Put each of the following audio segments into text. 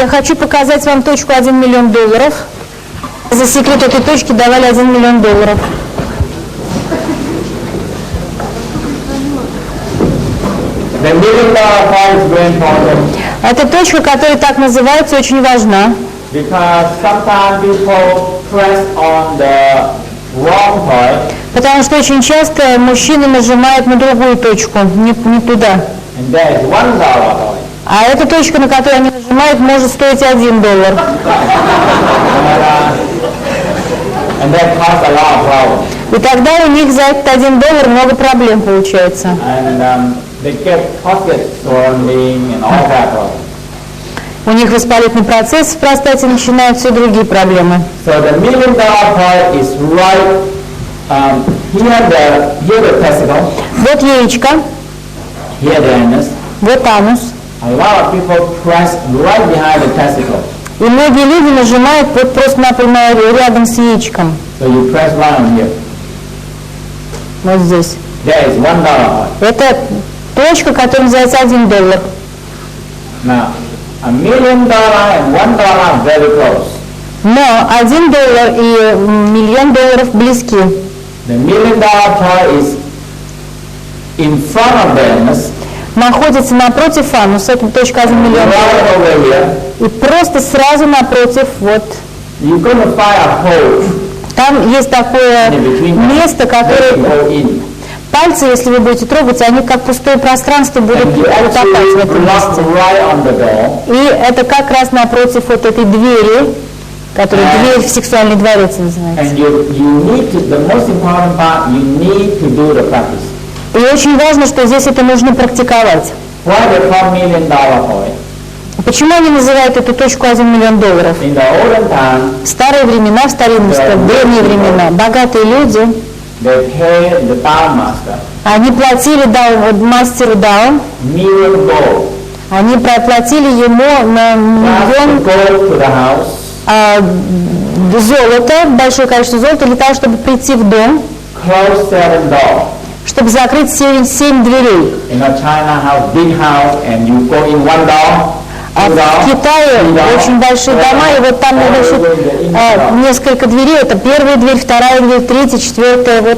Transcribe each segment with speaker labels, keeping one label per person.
Speaker 1: Я хочу показать вам точку $1 миллион. За секрет этой точки давали $1 миллион.
Speaker 2: The $1 million point is very important
Speaker 1: Эта точка, которая так называется, очень важна.
Speaker 2: because sometimes people press on the wrong point
Speaker 1: Потому что очень часто мужчины нажимают на другую точку, не туда.
Speaker 2: and there is $1 point.
Speaker 1: А эта точка, на которую они нажимают, может стоить $1.
Speaker 2: And that causes a lot of problems.
Speaker 1: И тогда у них за этот $1 много проблем получается.
Speaker 2: And they get pocket swelling and all that problem.
Speaker 1: У них воспалительный процесс в простате начинаются и другие проблемы.
Speaker 2: So the $1 million point is right here the testicle,
Speaker 1: Вот яичко,
Speaker 2: here the anus.
Speaker 1: вот анус.
Speaker 2: A lot of people press right behind the testicle.
Speaker 1: И многие люди нажимают вот просто рядом с яичком.
Speaker 2: So you press right on here.
Speaker 1: Вот здесь.
Speaker 2: There is $1 point.
Speaker 1: Это точка, которая называется $1.
Speaker 2: Now, $1 million and $1 are very close.
Speaker 1: Но $1 и $1 миллион близки.
Speaker 2: The $1 million point is in front of the anus,
Speaker 1: Находится напротив ануса, это точка $1 миллион.
Speaker 2: right over here.
Speaker 1: И просто сразу напротив, вот,
Speaker 2: You're going to find a hole
Speaker 1: там есть такое
Speaker 2: in between
Speaker 1: место,
Speaker 2: that
Speaker 1: которое
Speaker 2: you go in.
Speaker 1: пальцы, если вы будете трогать, они как пустое пространство будут
Speaker 2: And you
Speaker 1: утопать в
Speaker 2: actually
Speaker 1: этом
Speaker 2: block
Speaker 1: месте.
Speaker 2: right on the door.
Speaker 1: И это как раз напротив вот этой двери, которая дверь в сексуальный дворец называется.
Speaker 2: And you need to, the most important part, you need to do the practice.
Speaker 1: И очень важно, что здесь это нужно практиковать.
Speaker 2: Why they call $1 million point?
Speaker 1: Почему они называют эту точку $1 миллион?
Speaker 2: In the olden time,
Speaker 1: В старые времена, в старинные, в древние времена, богатые люди,
Speaker 2: they pay the Tao master
Speaker 1: они платили мастеру Дао,
Speaker 2: $1 million gold.
Speaker 1: они проплатили ему на
Speaker 2: Just to
Speaker 1: миллион
Speaker 2: go to the house,
Speaker 1: золота, большое количество золота для того, чтобы прийти в дом,
Speaker 2: close 7 doors.
Speaker 1: чтобы закрыть 7 дверей.
Speaker 2: In a China house, big house, and you go in 1 door,
Speaker 1: А
Speaker 2: 2
Speaker 1: в
Speaker 2: door,
Speaker 1: Китае
Speaker 2: 3 door,
Speaker 1: очень большие дома, и вот там несколько дверей, это первая дверь, вторая дверь, третья, четвертая, вот.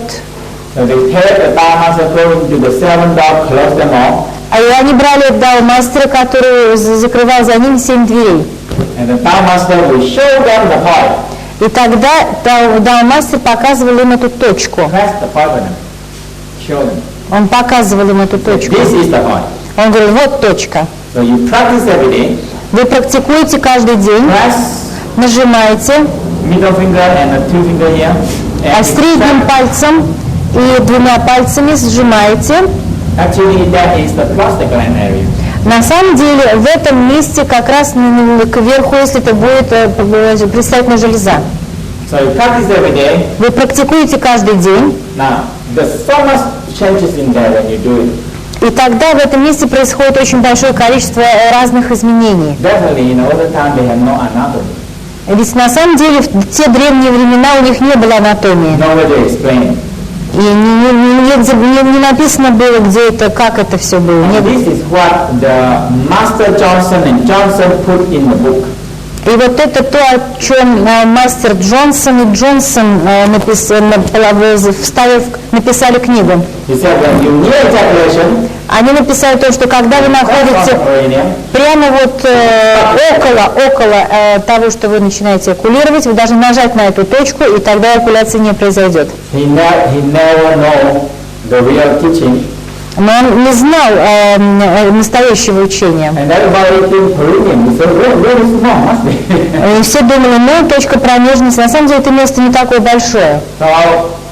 Speaker 2: So they take the Tao master, go into the 7 door, close them all,
Speaker 1: И они брали Дао мастера, который закрывал за ними 7 дверей.
Speaker 2: and the Tao master will show them the point.
Speaker 1: И тогда Дао мастер показывал им эту точку.
Speaker 2: Press the point on them. Show them.
Speaker 1: Он показывал им эту точку.
Speaker 2: This is the point.
Speaker 1: Он говорил, вот точка.
Speaker 2: So you practice every day.
Speaker 1: Вы практикуете каждый день,
Speaker 2: Press
Speaker 1: нажимаете,
Speaker 2: middle finger and the 2 finger here.
Speaker 1: а
Speaker 2: And
Speaker 1: средним пальцем и 2 пальцами сжимаете.
Speaker 2: actually, that is the prostaglandin area.
Speaker 1: На самом деле в этом месте как раз кверху, если это будет предстательная железа.
Speaker 2: So you practice every day.
Speaker 1: Вы практикуете каждый день,
Speaker 2: Now, there's so much changes in there when you do it.
Speaker 1: и тогда в этом месте происходит очень большое количество разных изменений.
Speaker 2: Definitely, in olden time, they had no anatomy.
Speaker 1: Ведь на самом деле в те древние времена у них не было анатомии.
Speaker 2: No way to explain it.
Speaker 1: И не написано было, где это, как это все было.
Speaker 2: And this is what the Master Johnson and Johnson put in the book.
Speaker 1: И вот это то, о чем мастер Джонсон и Джонсон написали книгу.
Speaker 2: He said when you near ejaculation,
Speaker 1: Они написали то, что когда вы находитесь прямо вот около того, что вы начинаете экулировать, вы должны нажать на эту точку, и тогда экуляция не произойдет.
Speaker 2: he never know the real teaching.
Speaker 1: Но он не знал настоящего учения.
Speaker 2: And everybody think Peruvian. He said, where is small? Must be.
Speaker 1: И все думали, ну, точка промежности, на самом деле это место не такое большое.
Speaker 2: So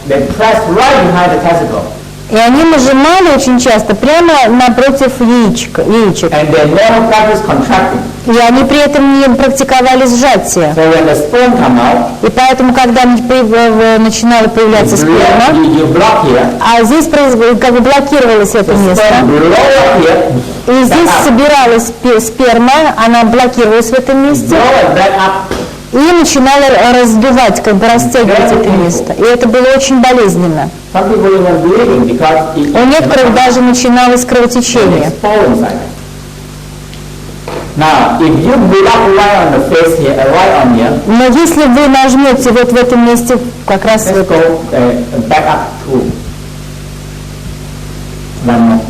Speaker 2: they press right behind the testicle.
Speaker 1: И они нажимали очень часто прямо напротив яичек.
Speaker 2: And they never practice contracting.
Speaker 1: И они при этом не практиковали сжатие.
Speaker 2: So when the sperm come out,
Speaker 1: И поэтому, когда начинала появляться сперма,
Speaker 2: you block here.
Speaker 1: а здесь как бы блокировалось это место,
Speaker 2: Sperm blow up here.
Speaker 1: и здесь собиралась сперма, она блокировалась в этом месте,
Speaker 2: Blow it back up.
Speaker 1: и начинала раздувать, как бы растягивать это место. И это было очень болезненно.
Speaker 2: Some people even bleeding because it
Speaker 1: У некоторых даже начиналось
Speaker 2: it's
Speaker 1: кровотечение.
Speaker 2: full inside. Now, if you build up right on the face here, right on here,
Speaker 1: Но если вы нажмете вот в этом месте, как раз
Speaker 2: let's
Speaker 1: вот,
Speaker 2: go back up to one more.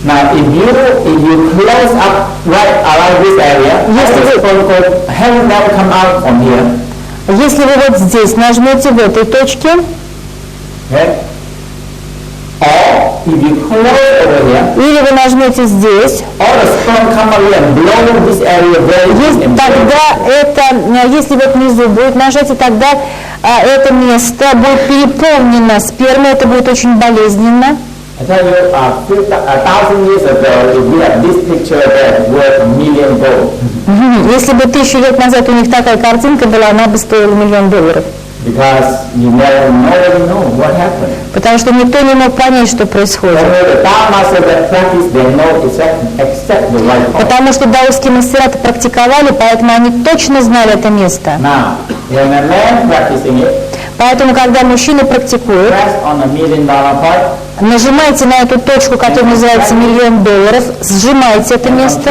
Speaker 2: Now, if you close up right around this area,
Speaker 1: Yes,
Speaker 2: this
Speaker 1: it-
Speaker 2: protocol has never come out from here.
Speaker 1: если вы вот здесь нажмете в этой точке,
Speaker 2: Okay? Or if you close over here,
Speaker 1: или вы нажмете здесь,
Speaker 2: all the storm come over here and blow this area very
Speaker 1: есть,
Speaker 2: deep and
Speaker 1: тогда это, если вот внизу будет нажатие, тогда это место будет переполнено спермой, это будет очень болезненно.
Speaker 2: I tell you, 1,000 years ago, if we had this picture that worth $1 million gold,
Speaker 1: Если бы 1000 лет назад у них такая картинка была, она бы стоила $1 миллион.
Speaker 2: because nobody know what happened.
Speaker 1: Потому что никто не мог понять, что происходит.
Speaker 2: Only the Tao master that practice, they know except the right point.
Speaker 1: Потому что даосские мастера это практиковали, поэтому они точно знали это место.
Speaker 2: Now, when a man practicing it,
Speaker 1: Поэтому, когда мужчина практикует,
Speaker 2: press on $1 million point,
Speaker 1: нажимайте на эту точку, которая называется $1 миллион, сжимайте это место,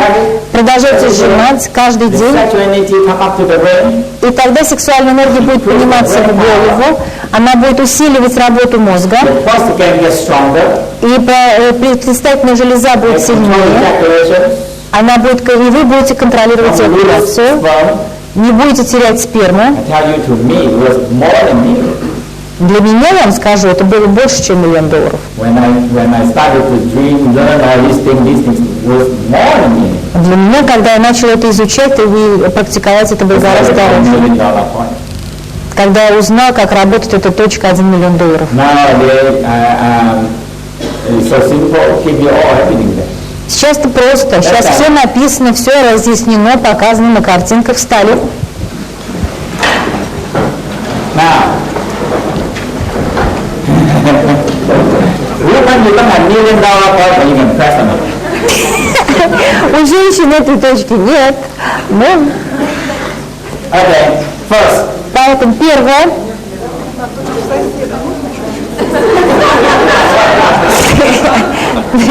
Speaker 1: продолжайте сжимать каждый
Speaker 2: the
Speaker 1: день,
Speaker 2: sexual energy come up to the brain,
Speaker 1: и тогда сексуальная энергия будет подниматься в голову, она будет усиливать работу мозга,
Speaker 2: the prostate can get stronger,
Speaker 1: и предстательная железа будет
Speaker 2: control
Speaker 1: сильнее,
Speaker 2: ejaculation,
Speaker 1: она будет, и вы будете контролировать
Speaker 2: and release
Speaker 1: эякуляцию,
Speaker 2: sperm.
Speaker 1: не будете терять сперму.
Speaker 2: I tell you, to me, it was more than $1 million.
Speaker 1: Для меня, я вам скажу, это было больше, чем $1 миллион.
Speaker 2: When I started to dream, learn all these things was more than $1 million.
Speaker 1: Для меня, когда я начала это изучать и практиковать, это было
Speaker 2: It's
Speaker 1: гораздо
Speaker 2: like $1
Speaker 1: дороже.
Speaker 2: million point.
Speaker 1: Когда я узнал, как работает эта точка $1 миллион.
Speaker 2: Nowadays, it's so simple, keep you all everything there.
Speaker 1: Сейчас это просто. Сейчас
Speaker 2: Это-
Speaker 1: все написано, все разъяснено, показано на картинках, встали.
Speaker 2: Now, woman, you don't have $1 million point, but you can press on it.
Speaker 1: У женщин этой точки нет. Ну,
Speaker 2: Okay, first,
Speaker 1: поэтому первое.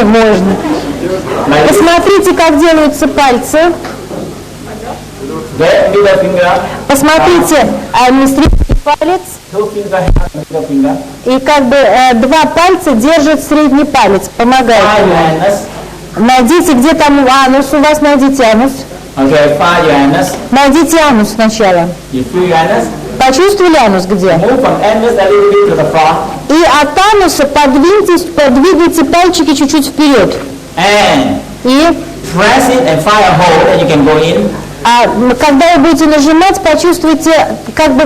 Speaker 1: Можно.
Speaker 2: like this.
Speaker 1: Посмотрите, как делаются пальцы.
Speaker 2: Get middle finger,
Speaker 1: Посмотрите, средний палец.
Speaker 2: two finger, middle finger,
Speaker 1: И как бы два пальца держат средний палец, помогают.
Speaker 2: five your anus.
Speaker 1: Найдите, где там анус, у вас найдите анус.
Speaker 2: Okay, five your anus.
Speaker 1: Найдите анус сначала.
Speaker 2: You feel your anus.
Speaker 1: Почувствовали анус где?
Speaker 2: Move from anus a little bit to the far.
Speaker 1: И от ануса подвигайте пальчики чуть-чуть вперед.
Speaker 2: And
Speaker 1: И
Speaker 2: press it and find a hole that you can go in.
Speaker 1: когда вы будете нажимать, почувствуйте как бы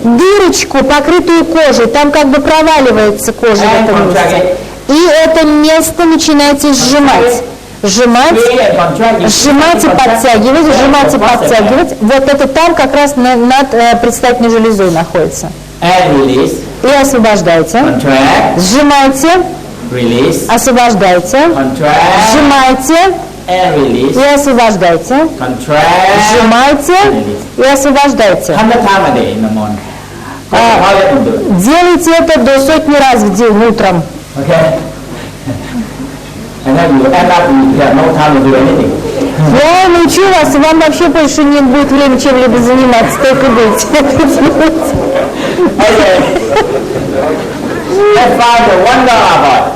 Speaker 1: дырочку, покрытую кожей. Там как бы проваливается кожа в
Speaker 2: And
Speaker 1: этом
Speaker 2: contract
Speaker 1: месте.
Speaker 2: it.
Speaker 1: И это место начинаете сжимать. Сжимать.
Speaker 2: Free and contract. You
Speaker 1: Сжимайте,
Speaker 2: contract.
Speaker 1: подтягивать,
Speaker 2: Yeah,
Speaker 1: сжимайте,
Speaker 2: for process.
Speaker 1: подтягивать. Вот это там как раз над предстательной железой находится.
Speaker 2: And release.
Speaker 1: И освобождайте.
Speaker 2: Contract.
Speaker 1: Сжимайте,
Speaker 2: Release.
Speaker 1: освобождайте.
Speaker 2: Contract.
Speaker 1: Сжимайте
Speaker 2: And release.
Speaker 1: и освобождайте.
Speaker 2: Contract.
Speaker 1: Сжимайте и освобождайте.
Speaker 2: 100 times a day in the morning. That's how you can do it.
Speaker 1: Делайте это до 100 раз в день утром.
Speaker 2: Okay? And then you end up, you have no time to do anything.
Speaker 1: Я научу вас, и вам вообще больше не будет времени чем-либо заниматься, только быть.
Speaker 2: Okay. Let's find the $1 part.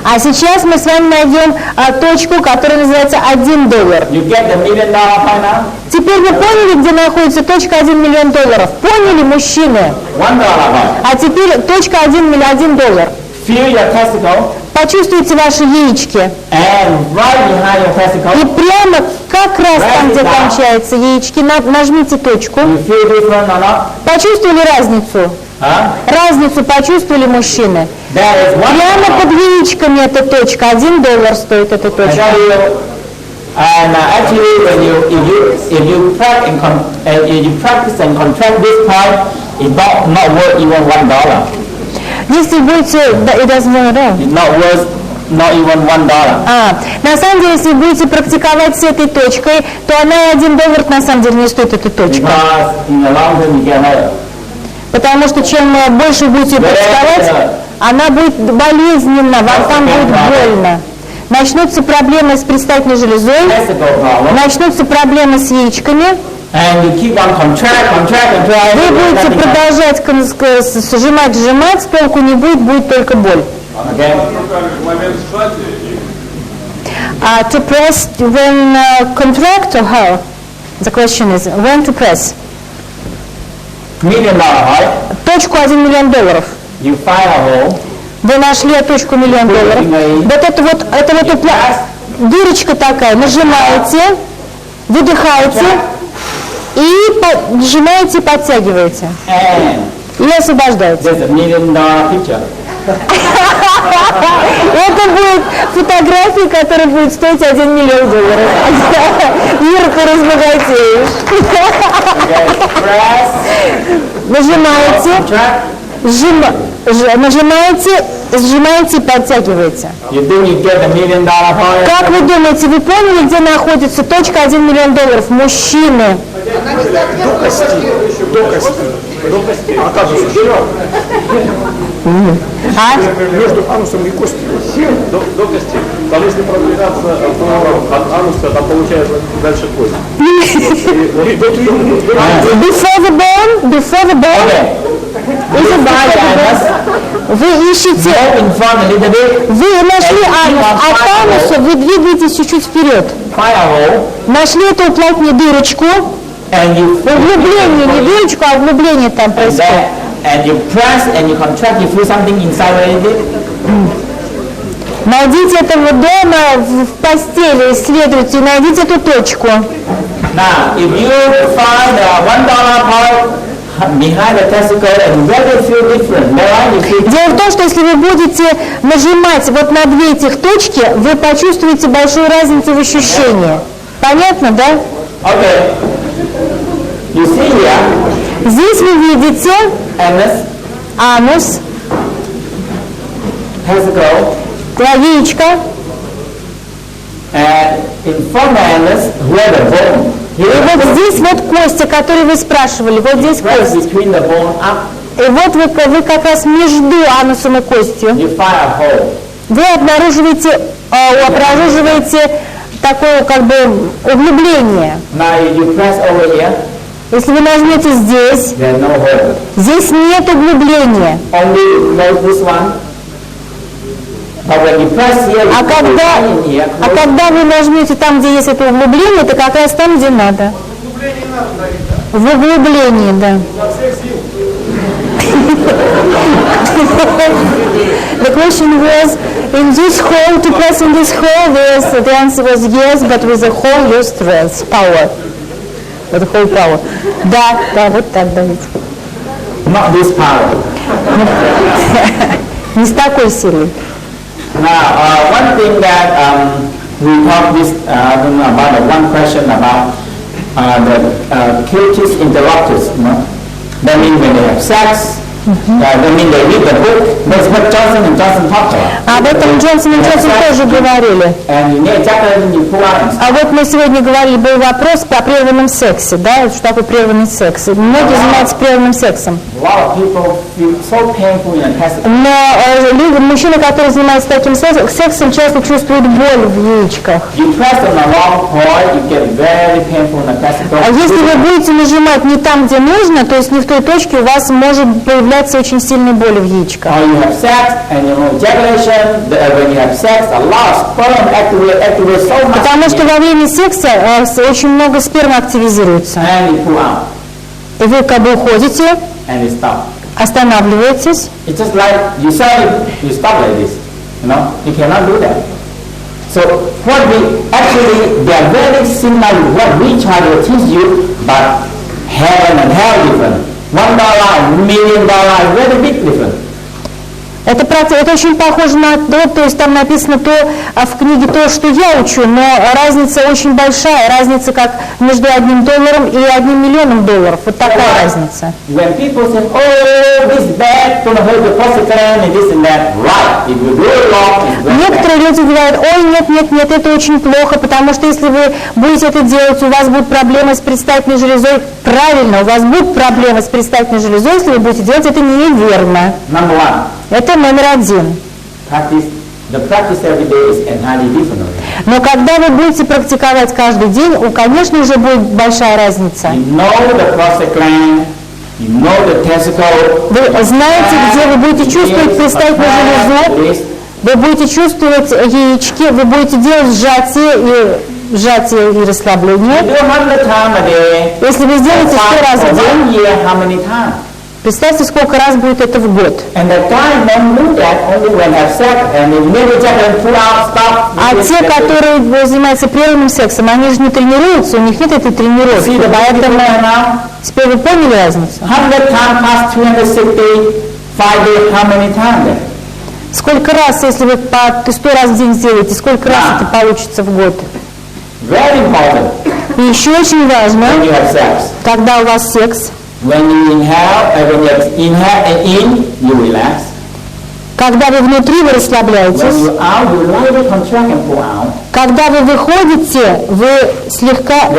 Speaker 1: А сейчас мы с вами найдем точку, которая называется $1.
Speaker 2: You get the $1 million point now?
Speaker 1: Теперь вы поняли, где находится точка $1 миллион? Поняли, мужчины?
Speaker 2: $1 point.
Speaker 1: А теперь точка $1 миллион.
Speaker 2: Feel your testicle,
Speaker 1: Почувствуйте ваши яички.
Speaker 2: and right behind your
Speaker 1: И
Speaker 2: testicle,
Speaker 1: прямо как раз там, где кончаются яички, нажмите точку.
Speaker 2: you feel different or not?
Speaker 1: Почувствовали разницу?
Speaker 2: Huh?
Speaker 1: Разницу почувствовали, мужчины?
Speaker 2: That is
Speaker 1: Прямо под
Speaker 2: $1.
Speaker 1: яичками эта точка. $1 стоит эта
Speaker 2: I
Speaker 1: точка.
Speaker 2: tell you, and actually, when if you practice and contract this point, it's not worth even $1.
Speaker 1: Если будете... Да, it doesn't matter.
Speaker 2: It's not worth not even $1.
Speaker 1: На самом деле, если будете практиковать с этой точкой, то она и $1 на самом деле не стоит, эта точка.
Speaker 2: Because in the long run you get hurt.
Speaker 1: Потому что чем больше будете практиковать, она будет болезненна, вам там будет больно. начнутся проблемы с предстательной железой,
Speaker 2: testicle problem,
Speaker 1: начнутся проблемы с яичками,
Speaker 2: and you keep on contract,
Speaker 1: вы будете
Speaker 2: nothing happens.
Speaker 1: продолжать сжимать, толку не будет только боль.
Speaker 2: Okay?
Speaker 3: Момент сжатия и
Speaker 1: To press when contract or how? The question is when to press.
Speaker 2: $1 million, right?
Speaker 1: Точку $1 миллион.
Speaker 2: You fire a hole,
Speaker 1: Вы нашли точку $1 миллион. Вот это вот дырочка такая. Нажимаете, выдыхаете и сжимаете и подтягиваете.
Speaker 2: and
Speaker 1: И освобождаете.
Speaker 2: there's $1 million picture.
Speaker 1: Это будет фотография, которая будет стоить $1 миллион. Ира, ты разбогатеешь.
Speaker 2: Press,
Speaker 1: Нажимаете,
Speaker 2: contract,
Speaker 1: нажимаете, сжимаете и подтягиваете.
Speaker 2: you think you get $1 million point?
Speaker 1: Как вы думаете, вы поняли, где находится точка $1 миллион? Мужчины. А?
Speaker 3: между анусом и костью. До кости. Там если продвигаться от ануса, там получается дальше кость.
Speaker 1: Before the bone,
Speaker 2: Okay.
Speaker 1: is a bone. Вы ищете,
Speaker 2: Move in front a little bit,
Speaker 1: вы нашли анус, от ануса вы двигаетесь чуть-чуть вперед.
Speaker 2: fire a hole,
Speaker 1: Нашли эту уплотнение дырочку,
Speaker 2: and you
Speaker 1: углубление, не дырочку, а углубление там происходит.
Speaker 2: and you press and you contract, you feel something inside already.
Speaker 1: Найдите этого дома в постели, исследуйте, найдите эту точку.
Speaker 2: Now, if you find a $1 point behind the testicle and really feel different, right? You feel
Speaker 1: Дело в том, что если вы будете нажимать вот на две этих точки, вы почувствуете большую разницу в ощущении. Понятно, да?
Speaker 2: okay. You see here,
Speaker 1: Здесь вы видите
Speaker 2: anus,
Speaker 1: анус,
Speaker 2: testicle,
Speaker 1: яичко,
Speaker 2: and in front of anus, where the bone.
Speaker 1: и вот здесь вот кости, которые вы спрашивали, вот здесь
Speaker 2: Press
Speaker 1: кость.
Speaker 2: between the bone up,
Speaker 1: И вот вы как раз между анусом и костью,
Speaker 2: you fire a hole.
Speaker 1: вы обнаруживаете такое как бы углубление.
Speaker 2: Now, if you press over here,
Speaker 1: Если вы нажмете здесь,
Speaker 2: there's no hole.
Speaker 1: здесь нет углубления.
Speaker 2: Only close this one. But when you press here, you
Speaker 1: А
Speaker 2: find in here, close.
Speaker 1: когда вы нажмете там, где есть это углубление, это как раз там, где надо. В углублении, да. The question was, in this hole, to press in this hole, the answer was yes, but with the whole your strength, power. With the whole power. Да, вот так давить.
Speaker 2: Not this power.
Speaker 1: Не с такой силой.
Speaker 2: Now, one thing that we talked this I don't know about the one question about the cutis interruptus. You know, that means when they have sex. That means they read the book. That's what Johnson and Johnson talked about.
Speaker 1: Об этом Джонсон и Джонсон тоже говорили.
Speaker 2: And you need ejaculation, you pull out.
Speaker 1: А вот мы сегодня говорили, был вопрос по прерванном сексе, да, что такое прерванный секс. И многие занимаются прерванным сексом.
Speaker 2: A lot of people feel so painful in the testicle.
Speaker 1: Но мужчины, которые занимаются таким сексом, часто чувствуют боль в яичках.
Speaker 2: You press on the wrong point, you get very painful in the testicle.
Speaker 1: А если вы будете нажимать не там, где нужно, то есть не в той точке, у вас может появляться очень сильная боль в яичках.
Speaker 2: Or you have sex and you know ejaculation. When you have sex, a lot of sperm activates so much.
Speaker 1: Потому что во время секса очень много спермы активизируется.
Speaker 2: And you pull out
Speaker 1: И вы как бы уходите,
Speaker 2: and you stop.
Speaker 1: останавливаетесь.
Speaker 2: It's just like you say you stop like this. You know, you cannot do that. So what we actually they are very similar to what we try to teach you, but heaven and hell different. $1 and $1 million is very big difference.
Speaker 1: Это очень похоже на то есть там написано в книге то, что я учу, но разница очень большая, разница как между $1 и $1 миллионом. Вот такая разница.
Speaker 2: When people say, oh, this is bad, gonna hurt the prostate and this and that, right? If you do it wrong, it's very bad.
Speaker 1: Некоторые люди говорят, ой, нет, это очень плохо, потому что если вы будете это делать, у вас будут проблемы с предстательной железой. Правильно, у вас будут проблемы с предстательной железой, если вы будете делать это неверно.
Speaker 2: Number one,
Speaker 1: Это номер один.
Speaker 2: practice the practice every day is entirely different.
Speaker 1: Но когда вы будете практиковать каждый день, конечно, уже будет большая разница.
Speaker 2: You know the prostate gland, you know the testicle.
Speaker 1: Вы знаете, где вы будете чувствовать предстательную железу, вы будете чувствовать яички, вы будете делать сжатие и расслабление.
Speaker 2: You do 100 times a day.
Speaker 1: Если вы сделаете 100 раз в
Speaker 2: For 1
Speaker 1: день,
Speaker 2: year, how many times?
Speaker 1: представьте, сколько раз будет это в год.
Speaker 2: And the guy men do that only when have sex, and if never check and pull out stuff.
Speaker 1: А те, которые занимаются прерванным сексом, они же не тренируются, у них нет этой тренировки.
Speaker 2: See the
Speaker 1: Поэтому
Speaker 2: now?
Speaker 1: теперь вы поняли разницу?
Speaker 2: 100 times past 365 days, how many times then?
Speaker 1: Сколько раз, если вы по 100 раз в день сделаете, сколько раз это получится в год?
Speaker 2: Very important
Speaker 1: И еще очень важно,
Speaker 2: when you have sex.
Speaker 1: когда у вас секс,
Speaker 2: When you inhale, when you inhale and in, you relax.
Speaker 1: когда вы внутри, вы расслабляетесь.
Speaker 2: When you out, you lightly contract and pull out.
Speaker 1: Когда вы выходите, вы слегка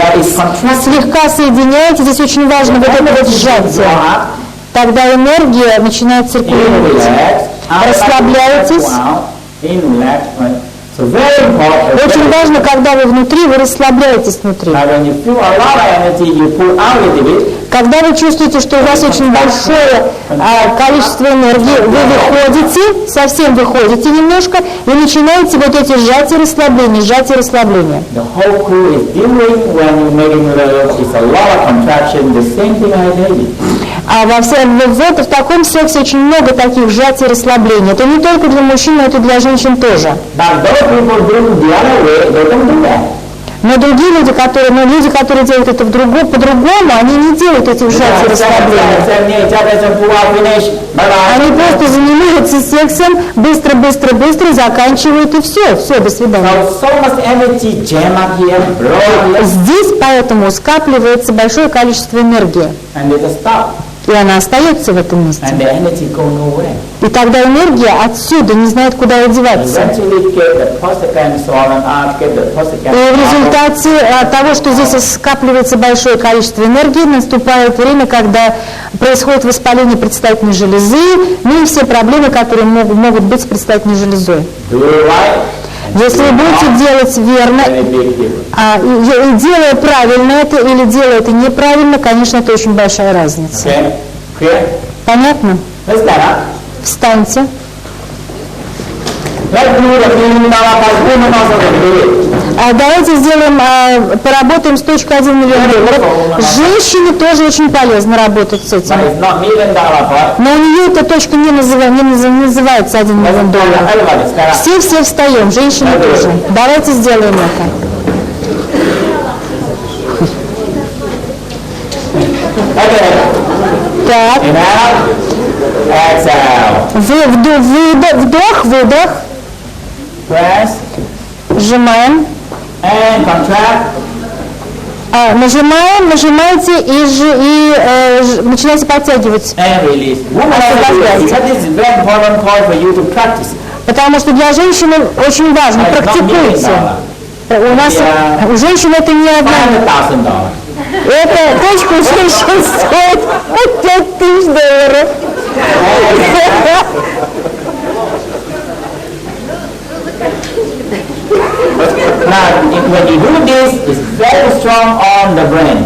Speaker 1: соединяете, здесь очень важно вот это вот сжатие. Тогда энергия начинает
Speaker 2: In,
Speaker 1: циркулировать.
Speaker 2: relax. Out,
Speaker 1: Расслабляетесь.
Speaker 2: pull out. In, relax. Right? So very important.
Speaker 1: Очень важно, когда вы внутри, вы расслабляетесь внутри.
Speaker 2: Now when you feel a lot of energy, you pull out a little bit.
Speaker 1: Когда вы чувствуете, что у вас очень большое количество энергии, вы выходите, совсем выходите немножко и начинаете вот эти сжатия и расслабления, сжатия и расслабления.
Speaker 2: The whole crew is doing when you're making love. It's a lot of contraction. The same thing I did.
Speaker 1: А в таком сексе очень много таких сжатий и расслаблений. Это не только для мужчин, но это для женщин тоже.
Speaker 2: But those people do the other way, they don't do that.
Speaker 1: Но другие люди, которые делают это по-другому, они не делают этих сжатий и расслаблений. Они просто занимаются сексом, быстро, заканчивают и все, до свидания.
Speaker 2: So much energy jam up here, blow up here,
Speaker 1: Здесь поэтому скапливается большое количество энергии,
Speaker 2: and they just stop.
Speaker 1: и она остается в этом месте.
Speaker 2: And the energy go nowhere.
Speaker 1: И тогда энергия отсюда не знает, куда деваться.
Speaker 2: Eventually get the prostate gland swollen up, get the prostate
Speaker 1: И
Speaker 2: gland
Speaker 1: в результате того, что здесь скапливается большое количество энергии, наступает время, когда происходит воспаление предстательной железы, ну и все проблемы, которые могут быть с предстательной железой.
Speaker 2: do it right,
Speaker 1: Если вы будете делать верно,
Speaker 2: very big difference.
Speaker 1: и делая правильно это или делая это неправильно, конечно, это очень большая разница.
Speaker 2: Okay? Clear?
Speaker 1: Понятно?
Speaker 2: Let's stand up.
Speaker 1: Встаньте.
Speaker 2: Let's do the feeling power for women also can do it.
Speaker 1: Давайте поработаем с точки 1 миллион долларов. Женщине тоже очень полезно работать с этим.
Speaker 2: But it's not $1 million part.
Speaker 1: Но у нее эта точка не называется 1 миллион долларов.
Speaker 2: Everybody stand up.
Speaker 1: Все встаем, женщины тоже. Давайте сделаем это.
Speaker 2: Okay.
Speaker 1: Так,
Speaker 2: Inhale. Exhale.
Speaker 1: вдох, выдох,
Speaker 2: Press
Speaker 1: сжимаем.
Speaker 2: and contract.
Speaker 1: Нажимайте и начинайте подтягивать.
Speaker 2: And release. Woman also do it, because this is very important point for you to practice.
Speaker 1: Потому что для женщины очень важно,
Speaker 2: It's not $1
Speaker 1: практикуйте.
Speaker 2: million.
Speaker 1: У женщин это не одна.
Speaker 2: $500,000.
Speaker 1: Эта точка у женщин стоит 5000 долларов.
Speaker 2: Now, when you do this, it's very strong on the brain.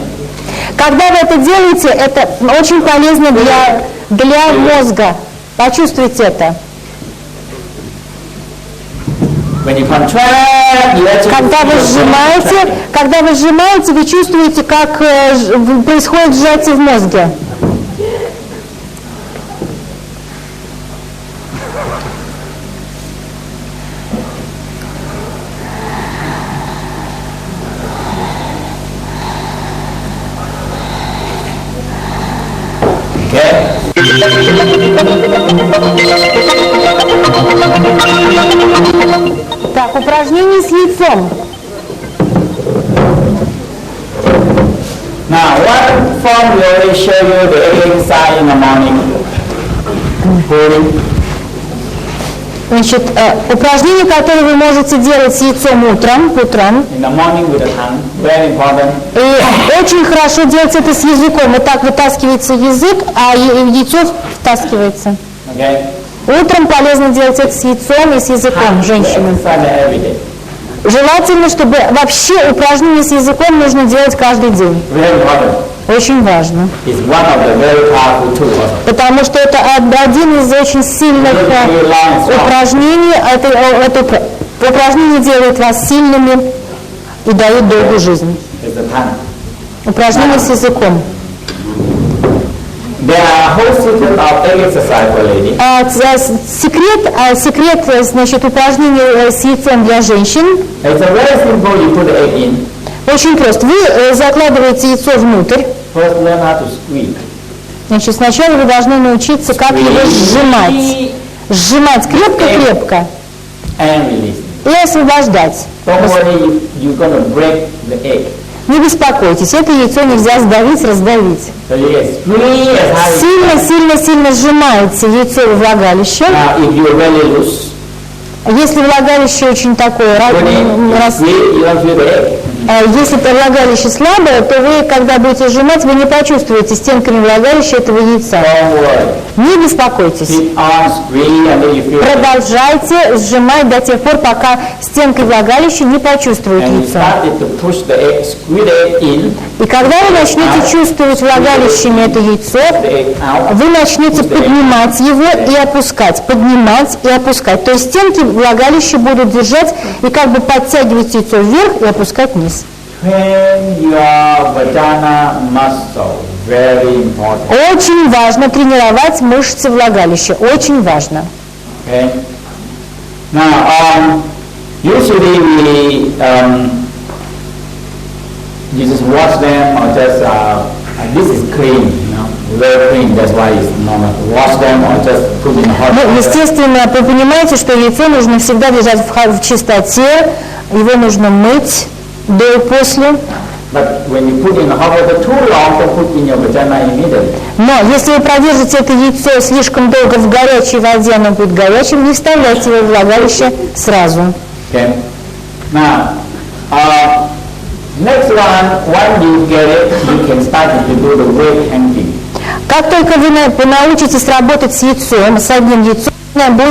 Speaker 1: Когда вы это делаете, это очень полезно для мозга. Почувствуйте это.
Speaker 2: When you contract, you actually
Speaker 1: Когда вы сжимаете, вы чувствуете, как происходит сжатие в мозге.
Speaker 2: Okay?
Speaker 1: Так, упражнение с яйцом.
Speaker 2: Now, one form we already show you the egg inside in the morning. Putting.
Speaker 1: Значит, упражнение, которое вы можете делать с яйцом утром.
Speaker 2: In the morning with the tongue, very important.
Speaker 1: И очень хорошо делать это с языком. Вот так вытаскивается язык, а яйцо втаскивается.
Speaker 2: Okay?
Speaker 1: Утром полезно делать это с яйцом и с языком женщинам.
Speaker 2: Exercise every day.
Speaker 1: Желательно, чтобы вообще упражнения с языком нужно делать каждый день.
Speaker 2: Very important.
Speaker 1: Очень важно.
Speaker 2: It's one of the very powerful tools also.
Speaker 1: Потому что это один из очень сильных упражнений. Это упражнение делает вас сильными и дает долгую жизнь.
Speaker 2: It's the time.
Speaker 1: Упражнение с языком.
Speaker 2: There are a whole secret of egg exercise for ladies.
Speaker 1: Секрет, значит, упражнения с яйцом для женщин
Speaker 2: It's a very simple. You put the egg in.
Speaker 1: очень прост. Вы закладываете яйцо внутрь.
Speaker 2: First, learn how to squeeze.
Speaker 1: Значит, сначала вы должны научиться, как его сжимать. Сжимать крепко-крепко
Speaker 2: And release.
Speaker 1: и освобождать.
Speaker 2: Don't worry, you're going to break the egg.
Speaker 1: Не беспокойтесь, это яйцо нельзя сдавить, раздавить.
Speaker 2: So you get squeeze as hard as
Speaker 1: Сильно сжимаете яйцо во влагалище.
Speaker 2: Now, if you're really loose,
Speaker 1: Если влагалище очень такое,
Speaker 2: squeeze, you don't feel the egg.
Speaker 1: если влагалище слабое, то вы, когда будете сжимать, вы не почувствуете стенками влагалища этого яйца.
Speaker 2: Don't worry.
Speaker 1: Не беспокойтесь.
Speaker 2: Keep on squeeze until you feel it.
Speaker 1: Продолжайте сжимать до тех пор, пока стенкой влагалища не почувствуете
Speaker 2: And you
Speaker 1: яйцо.
Speaker 2: started to push the egg, squeeze the egg in,
Speaker 1: И когда вы начнете чувствовать влагалищами это яйцо,
Speaker 2: the egg out.
Speaker 1: вы начнете поднимать его и опускать, поднимать и опускать. То есть стенки влагалища будут держать и как бы подтягивать яйцо вверх и опускать вниз.
Speaker 2: Train your vagina muscle. Very important.
Speaker 1: Очень важно тренировать мышцы влагалища. Очень важно.
Speaker 2: Okay. Now, usually you just wash them or just this is clean, very clean. That's why it's normal. Wash them or just put in hot
Speaker 1: Ну,
Speaker 2: water.
Speaker 1: естественно, вы понимаете, что яйцо нужно всегда держать в чистоте, его нужно мыть до и после.
Speaker 2: But when you put in hot water too long, don't put in your vagina immediately.
Speaker 1: Но если вы продержите это яйцо слишком долго в горячей воде, оно будет горячим, не вставляйте его в влагалище сразу.
Speaker 2: Okay. Now, next one, when you get it, you can start to do the weight hanging.
Speaker 1: Как только вы научитесь работать с яйцом, с одним яйцом,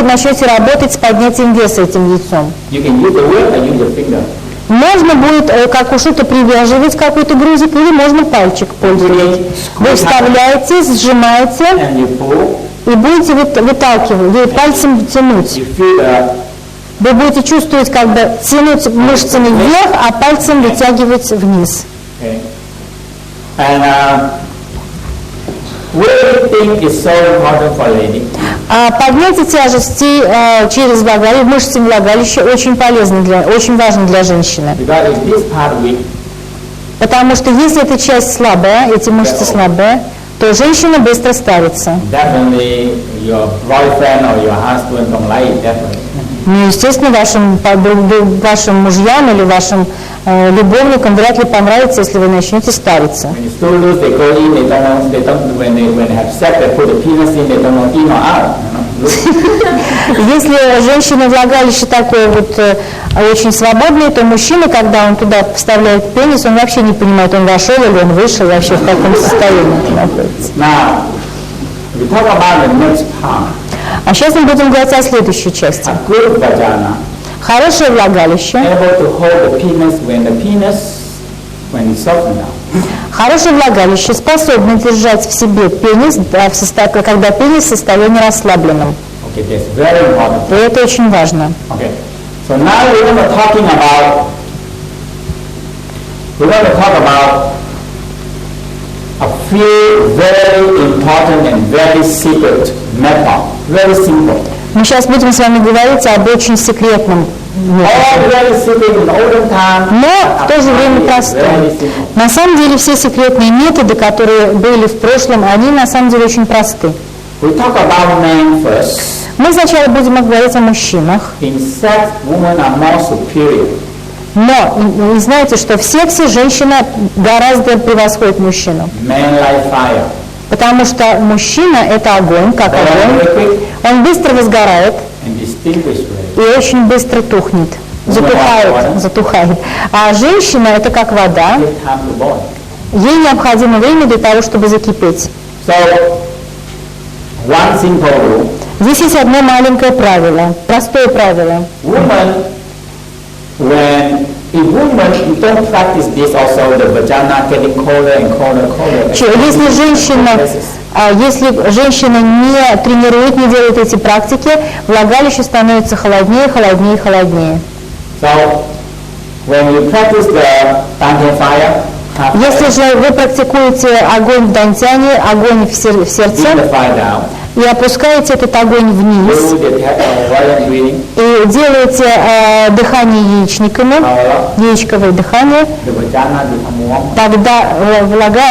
Speaker 1: начнете работать с поднятием веса этим яйцом.
Speaker 2: You can use the weight or use your finger.
Speaker 1: Можно будет как уж это привязывать какой-то грузик, или можно пальчик пользоваться. Вы вставляете, сжимаете
Speaker 2: And you pull.
Speaker 1: и будете выталкивать, вы пальцем тянуть.
Speaker 2: You feel the
Speaker 1: Вы будете чувствовать, как бы тянуть мышцами вверх, а пальцем вытягивать вниз.
Speaker 2: okay. And weighting is so important for lady.
Speaker 1: А поднятие тяжестей через влагалище, мышцами влагалища очень полезно, очень важно для женщины.
Speaker 2: Because if this part weak,
Speaker 1: Потому что если эта часть слабая, эти мышцы слабые, то женщина быстро старится.
Speaker 2: definitely your boyfriend or your husband don't like it, definitely.
Speaker 1: Ну, естественно, вашим мужьям или вашим любовникам вряд ли понравится, если вы начнете стариться.
Speaker 2: When it's too loose, they go in, when they have sex, they put the penis in, they don't know in or out.
Speaker 1: Если женщина влагалище такое вот очень свободное, то мужчина, когда он туда вставляет пенис, он вообще не понимает, он вошел или он вышел, вообще в каком состоянии он находится.
Speaker 2: Now, we talk about the next part.
Speaker 1: А сейчас мы будем говорить о следующей части.
Speaker 2: A good vagina,
Speaker 1: Хорошее влагалище.
Speaker 2: able to hold the penis when it's softened down.
Speaker 1: Хорошее влагалище способно держать в себе пенис, когда пенис в состоянии расслабленном.
Speaker 2: Okay, that's very important.
Speaker 1: И это очень важно.
Speaker 2: Okay, so now we're going to talk about a few very important and very secret method. Very simple.
Speaker 1: Мы сейчас будем с вами говорить об очень секретном методе,
Speaker 2: All very secret in olden time.
Speaker 1: но в то же время
Speaker 2: Very
Speaker 1: простом.
Speaker 2: simple.
Speaker 1: На самом деле все секретные методы, которые были в прошлом, они на самом деле очень просты.
Speaker 2: We talk about men first.
Speaker 1: Мы сначала будем говорить о мужчинах,
Speaker 2: In sex, women are more superior.
Speaker 1: но вы знаете, что в сексе женщина гораздо превосходит мужчину.
Speaker 2: Men like fire.
Speaker 1: Потому что мужчина – это огонь, как огонь.
Speaker 2: Very quick
Speaker 1: Он быстро возгорает
Speaker 2: and distinguished way.
Speaker 1: и очень быстро тухнет, затухает. А женщина – это как вода,
Speaker 2: Take time to boil.
Speaker 1: ей необходимо время для того, чтобы закипеть.
Speaker 2: So, one simple rule.
Speaker 1: Здесь есть одно маленькое правило, простое правило.
Speaker 2: Woman, if women don't practice this also, the vagina getting colder and colder, colder.
Speaker 1: Если женщина не тренирует, не делает эти практики, влагалище становится холоднее, холоднее, холоднее.
Speaker 2: So, when you practice the Dantian fire,
Speaker 1: Если же вы практикуете огонь в дантяне, огонь в сердце,
Speaker 2: keep the fire down,
Speaker 1: и опускаете этот огонь вниз,
Speaker 2: do the violent breathing,
Speaker 1: и делаете дыхание яичниками, яичковое дыхание,
Speaker 2: the vagina become warm.
Speaker 1: тогда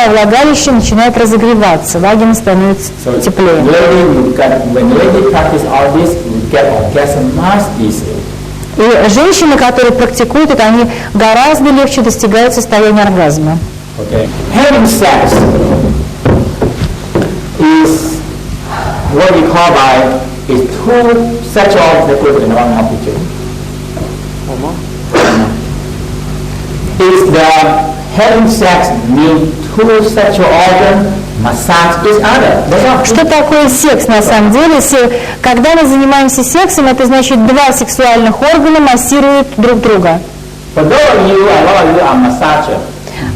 Speaker 1: влагалище начинает разогреваться, вагина становится
Speaker 2: So,
Speaker 1: теплее.
Speaker 2: when lady practice all this, you get orgasm much easier.
Speaker 1: И женщины, которые практикуют это, они гораздо легче достигают состояния оргазма.
Speaker 2: Okay. Having sex is what we call by is two sexual liquid in one picture. Is the having sex mean two sexual organs massage each other? That's all.
Speaker 1: Что такое секс на самом деле? Когда мы занимаемся сексом, это значит два сексуальных органа массируют друг друга.
Speaker 2: For those of you, a lot of you are massager.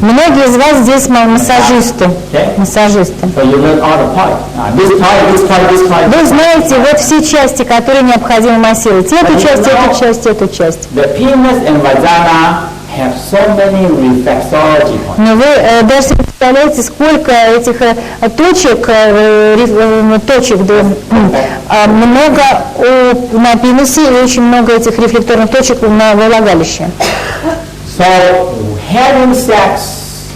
Speaker 1: Многие из вас здесь массажисты.
Speaker 2: Okay.
Speaker 1: Массажисты.
Speaker 2: So you learn all the parts. This part, this part, this part.
Speaker 1: Вы знаете вот все части, которые необходимо массировать. Эту часть, эту часть, эту часть.
Speaker 2: The penis and vagina have so many reflexology points.
Speaker 1: Но вы даже представляете, сколько этих точек, много на пенисе и очень много этих рефлекторных точек на влагалище.
Speaker 2: So having sex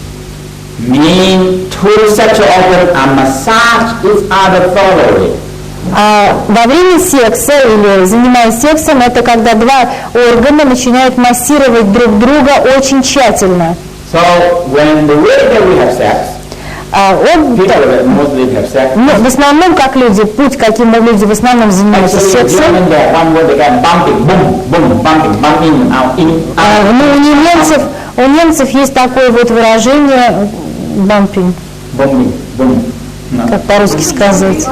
Speaker 2: mean two sexual organs are massage each other thoroughly.
Speaker 1: Во время секса или занимаясь сексом, это когда два органа начинают массировать друг друга очень тщательно.
Speaker 2: So when the way that we have sex, people that mostly have sex,
Speaker 1: В основном, как люди, путь, каким люди в основном занимаются
Speaker 2: actually
Speaker 1: сексом,
Speaker 2: German there one word they got bumping, boom, boom, bumping, bumping out, in, out.
Speaker 1: у немцев есть такое вот выражение бампинг,
Speaker 2: Bombing, boom. No.
Speaker 1: как по-русски сказать.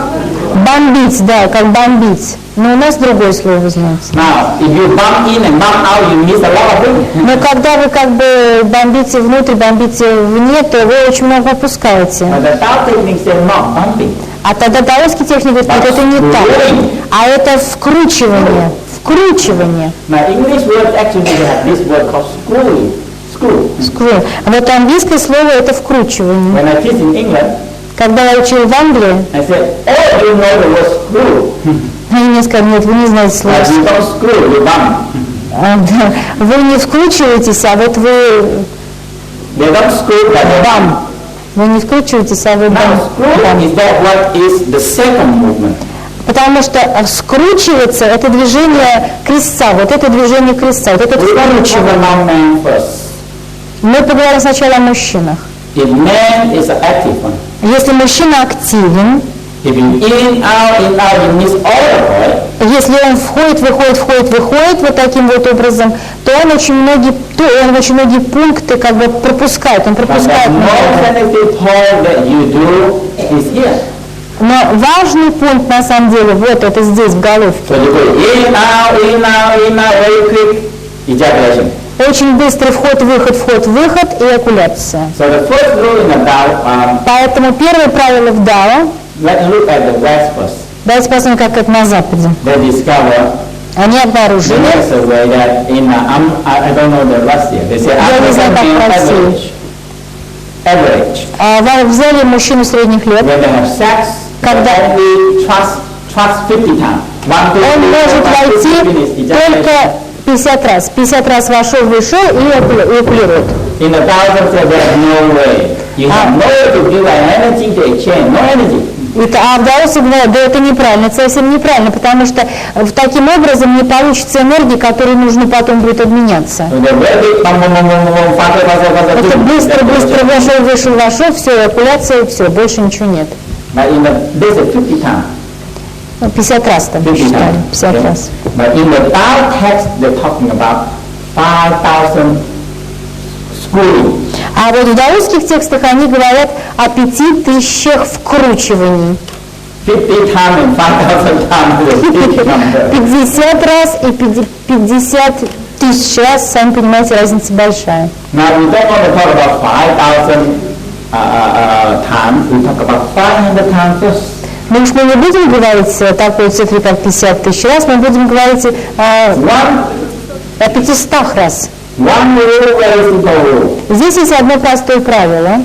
Speaker 1: Бомбить, да, как бомбить. Но у нас другое слово, знаете.
Speaker 2: Now, if you bump in and bump out, you miss a lot of things.
Speaker 1: Но когда вы как бы бомбите внутрь, бомбите вне, то вы очень много упускаете.
Speaker 2: But the Tao technique says not bumping.
Speaker 1: А тогда даосский техник говорит, нет, это не так. А это вкручивание. Вкручивание.
Speaker 2: Now, English word actually they have this word called screwing. Screw.
Speaker 1: А вот английское слово это вкручивание.
Speaker 2: When I teach in England,
Speaker 1: Когда я учил в Англии,
Speaker 2: I said, oh, you know the word screw.
Speaker 1: они мне сказали, нет, вы не знаете слова.
Speaker 2: But you don't screw, you bump.
Speaker 1: Вы не вкручиваетесь, а вот вы
Speaker 2: They don't screw, but they bump.
Speaker 1: Вы не вкручиваетесь, а вы
Speaker 2: Now, screw is that what is the second movement.
Speaker 1: Потому что скручиваться это движение крестца, вот это движение крестца, вот это
Speaker 2: We want to talk
Speaker 1: вкручивание.
Speaker 2: about man first.
Speaker 1: Мы поговорим сначала о мужчинах.
Speaker 2: If man is an active one,
Speaker 1: Если мужчина активен,
Speaker 2: if you in, out, you miss all the point.
Speaker 1: если он входит, выходит вот таким вот образом, то он очень многие пункты как бы пропускает, он
Speaker 2: But
Speaker 1: пропускает.
Speaker 2: the most effective point that you do is here.
Speaker 1: Но важный пункт на самом деле вот это здесь в головке.
Speaker 2: So you go in, out, very quick ejaculation.
Speaker 1: Очень быстрый вход-выход и эякуляция.
Speaker 2: So the first rule in the Tao,
Speaker 1: Поэтому первое правило в Дао,
Speaker 2: let's look at the West first.
Speaker 1: давайте посмотрим, как это на Западе.
Speaker 2: They discover
Speaker 1: Они
Speaker 2: the
Speaker 1: обнаружили,
Speaker 2: necessary way that in I don't know the Russia. They say
Speaker 1: Я не знаю, как в России.
Speaker 2: average.
Speaker 1: Взяли мужчину средних лет,
Speaker 2: When they have sex,
Speaker 1: Когда-
Speaker 2: they only trust 50 times.
Speaker 1: он может войти только 50 раз. 50 раз вошел, вышел и эякулирует.
Speaker 2: In the thousands, there's no way. You have no way to give an energy to exchange, no energy.
Speaker 1: А в Даосе говорят, да это неправильно, это совсем неправильно, потому что таким образом не получится энергии, которой нужно потом будет обменяться.
Speaker 2: So they're very big, faster.
Speaker 1: Это быстро вошел, все, эякуляция, все, больше ничего нет.
Speaker 2: But in the, there's a 50 times.
Speaker 1: 50 раз там
Speaker 2: 50
Speaker 1: считали,
Speaker 2: times.
Speaker 1: 50
Speaker 2: Okay?
Speaker 1: раз.
Speaker 2: But in the Tao text, they're talking about 5,000 schooling.
Speaker 1: А вот в даосских текстах они говорят о 5000 вкручиваний.
Speaker 2: 50 50 times and 5,000 times is a big number.
Speaker 1: 50 раз и 50 тысяч раз, сами понимаете, разница большая.
Speaker 2: Now we don't want to talk about 5,000 times, we talk about 500 times first.
Speaker 1: Но уж мы не будем говорить о такой цифре, как 50 тысяч раз, мы будем говорить о 500 раз.
Speaker 2: One rule, very simple rule.
Speaker 1: Здесь есть одно простое правило.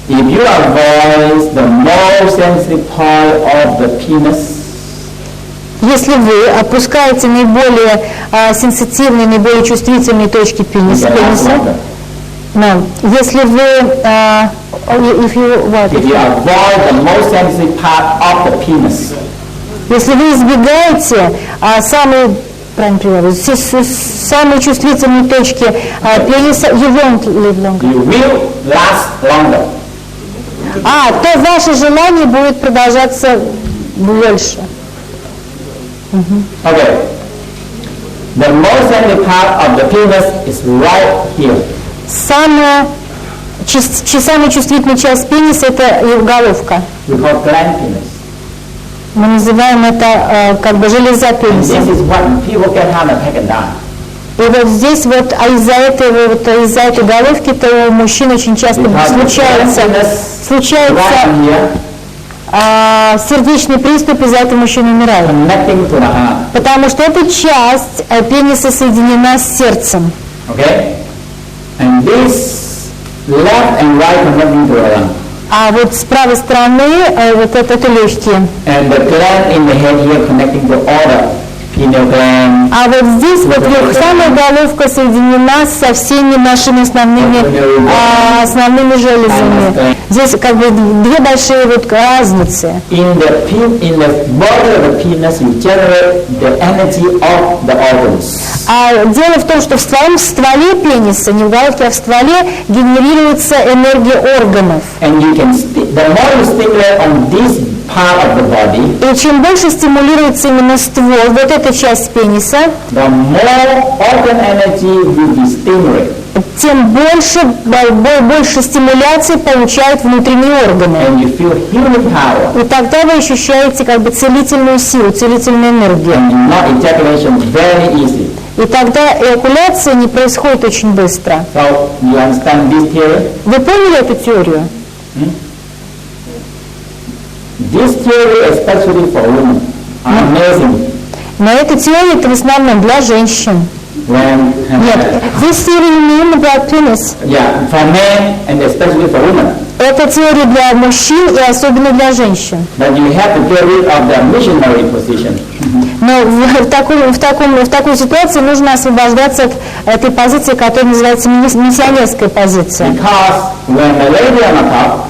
Speaker 2: If you avoid the most sensitive part of the penis,
Speaker 1: Если вы опускаете наиболее сенситивные, наиболее чувствительные точки
Speaker 2: you
Speaker 1: пениса,
Speaker 2: can last longer.
Speaker 1: no, если вы, if you, what?
Speaker 2: If you avoid the most sensitive part of the penis,
Speaker 1: Если вы избегаете самые, правильно перевожу, самые чувствительные точки пениса, you won't live longer.
Speaker 2: you will last longer.
Speaker 1: То ваше желание будет продолжаться больше.
Speaker 2: Okay. The most sensitive part of the penis is right here.
Speaker 1: Самая чувствительная часть пениса – это его головка.
Speaker 2: We call gland penis.
Speaker 1: Мы называем это как бы железа
Speaker 2: And
Speaker 1: пениса.
Speaker 2: this is what people get heart attack and die.
Speaker 1: И вот здесь вот, из-за этой головки-то у мужчин очень часто случается
Speaker 2: Right here,
Speaker 1: сердечный приступ, из-за этого мужчина умирает.
Speaker 2: connecting to the heart.
Speaker 1: Потому что эта часть пениса соединена с сердцем.
Speaker 2: Okay? And this left and right connecting to the lung.
Speaker 1: А вот с правой стороны вот это легкие.
Speaker 2: And the gland in the head here connecting to all the pineal gland.
Speaker 1: А вот здесь вот самая головка соединена со всеми нашими основными железами. Здесь как бы две большие вот разницы.
Speaker 2: In the body of the penis, you generate the energy of the organs.
Speaker 1: А дело в том, что в стволе пениса, не в головке, а в стволе генерируется энергия органов.
Speaker 2: And you can, the more you stimulate on this part of the body,
Speaker 1: И чем больше стимулируется именно ствол, вот эта часть пениса,
Speaker 2: the more organ energy will be stimulated.
Speaker 1: тем больше стимуляции получают внутренние органы.
Speaker 2: And you feel healing power.
Speaker 1: И тогда вы ощущаете как бы целительную силу, целительную энергию.
Speaker 2: And you know ejaculation very easy.
Speaker 1: И тогда эякуляция не происходит очень быстро.
Speaker 2: So you understand this theory?
Speaker 1: Вы поняли эту теорию?
Speaker 2: This theory, especially for women, are amazing.
Speaker 1: Но эта теория это в основном для женщин.
Speaker 2: When
Speaker 1: Нет, this theory you mean about penis.
Speaker 2: yeah, for men and especially for women.
Speaker 1: Это теория для мужчин и особенно для женщин.
Speaker 2: But you have to get rid of the missionary position.
Speaker 1: Но в такой ситуации нужно освобождаться от этой позиции, которая называется миссионерская позиция.
Speaker 2: Because when the lady on the top,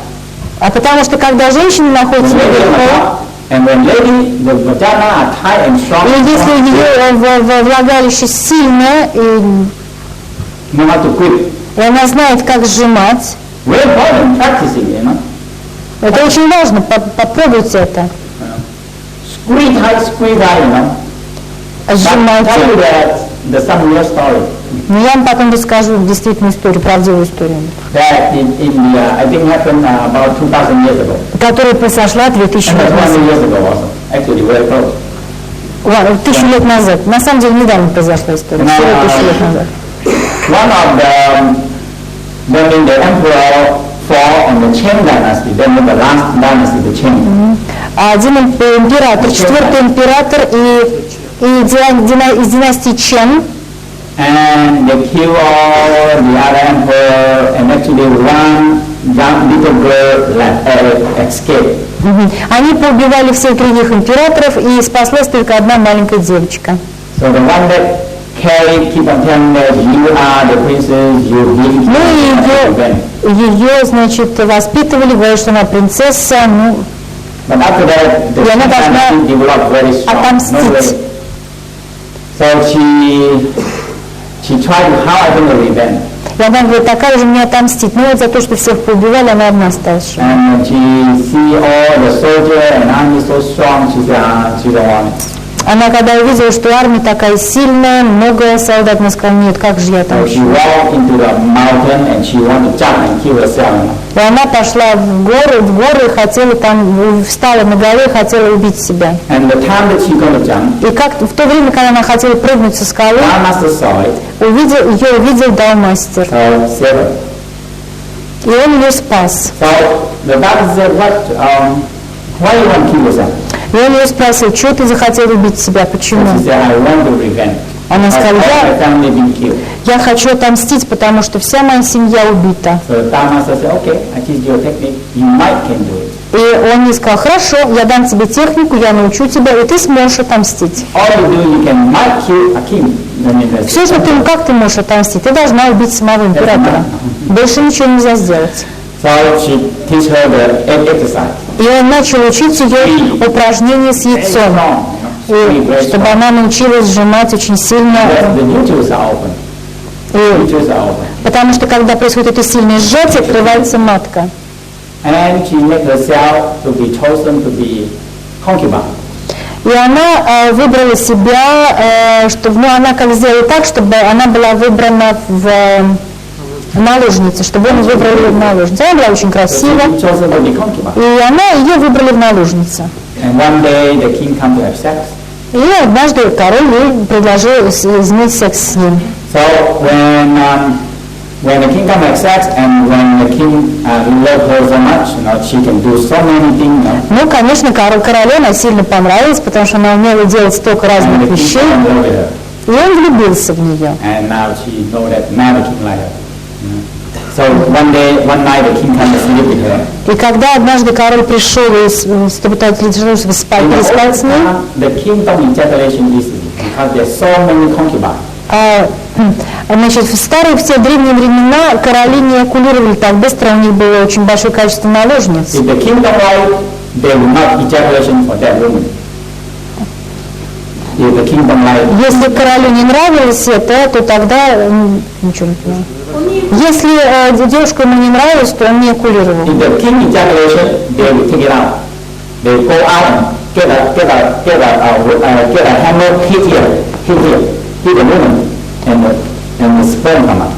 Speaker 1: А потому что когда женщина находится наверху,
Speaker 2: and when lady, the vagina are tight and strong,
Speaker 1: и если ее влагалище сильное,
Speaker 2: you have to quit.
Speaker 1: и она знает, как сжимать,
Speaker 2: Very important practicing, you know.
Speaker 1: это очень важно, попробуйте это.
Speaker 2: Squeeze tight, you know. But
Speaker 1: Сжимайте.
Speaker 2: tell you that there's some real story.
Speaker 1: Но я вам потом расскажу действительную историю, правдивую историю,
Speaker 2: That in India, I think happened about 2,000 years ago.
Speaker 1: которая произошла 2000
Speaker 2: And
Speaker 1: лет
Speaker 2: that's
Speaker 1: назад.
Speaker 2: 100 years ago also. Actually, very close.
Speaker 1: 1000 лет назад. На самом деле недавно произошла история, всего 1000 лет назад.
Speaker 2: One of the, when the emperor fall on the Qing dynasty, then the last dynasty, the Qing.
Speaker 1: Один император, четвертый император из династии Чен,
Speaker 2: And they kill all the other emperor, and actually one young little girl escaped.
Speaker 1: они поубивали всех других императоров, и спаслась только одна маленькая девочка.
Speaker 2: So the one that carried keep on telling that you are the princess, you give
Speaker 1: Ну и ее, значит, воспитывали, говорят, что она принцесса, ну,
Speaker 2: But after that, the
Speaker 1: И она
Speaker 2: Qing
Speaker 1: должна
Speaker 2: dynasty developed very strong.
Speaker 1: отомстить.
Speaker 2: No way. So she tried to how I think the revenge.
Speaker 1: и она говорит, такая же мне отомстить. Ну вот за то, что всех поубивали, она одна осталась.
Speaker 2: And she see all the soldier and army so strong, she said, she don't want it.
Speaker 1: Она когда увидела, что армия такая сильная, много солдат, она сказала, нет, как же я там
Speaker 2: So she walked into the mountain and she wanted to jump and kill herself.
Speaker 1: И она пошла в горы, хотела там, встала на горе, хотела убить себя.
Speaker 2: And the time that she going to jump,
Speaker 1: И как в то время, когда она хотела прыгнуть со скалы,
Speaker 2: Dharma master saw it,
Speaker 1: ее увидел Даумастер.
Speaker 2: so saved her.
Speaker 1: И он ее спас.
Speaker 2: So the doctor said, why you want to kill yourself?
Speaker 1: И он ее спросил, что ты захотел убить себя, почему?
Speaker 2: And she said, I want to revenge.
Speaker 1: Она сказала,
Speaker 2: All my family been killed.
Speaker 1: я хочу отомстить, потому что вся моя семья убита.
Speaker 2: So the Dharma master said, okay, I teach you a technique. You might can do it.
Speaker 1: И он ей сказал, хорошо, я дам тебе технику, я научу тебя, и ты сможешь отомстить.
Speaker 2: All you do, you can might kill a king.
Speaker 1: Все, что ты, как ты можешь отомстить? Ты должна убить самого императора. Больше ничего нельзя сделать.
Speaker 2: So she teach her the egg exercise.
Speaker 1: И он начал учить ее упражнения с
Speaker 2: Very
Speaker 1: яйцом,
Speaker 2: strong,
Speaker 1: и чтобы она научилась сжимать очень сильно.
Speaker 2: The uterus are open.
Speaker 1: И,
Speaker 2: Uterus are open.
Speaker 1: потому что когда происходит это сильное сжатие, открывается матка.
Speaker 2: And she make herself to be chosen to be concubine.
Speaker 1: И она выбрала себя, чтобы, она как сделала так, чтобы она была выбрана в наложнице, чтобы он выбрал ее в наложницу. Она была очень
Speaker 2: So
Speaker 1: красива,
Speaker 2: she chosen to be concubine.
Speaker 1: и ее выбрали в наложнице.
Speaker 2: And one day the king come to have sex.
Speaker 1: И однажды король ей предложил иметь секс с ним.
Speaker 2: So when the king come to have sex and when the king love her so much, she can do so many things.
Speaker 1: Ну, конечно, королю она сильно понравилась, потому что она умела делать столько
Speaker 2: And
Speaker 1: разных
Speaker 2: the king
Speaker 1: вещей,
Speaker 2: fell in love with her.
Speaker 1: и он влюбился в нее.
Speaker 2: And now she know that now the king like her. So one night the king come to sleep with her.
Speaker 1: И когда однажды король пришел чтобы спать, переспать с ней,
Speaker 2: The kingdom ejaculation easily because there's so many concubines.
Speaker 1: Значит, в те древние времена короли не окулировали так быстро, у них было очень большое количество наложниц.
Speaker 2: If the kingdom like, they will not ejaculation for that woman. If the kingdom like,
Speaker 1: Если королю не нравилось это, то тогда ничего не понимаю. Если девушка ему не нравилась, то он не окулировал.
Speaker 2: if the king ejaculation, they will take it out. They go out and get a hammer, hit the woman, and the sperm come out.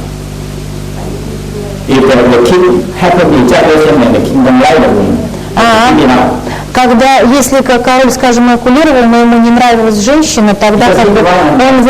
Speaker 2: If the king happen to ejaculation and the kingdom like the woman, they take it out.
Speaker 1: Когда, если король, скажем, окулировал, но ему не нравилась женщина, тогда как бы ему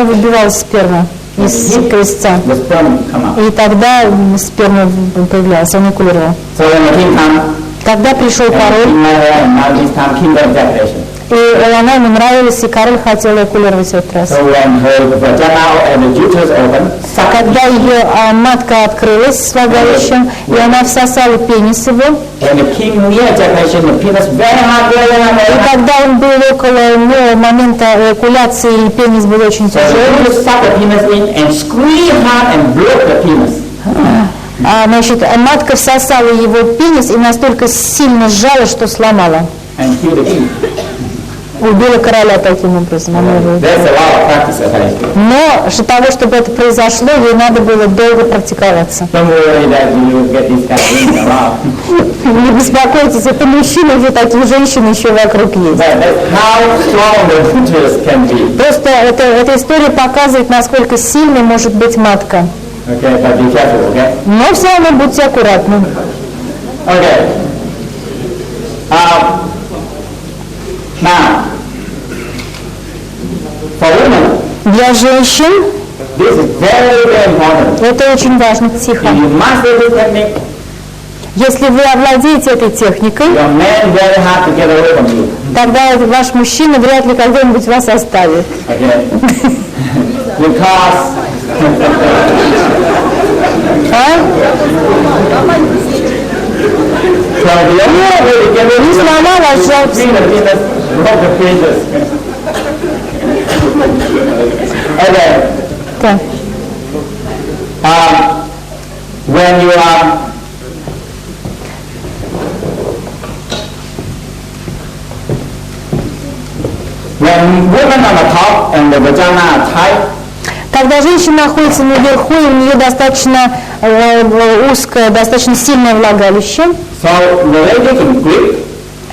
Speaker 1: выбивалась сперма из крестца.
Speaker 2: The sperm come out.
Speaker 1: И тогда сперма появлялась, он окулировал.
Speaker 2: So when the king come,
Speaker 1: Когда пришел
Speaker 2: and
Speaker 1: король,
Speaker 2: king like her, and now this time kingdom ejaculation.
Speaker 1: и она ему нравилась, и король хотел окулировать в этот раз.
Speaker 2: So when her vagina and the uterus open, suck
Speaker 1: Когда ее матка открылась с влагалищем, и она всосала пенис его,
Speaker 2: and the king near ejaculation, the penis very hard, very hard, very
Speaker 1: и
Speaker 2: hard.
Speaker 1: когда он был около момента эякуляции, и пенис был очень
Speaker 2: So
Speaker 1: тяжелый,
Speaker 2: you suck the penis in and squeeze hard and block the penis.
Speaker 1: значит, матка всосала его пенис и настолько сильно сжала, что сломала.
Speaker 2: And kill the king.
Speaker 1: Убила короля таким образом. Она его убила.
Speaker 2: There's a lot of practice at high.
Speaker 1: Но для того, чтобы это произошло, ей надо было долго практиковаться.
Speaker 2: Don't worry that you will get this kind of thing around.
Speaker 1: Не беспокойтесь, это мужчины, уже такие женщины еще вокруг есть.
Speaker 2: But that's how strong the uterus can be.
Speaker 1: Просто эта история показывает, насколько сильной может быть матка.
Speaker 2: Okay, but be careful, okay?
Speaker 1: Но все равно будьте аккуратны.
Speaker 2: Okay. Now, for women,
Speaker 1: Для женщин
Speaker 2: this is very, very important.
Speaker 1: это очень важно, тихо.
Speaker 2: If you master this technique,
Speaker 1: Если вы овладеете этой техникой,
Speaker 2: your man very hard to get away from you.
Speaker 1: тогда ваш мужчина вряд ли когда-нибудь вас оставит.
Speaker 2: Okay? Because
Speaker 1: Не сломала, жалко.
Speaker 2: Okay.
Speaker 1: Так.
Speaker 2: When you are when women on the top and the vagina are tight,
Speaker 1: Когда женщина находится наверху, и у нее достаточно узкое, достаточно сильное влагалище,
Speaker 2: so the lady can grip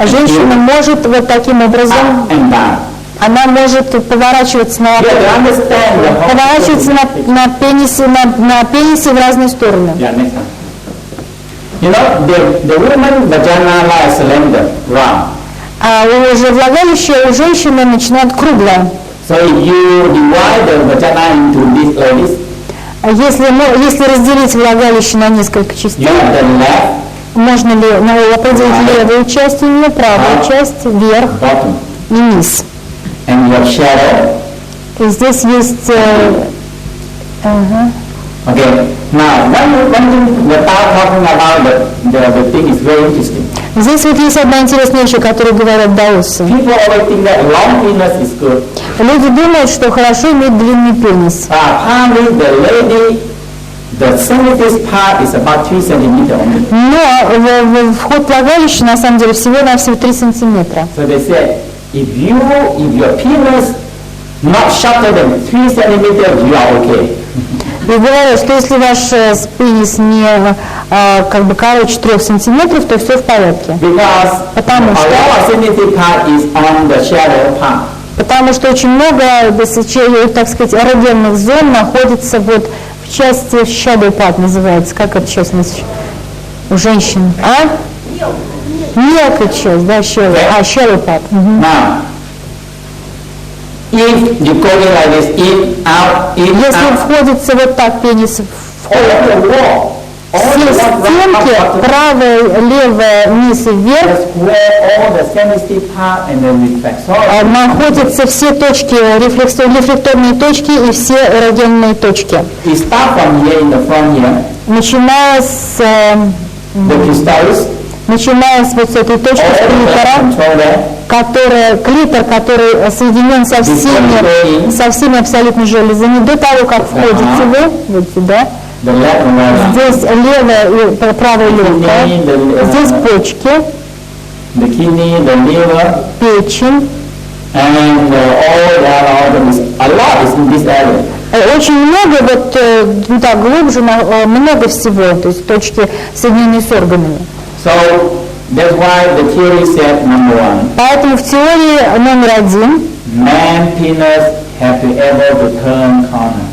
Speaker 1: женщина может вот таким образом
Speaker 2: up and down.
Speaker 1: она может поворачиваться
Speaker 2: You have to understand the whole
Speaker 1: поворачиваться на пенисе в разные стороны.
Speaker 2: Yeah, next time. You know, the woman vagina lies slender, round.
Speaker 1: А уже влагалище у женщины начинает круглое.
Speaker 2: So if you divide the vagina into this like this,
Speaker 1: Если разделить влагалище на несколько частей,
Speaker 2: you have the left,
Speaker 1: можно ли определить левую часть или правую часть, верх
Speaker 2: bottom,
Speaker 1: и низ.
Speaker 2: and you have shadow.
Speaker 1: И здесь есть...
Speaker 2: Okay. Now, one thing without talking about the thing is very interesting.
Speaker 1: Здесь вот есть одна интересная вещь, о которой говорят даосы.
Speaker 2: People always think that long penis is good.
Speaker 1: Люди думают, что хорошо иметь длинный пенис.
Speaker 2: Apparently, the lady, the sensitive part is about 3 centimeters only.
Speaker 1: Но вход влагалища на самом деле всего-навсего 3 сантиметра.
Speaker 2: So they said, if your penis not shorter than 3 centimeters, you are okay.
Speaker 1: И говорят, что если ваш пенис не как бы короче 3 сантиметров, то все в порядке.
Speaker 2: Because
Speaker 1: Потому
Speaker 2: a
Speaker 1: что-
Speaker 2: lot of sensitive part is on the shadow part.
Speaker 1: Потому что очень много, так сказать, эрогенных зон находится вот в части shadow part называется. Как это сейчас у женщин? Мелкая часть, да, shadow part.
Speaker 2: Now, if you go in like this, in, out,
Speaker 1: Если входится вот так пенис в
Speaker 2: all the wall, all
Speaker 1: все
Speaker 2: the
Speaker 1: стенки, правая, левая, вниз и вверх,
Speaker 2: that's where all the sensitive part and the reflexor.
Speaker 1: находятся все точки, рефлекторные точки и все эрогенные точки.
Speaker 2: We start from here in the front here,
Speaker 1: Начиная с вот с этой точки, с клитора, клитор, который соединен со всеми абсолютно железами, до того, как входите вы, вот сюда, здесь левая и правая легкая, здесь почки,
Speaker 2: the kidney, the liver,
Speaker 1: печень.
Speaker 2: and all that organs. A lot is in this area.
Speaker 1: Очень много, вот так глубже, много всего, то есть точки, соединенные с органами.
Speaker 2: So that's why the theory said number one,
Speaker 1: Поэтому в теории номер 1,
Speaker 2: man penis have to able to turn corner.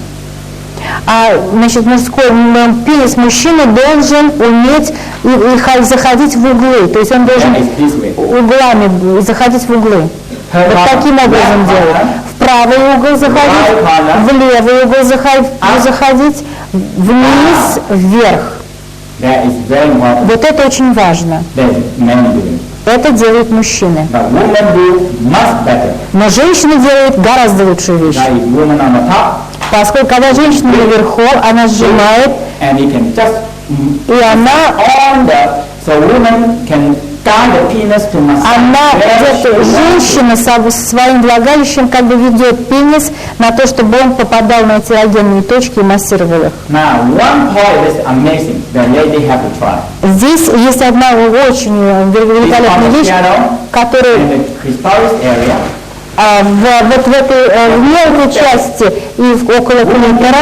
Speaker 1: значит, пенис мужчины должен уметь и заходить в углы, то есть он должен
Speaker 2: That is this way.
Speaker 1: углами заходить в углы.
Speaker 2: Turn
Speaker 1: Вот таким
Speaker 2: corner.
Speaker 1: образом
Speaker 2: Left
Speaker 1: делать.
Speaker 2: corner,
Speaker 1: В правый угол заходить,
Speaker 2: right corner,
Speaker 1: в левый угол заходить, вниз, вверх.
Speaker 2: that is very important.
Speaker 1: Вот это очень важно.
Speaker 2: That is men doing.
Speaker 1: Это делают мужчины.
Speaker 2: But women do much better.
Speaker 1: Но женщины делают гораздо лучшую вещь.
Speaker 2: That is woman on the top,
Speaker 1: Поскольку когда женщина наверху, она сжимает,
Speaker 2: and you can just
Speaker 1: и она
Speaker 2: on the, so woman can guide the penis to massage.
Speaker 1: женщина со своим влагалищем как бы ведет пенис на то, чтобы он попадал на эти эрогенные точки и массировал их.
Speaker 2: Now, one point is amazing. The lady have to try.
Speaker 1: Здесь есть одна очень великолепная вещь, которая
Speaker 2: In the clitoris area,
Speaker 1: вот в этой мелкой части и около клитора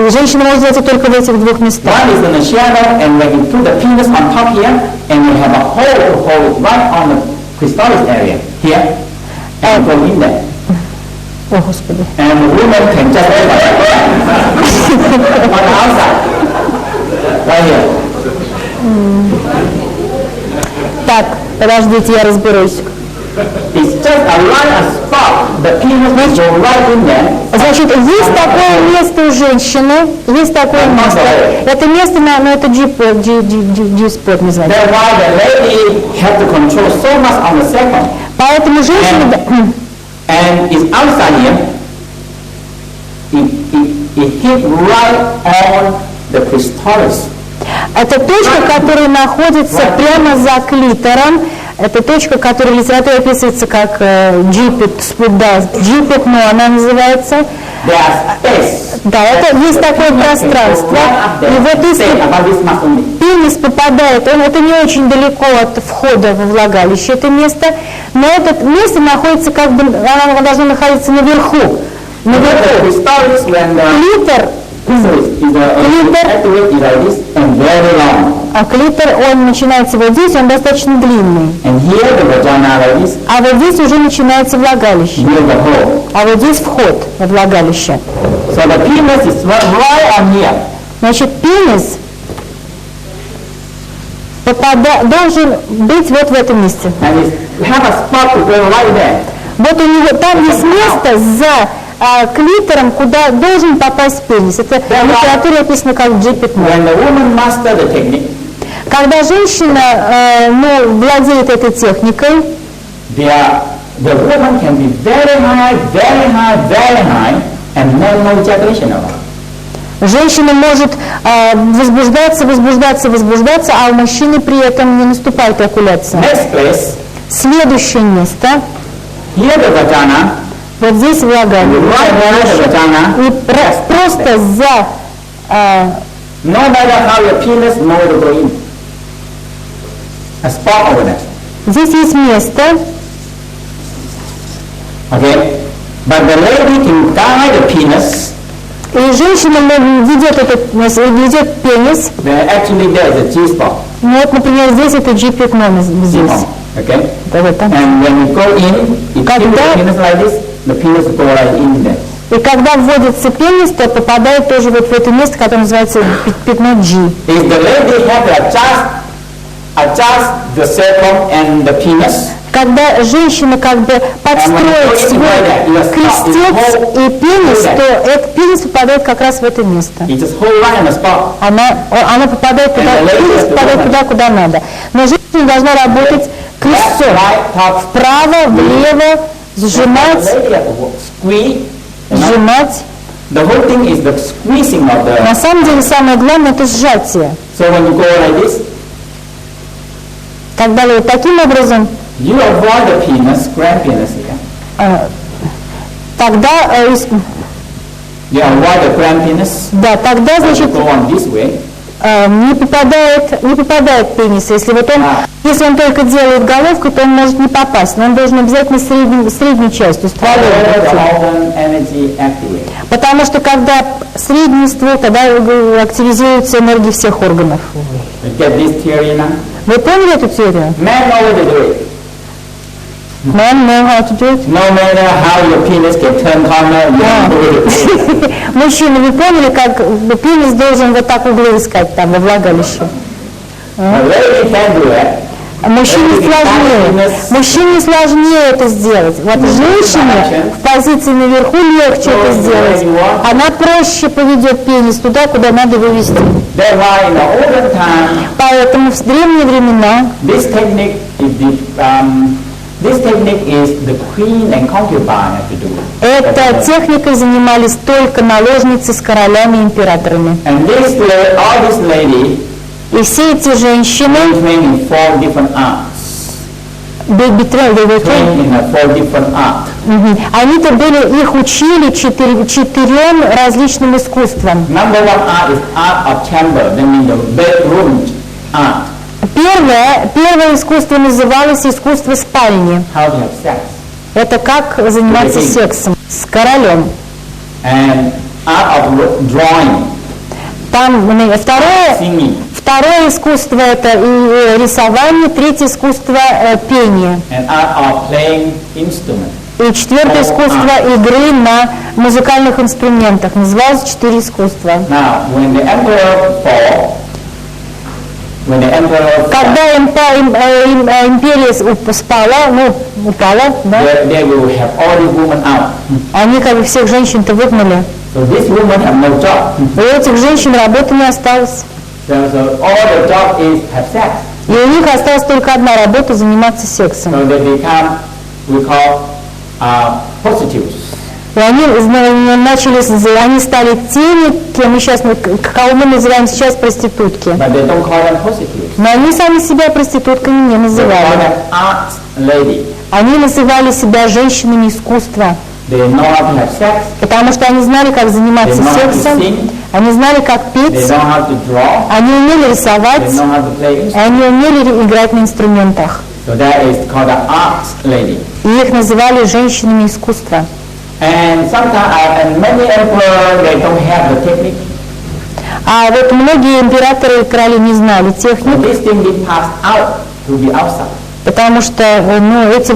Speaker 1: женщина может делать это только в этих двух местах.
Speaker 2: one is in the shadow, and when you put the penis on top here, and you have a hole to hold it right on the clitoris area here, and go in there.
Speaker 1: О, Господи.
Speaker 2: And the woman can just on the outside, right here.
Speaker 1: Так, подождите, я разберусь.
Speaker 2: It's just a line, a spot. The penis will go right in there.
Speaker 1: Значит, есть такое место у женщины, есть такое место. Это место, это G-spot называется.
Speaker 2: That's why the lady have to control so much on the second.
Speaker 1: Поэтому женщина...
Speaker 2: And it's outside here. It hit right on the clitoris.
Speaker 1: Это точка, которая находится прямо за клитором. Это точка, которая в литературе описывается как G-spot, да, G-spot, но она называется. Да, это есть такое пространство. И вот если пенис попадает, это не очень далеко от входа во влагалище, это место, но это место находится как бы, оно должно находиться наверху. Клитор
Speaker 2: activate is like this and very long.
Speaker 1: А клитор, он начинается вот здесь, он достаточно длинный.
Speaker 2: And here the vagina like this,
Speaker 1: А вот здесь уже начинается влагалище.
Speaker 2: near the hole.
Speaker 1: А вот здесь вход во влагалище.
Speaker 2: So the penis is right on here.
Speaker 1: Значит, пенис должен быть вот в этом месте.
Speaker 2: And it have a spot to go right there.
Speaker 1: Вот у него там есть место за клитором, куда должен попасть пенис. Это в литературе описано как G15.
Speaker 2: When the woman master the technique,
Speaker 1: Когда женщина владеет этой техникой,
Speaker 2: the woman can be very high, very high, very high, and no ejaculation at all.
Speaker 1: женщина может возбуждаться, а у мужчины при этом не наступает эякуляция.
Speaker 2: Next place,
Speaker 1: Следующее место,
Speaker 2: here the vagina,
Speaker 1: вот здесь
Speaker 2: right behind the
Speaker 1: влагалище,
Speaker 2: vagina,
Speaker 1: и просто за
Speaker 2: no matter how your penis know to go in. A spot over there.
Speaker 1: здесь есть место,
Speaker 2: Okay? But the lady can guide the penis.
Speaker 1: и женщина ведет пенис.
Speaker 2: Actually there is a G-spot.
Speaker 1: Ну вот, например, здесь это G15 здесь.
Speaker 2: G-spot. Okay?
Speaker 1: Вот это.
Speaker 2: And when you go in, you keep the
Speaker 1: Когда-
Speaker 2: penis like this, the penis go right in there.
Speaker 1: И когда вводится пенис, то попадает тоже вот в это место, которое называется пятно G.
Speaker 2: If the lady have to adjust the circle and the penis,
Speaker 1: Когда женщина как бы подстроит свой крестец и пенис, то этот пенис попадает как раз в это место.
Speaker 2: you just hold right on the spot.
Speaker 1: Она попадает туда, пенис попадает туда, куда надо. Но женщина должна работать
Speaker 2: Left,
Speaker 1: крестцом.
Speaker 2: right, top,
Speaker 1: Вправо, влево,
Speaker 2: the
Speaker 1: сжимать,
Speaker 2: lady have to squeeze. You know?
Speaker 1: сжимать.
Speaker 2: The whole thing is the squeezing of the.
Speaker 1: На самом деле самое главное это сжатие.
Speaker 2: So when you go like this,
Speaker 1: Когда вы таким образом,
Speaker 2: you avoid the penis, grand penis here.
Speaker 1: тогда,
Speaker 2: You avoid the grand penis.
Speaker 1: тогда, значит,
Speaker 2: Go on this way.
Speaker 1: не попадает пенис. Если он только делает головкой, то он может не попасть, но он должен обязательно средней частью, стволом.
Speaker 2: All the organ energy activate.
Speaker 1: Потому что когда средний ствол, тогда активизируется энергия всех органов.
Speaker 2: You get this theory now?
Speaker 1: Вы поняли эту теорию?
Speaker 2: Men know what to do it.
Speaker 1: Man know how to do it.
Speaker 2: No matter how your penis can turn corner, you know what to do it.
Speaker 1: Мужчины, вы поняли, как пенис должен вот так углы искать там во влагалище?
Speaker 2: A lady can do it.
Speaker 1: Мужчине сложнее это сделать. Вот женщине в позиции наверху легче это сделать. Она проще поведет пенис туда, куда надо вывести.
Speaker 2: That's why in the olden time,
Speaker 1: Поэтому в древние времена
Speaker 2: this technique is the queen and concubine have to do it.
Speaker 1: этой техникой занимались только наложницы с королями и императорами.
Speaker 2: And all this lady
Speaker 1: И все эти женщины,
Speaker 2: trained in 4 different arts. Trained in 4 different arts.
Speaker 1: они-то их учили четырем различным искусствам.
Speaker 2: Number 1 art is art of chamber, that means the bedroom art.
Speaker 1: Первое искусство называлось искусство спальни.
Speaker 2: How to have sex.
Speaker 1: Это как заниматься сексом с королем.
Speaker 2: And art of drawing,
Speaker 1: Там
Speaker 2: singing.
Speaker 1: второе искусство это рисование, третье искусство пение.
Speaker 2: And art of playing instrument.
Speaker 1: И четвертое искусство игры на музыкальных инструментах. Называлось 4 искусства.
Speaker 2: Now, when the emperor fall,
Speaker 1: Когда империя упала, да,
Speaker 2: they will have all the women out.
Speaker 1: они как бы всех женщин-то выгнали.
Speaker 2: So these women have no job.
Speaker 1: И у этих женщин работы не осталось.
Speaker 2: So all the job is have sex.
Speaker 1: И у них осталась только одна работа — заниматься сексом.
Speaker 2: So they become, we call, prostitutes.
Speaker 1: И они стали теми, кого мы называем сейчас проститутки.
Speaker 2: But they don't call them prostitutes.
Speaker 1: Но они сами себя проститутками не
Speaker 2: They call
Speaker 1: называли.
Speaker 2: them art lady.
Speaker 1: Они называли себя женщинами искусства.
Speaker 2: They know how to have sex.
Speaker 1: Потому что они знали, как заниматься
Speaker 2: They know how to
Speaker 1: сексом,
Speaker 2: sing.
Speaker 1: они знали, как
Speaker 2: They
Speaker 1: петь,
Speaker 2: know how to draw.
Speaker 1: они умели
Speaker 2: They
Speaker 1: рисовать,
Speaker 2: know how to play instruments.
Speaker 1: они умели играть на инструментах.
Speaker 2: So that is called an art lady.
Speaker 1: И их называли женщинами искусства.
Speaker 2: And sometimes, and many emperors, they don't have the technique.
Speaker 1: А вот многие императоры и короли не знали техник,
Speaker 2: And this thing being passed out to the outside.
Speaker 1: потому что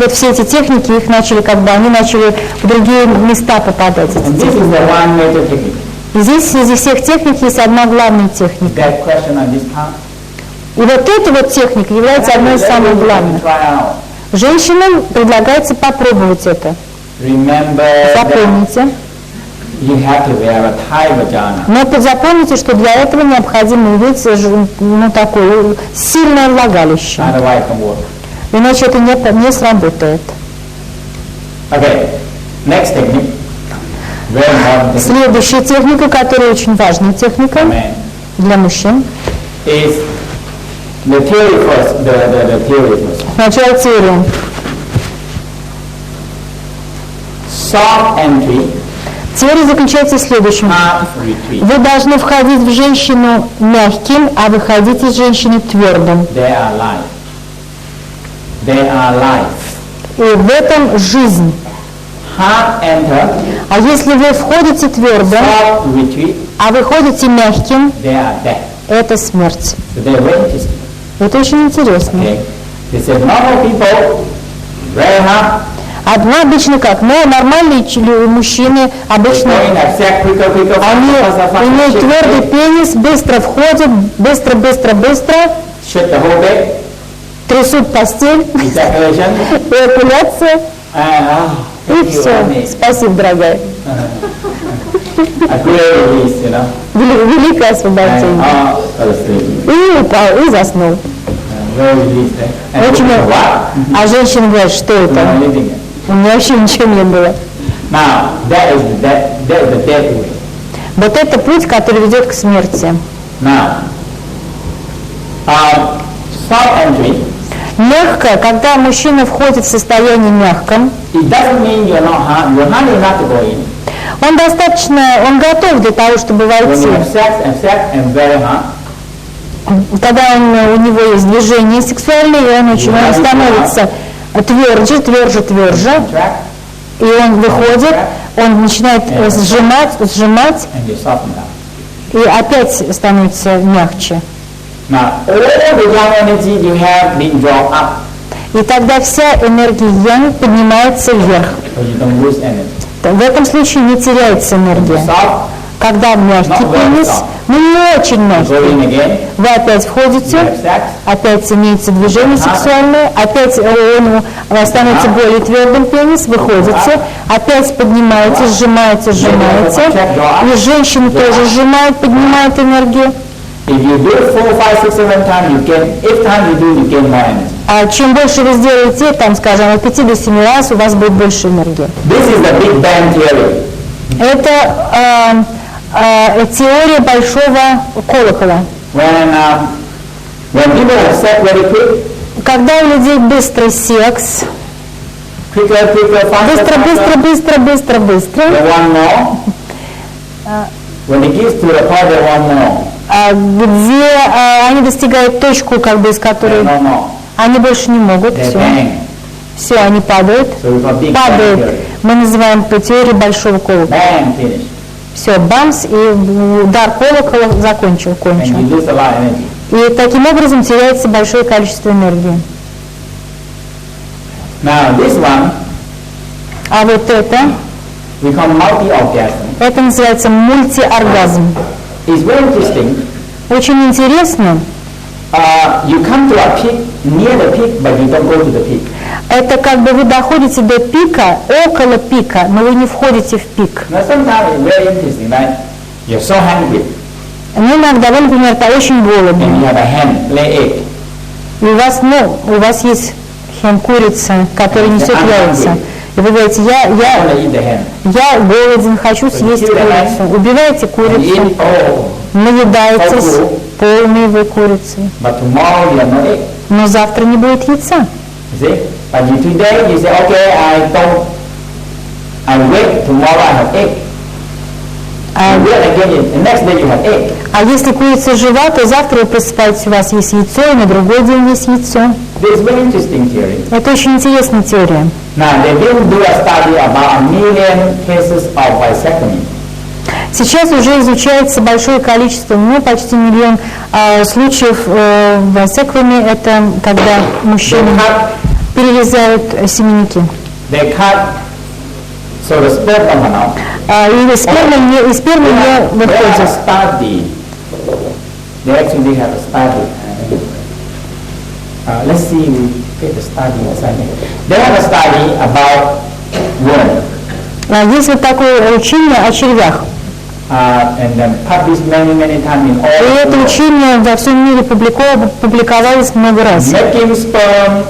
Speaker 1: все эти техники, их начали они начали в другие места попадать. Эти
Speaker 2: And this
Speaker 1: техники.
Speaker 2: is the one major technique.
Speaker 1: И здесь среди всех техник есть одна главная техника.
Speaker 2: That question on this part.
Speaker 1: И вот эта вот техника является одной из самых главных.
Speaker 2: Try out.
Speaker 1: Женщинам предлагается попробовать это.
Speaker 2: Remember that
Speaker 1: Запомните.
Speaker 2: you have to have a tight vagina.
Speaker 1: Но запомните, что для этого необходимо иметь такое сильное влагалище.
Speaker 2: Otherwise it can work.
Speaker 1: Иначе это не сработает.
Speaker 2: Okay. Next technique. Very important technique.
Speaker 1: Следующая техника, которая очень важная техника
Speaker 2: Man.
Speaker 1: для мужчин.
Speaker 2: Is the theory first. The theory first.
Speaker 1: Сначала теория.
Speaker 2: Soft entry,
Speaker 1: Теория заключается в следующем.
Speaker 2: hard retreat.
Speaker 1: Вы должны входить в женщину мягким, а выходить из женщины твердым.
Speaker 2: They are life. They are life.
Speaker 1: И в этом жизнь.
Speaker 2: Hard enter,
Speaker 1: А если вы входите твердо,
Speaker 2: soft retreat,
Speaker 1: а выходите мягким,
Speaker 2: they are death.
Speaker 1: это смерть.
Speaker 2: So they're very interesting.
Speaker 1: Это очень интересно.
Speaker 2: Okay. They said normal people, very hard,
Speaker 1: Одно обычно как? Но нормальные мужчины обычно
Speaker 2: going have sex quicker,
Speaker 1: они
Speaker 2: faster,
Speaker 1: имеют
Speaker 2: shake
Speaker 1: твердый
Speaker 2: it,
Speaker 1: пенис, быстро входят, быстро,
Speaker 2: shut the whole bed,
Speaker 1: трясут постель,
Speaker 2: ejaculation,
Speaker 1: эякуляция,
Speaker 2: and
Speaker 1: и все. Спасибо, дорогая.
Speaker 2: a great release,
Speaker 1: Великое
Speaker 2: and
Speaker 1: освобождение.
Speaker 2: fell asleep.
Speaker 1: И упал, и заснул.
Speaker 2: Very released. And
Speaker 1: Очень
Speaker 2: what?
Speaker 1: А женщина говорит, что
Speaker 2: No,
Speaker 1: это?
Speaker 2: anything.
Speaker 1: У меня вообще ничего не было.
Speaker 2: Now, that is the dead way.
Speaker 1: Вот это путь, который ведет к смерти.
Speaker 2: Now, soft entry,
Speaker 1: Мягко, когда мужчина входит в состояние мягком,
Speaker 2: it doesn't mean you're hard enough to go in.
Speaker 1: он готов для того, чтобы
Speaker 2: When
Speaker 1: войти.
Speaker 2: you have sex and very hard,
Speaker 1: Когда у него есть движение сексуальное, и он становится тверже,
Speaker 2: contract,
Speaker 1: и он выходит, он начинает сжимать,
Speaker 2: and you soften down.
Speaker 1: и опять становится мягче.
Speaker 2: Now, all the young energy you have been drawn up,
Speaker 1: И тогда вся энергия Ян поднимается вверх.
Speaker 2: so you don't lose energy.
Speaker 1: В этом случае не теряется энергия.
Speaker 2: Soft,
Speaker 1: Когда мягкий пенис, но не очень
Speaker 2: you
Speaker 1: мягкий,
Speaker 2: go in again,
Speaker 1: вы опять
Speaker 2: you
Speaker 1: входите,
Speaker 2: have sex,
Speaker 1: опять имеется движение сексуальное, опять он становится более твердым пенис, выходите, опять поднимаете, сжимаете, и женщина тоже сжимает, поднимает энергию.
Speaker 2: if you do it 4, 5, 6, 7 times, you gain, each time you do, you gain more energy.
Speaker 1: А чем больше вы сделаете, там, скажем, от 5 до 7 раз, у вас будет больше энергии.
Speaker 2: This is the Big Bang theory.
Speaker 1: Это теория большого колокола.
Speaker 2: When people have sex very quick,
Speaker 1: Когда у людей быстрый секс,
Speaker 2: quicker, faster,
Speaker 1: быстро,
Speaker 2: they want more. When it gets to the point, they want more.
Speaker 1: где они достигают точку, из которой
Speaker 2: No more.
Speaker 1: они больше не могут,
Speaker 2: They
Speaker 1: все,
Speaker 2: bang.
Speaker 1: все, они падают,
Speaker 2: So we call Big Bang
Speaker 1: падают.
Speaker 2: theory.
Speaker 1: Мы называем по теории большого колокола.
Speaker 2: Bang, finish.
Speaker 1: Все, бамс, и удар колокола закончил,
Speaker 2: And
Speaker 1: кончил.
Speaker 2: you lose a lot of energy.
Speaker 1: И таким образом теряется большое количество энергии.
Speaker 2: Now this one,
Speaker 1: А вот это
Speaker 2: we call multi-orgasm.
Speaker 1: называется мультиоргазм.
Speaker 2: It's very interesting.
Speaker 1: Очень интересно.
Speaker 2: You come to a peak, near the peak, but you don't go to the peak.
Speaker 1: Это вы доходите до пика, около пика, но вы не входите в пик.
Speaker 2: Now sometimes it's very interesting, right? You're so hungry,
Speaker 1: Ну, иногда вы, например, очень
Speaker 2: and
Speaker 1: голодны,
Speaker 2: you have a hen, lay egg.
Speaker 1: и у вас есть курица, которая несет яйца. И вы говорите,
Speaker 2: I want to eat the hen.
Speaker 1: я голоден, хочу съесть курицу. Убиваете
Speaker 2: You
Speaker 1: курицу,
Speaker 2: eat, oh,
Speaker 1: наедаетесь полной вы курицей.
Speaker 2: but tomorrow you have no egg.
Speaker 1: Но завтра не будет яйца.
Speaker 2: You see? But today you say, okay, I wait, tomorrow I have egg. And then again, the next day you have egg.
Speaker 1: А если курица жива, то завтра вы просыпаетесь, у вас есть яйцо, и на другой день есть яйцо.
Speaker 2: This is very interesting theory.
Speaker 1: Это очень интересная теория.
Speaker 2: Now, they didn't do a study about 1 million cases of vasectomy.
Speaker 1: Сейчас уже изучается большое количество, почти 1 миллион случаев васеквами, это когда мужчины перерезают семенники.
Speaker 2: They cut, so the sperm come out.
Speaker 1: И сперма не
Speaker 2: They have a
Speaker 1: выходит.
Speaker 2: study. They actually have a study. Let's see, we get the study inside here. They have a study about worm.
Speaker 1: Есть вот такое учение о червях.
Speaker 2: And then published many times in
Speaker 1: И
Speaker 2: all
Speaker 1: это
Speaker 2: the world.
Speaker 1: учение во всем мире публиковалось много раз.
Speaker 2: Making sperm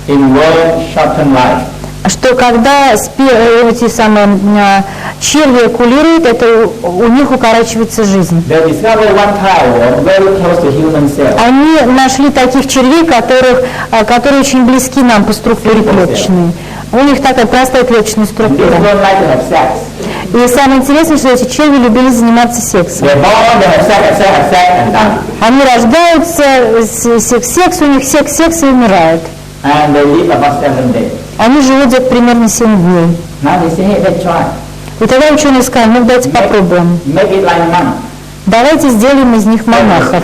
Speaker 2: in worm shorten life.
Speaker 1: Что когда эти самые черви окулируют, это у них укорачивается жизнь.
Speaker 2: They discovered one type of worm very close to human cell.
Speaker 1: Они нашли таких червей, которые очень близки нам по структуре клеточной. У них такая простая клеточная
Speaker 2: These
Speaker 1: структура.
Speaker 2: don't like to have sex.
Speaker 1: И самое интересное, что эти черви любили заниматься сексом.
Speaker 2: They're born, they have sex, and die.
Speaker 1: Они рождаются, секс, у них секс и умирают.
Speaker 2: And they live about 7 days.
Speaker 1: Они живут где-то примерно 7 дней.
Speaker 2: Now they say, hey, let's try.
Speaker 1: И тогда ученые сказали, ну давайте попробуем.
Speaker 2: Make it like monk.
Speaker 1: Давайте сделаем из них монахов.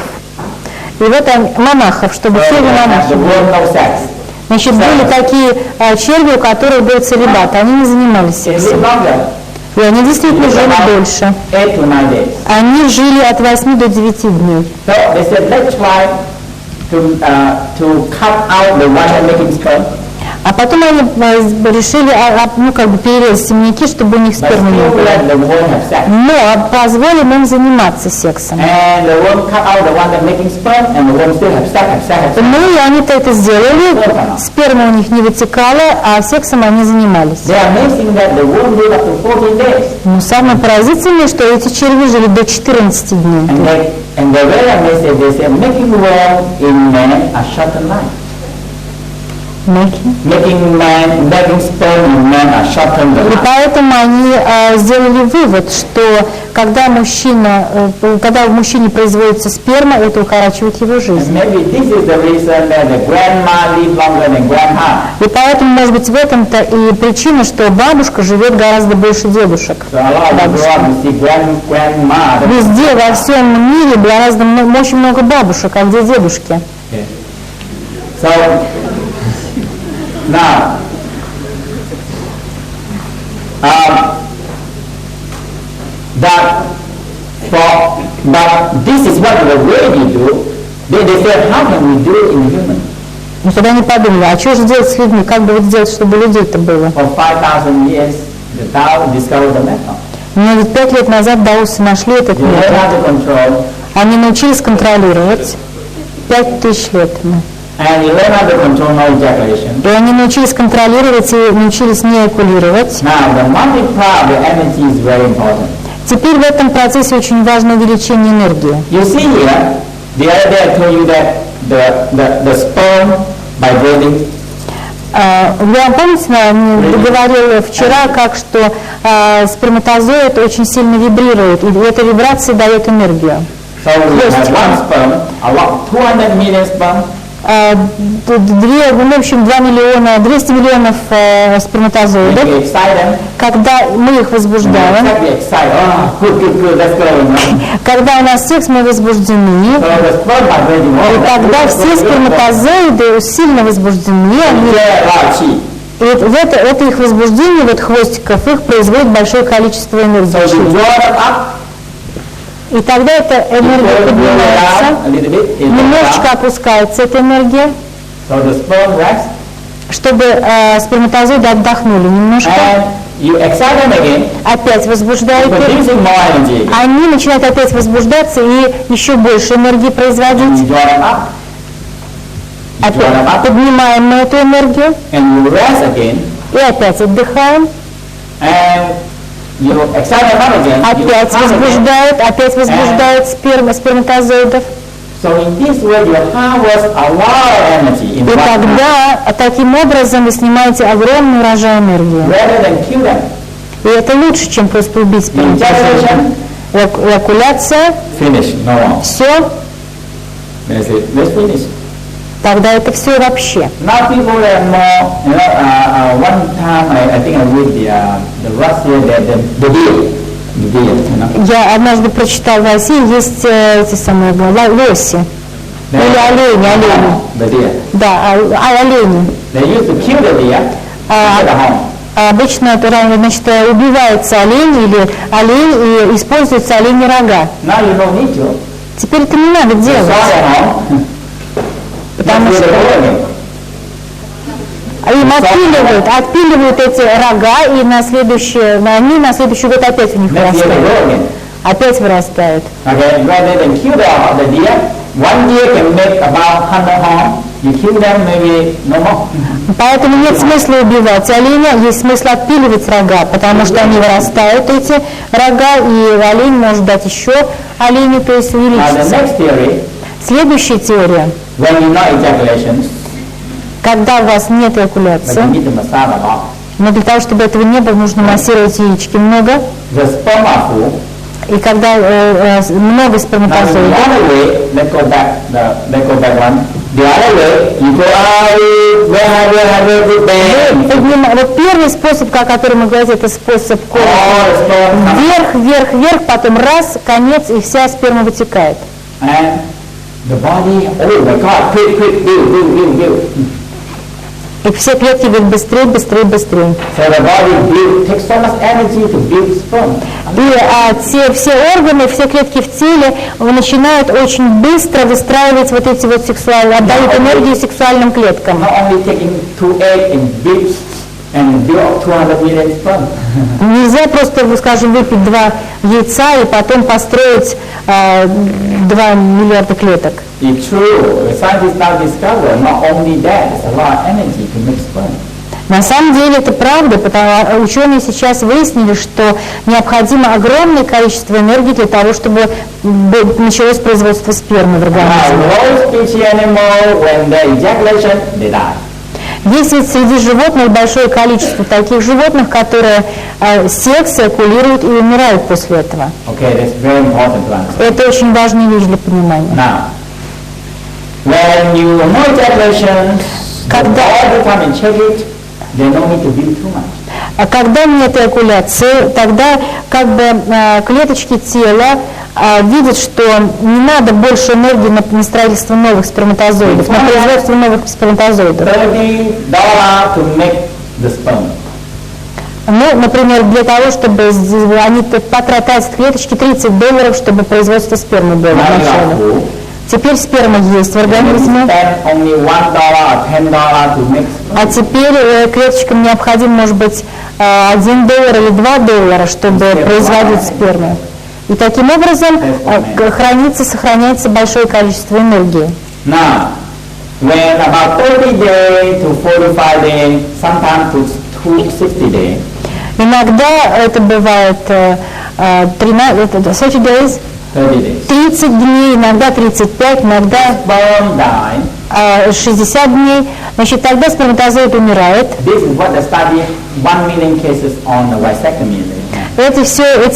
Speaker 1: И вот монахов, чтобы
Speaker 2: So
Speaker 1: все
Speaker 2: they
Speaker 1: были
Speaker 2: have the
Speaker 1: монахи.
Speaker 2: worm no sex.
Speaker 1: Значит, были такие черви, у которых был целибат, они не занимались
Speaker 2: They live
Speaker 1: сексом.
Speaker 2: longer.
Speaker 1: И они действительно жили дольше.
Speaker 2: 8 to 9 days.
Speaker 1: Они жили от 8 до 9 дней.
Speaker 2: So they said, let's try to cut out the one that making sperm.
Speaker 1: А потом они решили перерезать семенники, чтобы у них
Speaker 2: But
Speaker 1: сперма не
Speaker 2: still
Speaker 1: было.
Speaker 2: let the worm have sex.
Speaker 1: Но позволим им заниматься сексом.
Speaker 2: And the worm cut out the one that making sperm, and the worm still have sex.
Speaker 1: Ну и они-то это сделали, сперма у них не вытекала, а сексом они занимались.
Speaker 2: They are amazing that the worm live up to 14 days.
Speaker 1: Но самое поразительное, что эти черви жили до 14 дней.
Speaker 2: And the very amazing, they say making worm in man a shorten life. Making sperm in man a shorten the
Speaker 1: И
Speaker 2: life.
Speaker 1: поэтому они сделали вывод, что когда в мужчине производится сперма, это укорачивает его
Speaker 2: And
Speaker 1: жизнь.
Speaker 2: maybe this is the reason that the grandma live longer than grandpa.
Speaker 1: И поэтому, может быть, в этом-то и причина, что бабушка живет гораздо больше дедушек.
Speaker 2: So a lot of you grow up, you see grandma.
Speaker 1: Везде, во всем мире очень много бабушек, а где дедушки?
Speaker 2: Okay. So now, but this is what the way we do. They said, how can we do it in human?
Speaker 1: Ну, тогда они подумали, а что же делать с людьми, как бы вот сделать, чтобы людей-то было?
Speaker 2: For 5,000 years, the Tao discovered the method.
Speaker 1: Но ведь 5 лет назад даосы нашли этот
Speaker 2: You learn
Speaker 1: метод.
Speaker 2: how to control,
Speaker 1: Они научились контролировать 5000 лет.
Speaker 2: and you learn how to control no ejaculation.
Speaker 1: И они научились контролировать и научились не экулировать.
Speaker 2: Now, the multiply of the energy is very important.
Speaker 1: Теперь в этом процессе очень важно увеличение энергии.
Speaker 2: You see here, the other day I told you that the sperm vibrating.
Speaker 1: Я вам, помните, говорила вчера, как что сперматозоид очень сильно вибрирует, и эта вибрация дает энергию.
Speaker 2: So we have one sperm, 200 million sperm.
Speaker 1: В общем, 200 миллионов сперматозоидов.
Speaker 2: We excite them.
Speaker 1: Когда мы их возбуждаем,
Speaker 2: We excite. Oh, good, let's go.
Speaker 1: когда у нас секс, мы возбуждены,
Speaker 2: So the sperm vibrating.
Speaker 1: и
Speaker 2: Oh,
Speaker 1: тогда все сперматозоиды сильно возбуждены, и это их возбуждение, вот хвостиков, их производит большое количество
Speaker 2: So
Speaker 1: энергии.
Speaker 2: you draw them up,
Speaker 1: И тогда эта энергия
Speaker 2: you
Speaker 1: поднимается,
Speaker 2: down a little bit, it goes
Speaker 1: немножечко
Speaker 2: down.
Speaker 1: опускается эта энергия,
Speaker 2: So the sperm rests,
Speaker 1: чтобы сперматозоиды отдохнули немножко,
Speaker 2: and you excite them again,
Speaker 1: опять возбуждают их.
Speaker 2: producing more energy.
Speaker 1: Они начинают опять возбуждаться и еще больше энергии производить.
Speaker 2: You draw them up, you draw them
Speaker 1: Опять
Speaker 2: up,
Speaker 1: поднимаем мы эту энергию
Speaker 2: and you rest again,
Speaker 1: и опять отдыхаем.
Speaker 2: and you excite them up again. You
Speaker 1: Опять
Speaker 2: come again.
Speaker 1: возбуждают сперматозоидов.
Speaker 2: So in this way you harvest a lot of energy in
Speaker 1: И
Speaker 2: one time,
Speaker 1: тогда таким образом вы снимаете огромный урожай энергии.
Speaker 2: rather than kill them.
Speaker 1: И это лучше, чем просто убить сперматозоида.
Speaker 2: Ejaculation,
Speaker 1: Эякуляция,
Speaker 2: finish, no more.
Speaker 1: все,
Speaker 2: That's it. Let's finish.
Speaker 1: тогда это все вообще.
Speaker 2: Now people are more, one time I think I read the Russia, the deer,
Speaker 1: Я однажды прочитал в России, есть эти самые лоси. Или олени.
Speaker 2: The deer.
Speaker 1: Да, олени.
Speaker 2: They used to kill the deer at the home.
Speaker 1: Обычно это, значит, убивается олень или олень и используются оленьи рога.
Speaker 2: Now you don't need to.
Speaker 1: Теперь это не надо
Speaker 2: You saw
Speaker 1: делать,
Speaker 2: at home.
Speaker 1: потому
Speaker 2: That's
Speaker 1: что
Speaker 2: where the
Speaker 1: им отпиливают эти рога, и они на следующий год опять у них
Speaker 2: Next year they
Speaker 1: вырастают.
Speaker 2: grow again.
Speaker 1: Опять вырастают.
Speaker 2: Okay, rather than kill the deer, one deer can make about 100 homes. You kill them, maybe no more.
Speaker 1: Поэтому нет смысла убивать оленя, есть смысл отпиливать рога, потому что они вырастают, эти рога, и олень может дать еще оленю, то есть
Speaker 2: Now the
Speaker 1: увеличиться.
Speaker 2: next theory,
Speaker 1: Следующая теория.
Speaker 2: when you know ejaculations,
Speaker 1: Когда у вас нет
Speaker 2: but you
Speaker 1: эякуляции,
Speaker 2: need to massage a lot,
Speaker 1: но для того, чтобы этого не было, нужно массировать яички много,
Speaker 2: the sperm are full.
Speaker 1: и когда много
Speaker 2: Now the
Speaker 1: сперматозоидов,
Speaker 2: other way, let's go back one. The other way, you go out, bang.
Speaker 1: вот первый способ, о котором мы говорим, это способ
Speaker 2: All the sperm comes
Speaker 1: вверх, вверх, вверх, потом раз, конец, и вся сперма вытекает.
Speaker 2: and the body, oh my God, quick, build.
Speaker 1: И все клетки говорят быстрее, быстрее, быстрее.
Speaker 2: So the body takes so much energy to build sperm.
Speaker 1: И все органы, все клетки в теле начинают очень быстро выстраивать вот эти вот сексуальные, отдают энергию сексуальным клеткам.
Speaker 2: Not only taking 2 eggs and build 200 million sperm.
Speaker 1: Нельзя просто, скажем, выпить 2 яйца и потом построить 2 миллиарда клеток.
Speaker 2: It's true. The scientists now discover not only that, it's a lot of energy to make sperm.
Speaker 1: На самом деле это правда, потому что ученые сейчас выяснили, что необходимо огромное количество энергии для того, чтобы началось производство спермы в организме.
Speaker 2: Now, most species animal, when they ejaculation, they die.
Speaker 1: Есть ведь среди животных большое количество таких животных, которые секс эякулируют и умирают после этого.
Speaker 2: Okay, that's very important to understand.
Speaker 1: Это очень важная вещь для понимания.
Speaker 2: Now, when you know ejaculation,
Speaker 1: Когда-
Speaker 2: all the time and check it, they don't need to build too much.
Speaker 1: А когда нет эякуляции, тогда как бы клеточки тела видят, что не надо больше энергии на строительство новых сперматозоидов, на производство новых сперматозоидов.
Speaker 2: $30 to make the sperm.
Speaker 1: Ну, например, для того, чтобы они потратят клеточки $30, чтобы производство спермы было
Speaker 2: Now you are
Speaker 1: вначале.
Speaker 2: full.
Speaker 1: Теперь сперма есть в
Speaker 2: You
Speaker 1: организме,
Speaker 2: spend only $1 or $10 to make sperm.
Speaker 1: а теперь клеточкам необходимо, может быть, $1 или $2, чтобы производить сперму. И таким образом сохраняется большое количество энергии.
Speaker 2: Now, when about 30 days to 45 days, sometimes to 60 days,
Speaker 1: Иногда это бывает 30 days,
Speaker 2: 30 days,
Speaker 1: 30 дней, иногда 35, иногда
Speaker 2: sperm die.
Speaker 1: 60 дней. Значит, тогда сперматозоид умирает.
Speaker 2: This is what the study 1 million cases on the vasectomy.
Speaker 1: Эти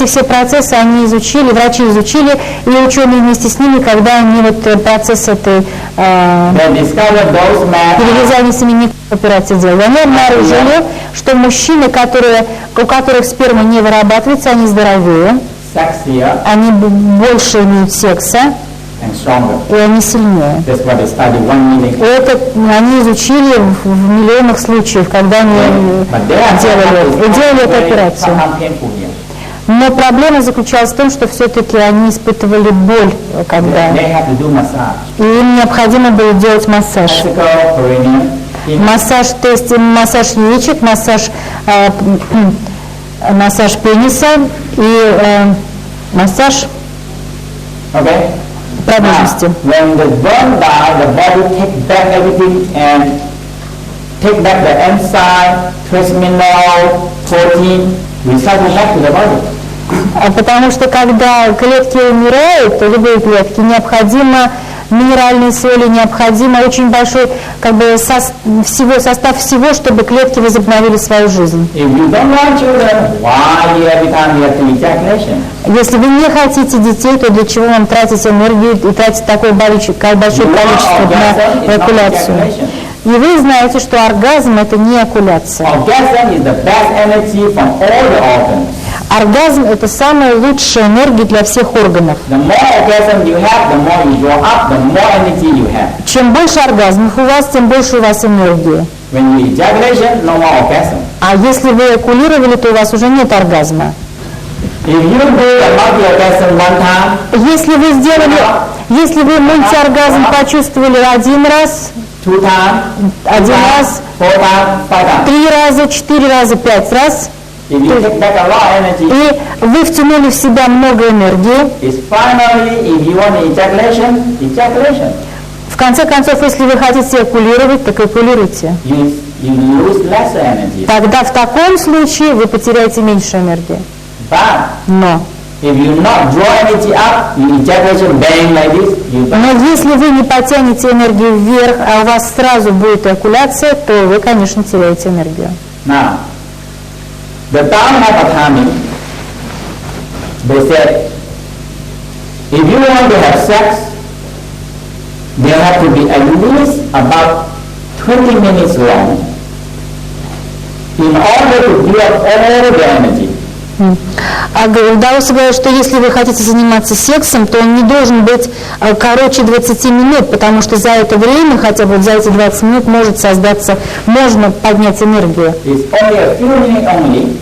Speaker 1: все процессы они изучили, врачи изучили, и ученые вместе с ними, когда они вот процесс этой
Speaker 2: They discovered those men
Speaker 1: перерезания семенных операций делали. Они обнаружили, что мужчины, у которых сперма не вырабатывается, они здоровее,
Speaker 2: sexier
Speaker 1: они больше имеют секса,
Speaker 2: and stronger.
Speaker 1: и они сильнее.
Speaker 2: That's what they studied 1 million.
Speaker 1: Это они изучили в миллионах случаев, когда они
Speaker 2: But they are
Speaker 1: делали эту операцию.
Speaker 2: sometimes painful here.
Speaker 1: Но проблема заключалась в том, что все-таки они испытывали боль, когда
Speaker 2: They have to do massage.
Speaker 1: и им необходимо было делать массаж.
Speaker 2: Testicle, perineum,
Speaker 1: Массаж, то есть массаж яичек, массаж пениса и массаж
Speaker 2: okay?
Speaker 1: промежности.
Speaker 2: When the sperm die, the body take back everything and take back the enzyme, trigeminal, protein, recycle back to the body.
Speaker 1: Потому что когда клетки умирают, любые клетки, необходимо минеральные соли, необходимо очень большой состав всего, чтобы клетки возобновили свою жизнь.
Speaker 2: If you don't want children, why every time you have to ejaculation?
Speaker 1: Если вы не хотите детей, то для чего вам тратить энергию и тратить такое большое количество на эякуляцию? И вы знаете, что оргазм – это не эякуляция.
Speaker 2: Orgasm is the best energy from all the organs.
Speaker 1: Оргазм – это самая лучшая энергия для всех органов.
Speaker 2: The more orgasm you have, the more you draw up, the more energy you have.
Speaker 1: Чем больше оргазмов у вас, тем больше у вас энергии.
Speaker 2: When you ejaculate, no more orgasm.
Speaker 1: А если вы экулировали, то у вас уже нет оргазма.
Speaker 2: If you do a multi-orgasm one time,
Speaker 1: Если вы мультиоргазм почувствовали один раз,
Speaker 2: 2 times,
Speaker 1: один раз,
Speaker 2: 4 times, 5 times.
Speaker 1: 3 раза, 4 раза, 5 раз,
Speaker 2: If you take back a lot of energy,
Speaker 1: и вы втянули в себя много энергии,
Speaker 2: it's finally, if you want ejaculation, ejaculation.
Speaker 1: в конце концов, если вы хотите экулировать, так экулируйте.
Speaker 2: You lose less energy.
Speaker 1: Тогда в таком случае вы потеряете меньше энергии.
Speaker 2: But
Speaker 1: Но
Speaker 2: if you not draw energy up, you ejaculation bang like this, you
Speaker 1: Но если вы не потянете энергию вверх, а у вас сразу будет эякуляция, то вы, конечно, теряете энергию.
Speaker 2: Now, the downhypothermic, they said, if you want to have sex, there have to be at least about 20 minutes long in order to give up all the energy.
Speaker 1: А удалось говорить, что если вы хотите заниматься сексом, то он не должен быть короче 20 минут, потому что за это время, хотя бы за эти 20 минут, можно поднять энергию.
Speaker 2: It's only a few minutes only.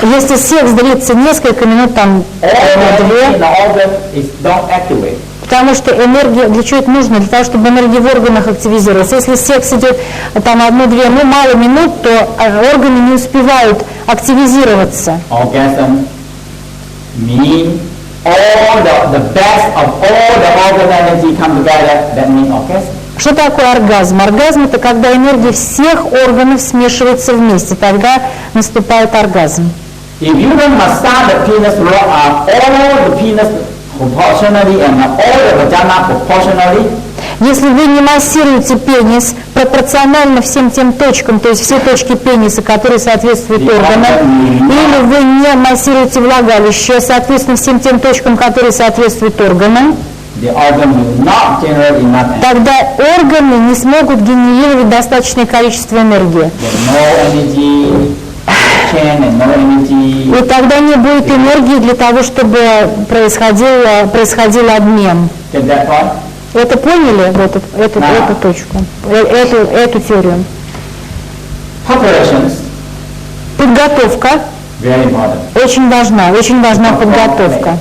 Speaker 1: Если секс длится несколько минут, там,
Speaker 2: All the energy in
Speaker 1: 2,
Speaker 2: the organ is don't activate.
Speaker 1: потому что энергия, для чего это нужно? Для того, чтобы энергия в органах активизировалась. Если секс идет там 1-2, мало минут, то органы не успевают активизироваться.
Speaker 2: Orgasm mean all the best of all the organ energy come together, that means orgasm.
Speaker 1: Что такое оргазм? Оргазм – это когда энергия всех органов смешивается вместе, тогда наступает оргазм.
Speaker 2: If you don't massage the penis, all the penis proportionally and all the vagina proportionally,
Speaker 1: Если вы не массируете пенис пропорционально всем тем точкам, то есть все точки пениса, которые соответствуют органам, или вы не массируете влагалище, соответственно, всем тем точкам, которые соответствуют органам,
Speaker 2: the organ will not generate enough energy.
Speaker 1: тогда органы не смогут генерировать достаточное количество энергии.
Speaker 2: There's no energy, chain and no energy.
Speaker 1: И тогда не будет энергии для того, чтобы происходил обмен.
Speaker 2: Get that point?
Speaker 1: Это поняли, эту точку, эту теорию?
Speaker 2: Preparations,
Speaker 1: Подготовка
Speaker 2: very important
Speaker 1: очень важна подготовка.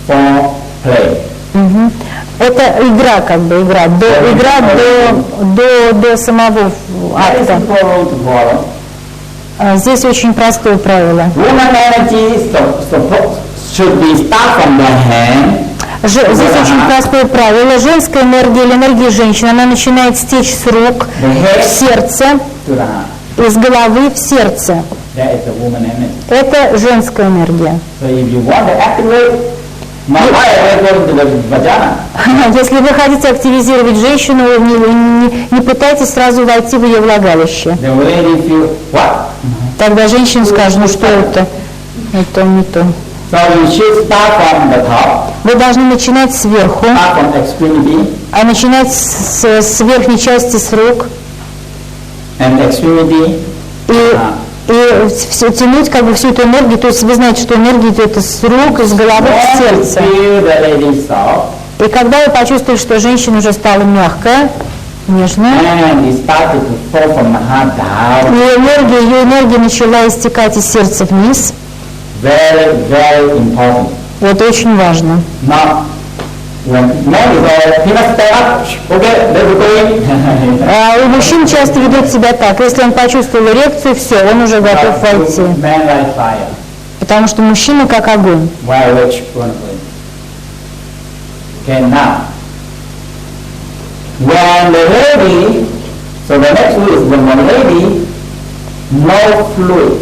Speaker 2: for play.
Speaker 1: Это игра, до самого
Speaker 2: That is
Speaker 1: акта.
Speaker 2: simple rule to follow.
Speaker 1: Здесь очень простое правило.
Speaker 2: Woman energy should be start from the hand.
Speaker 1: Здесь очень простое правило. Женская энергия или энергия женщины, она начинает стечь с рук в сердце,
Speaker 2: To the heart.
Speaker 1: из головы в сердце.
Speaker 2: That is the woman energy.
Speaker 1: Это женская энергия.
Speaker 2: So if you want to activate, not right away go into the vagina.
Speaker 1: Если вы хотите активизировать женщину, не пытайтесь сразу войти в ее влагалище.
Speaker 2: The lady feel what?
Speaker 1: Тогда женщина скажет, ну что это? Это не то.
Speaker 2: So you should start from the top,
Speaker 1: Вы должны начинать сверху,
Speaker 2: start from extremity,
Speaker 1: а начинать с верхней части, с рук,
Speaker 2: and extremity.
Speaker 1: и тянуть всю эту энергию. То есть вы знаете, что энергия идет из рук, из головы в
Speaker 2: Once you
Speaker 1: сердце.
Speaker 2: feel the lady soft,
Speaker 1: И когда вы почувствовали, что женщина уже стала мягкая, нежная,
Speaker 2: and it started to flow from the heart down,
Speaker 1: ее энергия начала истекать из сердца вниз,
Speaker 2: very, very important.
Speaker 1: это очень важно.
Speaker 2: Not when man is all, he must stand up, okay, let's go in.
Speaker 1: А у мужчин часто ведут себя так. Если он почувствовал эрекцию, все, он уже готов войти.
Speaker 2: Man like fire,
Speaker 1: Потому что мужчина как огонь.
Speaker 2: while rich, wonderfully. Okay, now, when the lady, so the next rule is when the lady, no fluid,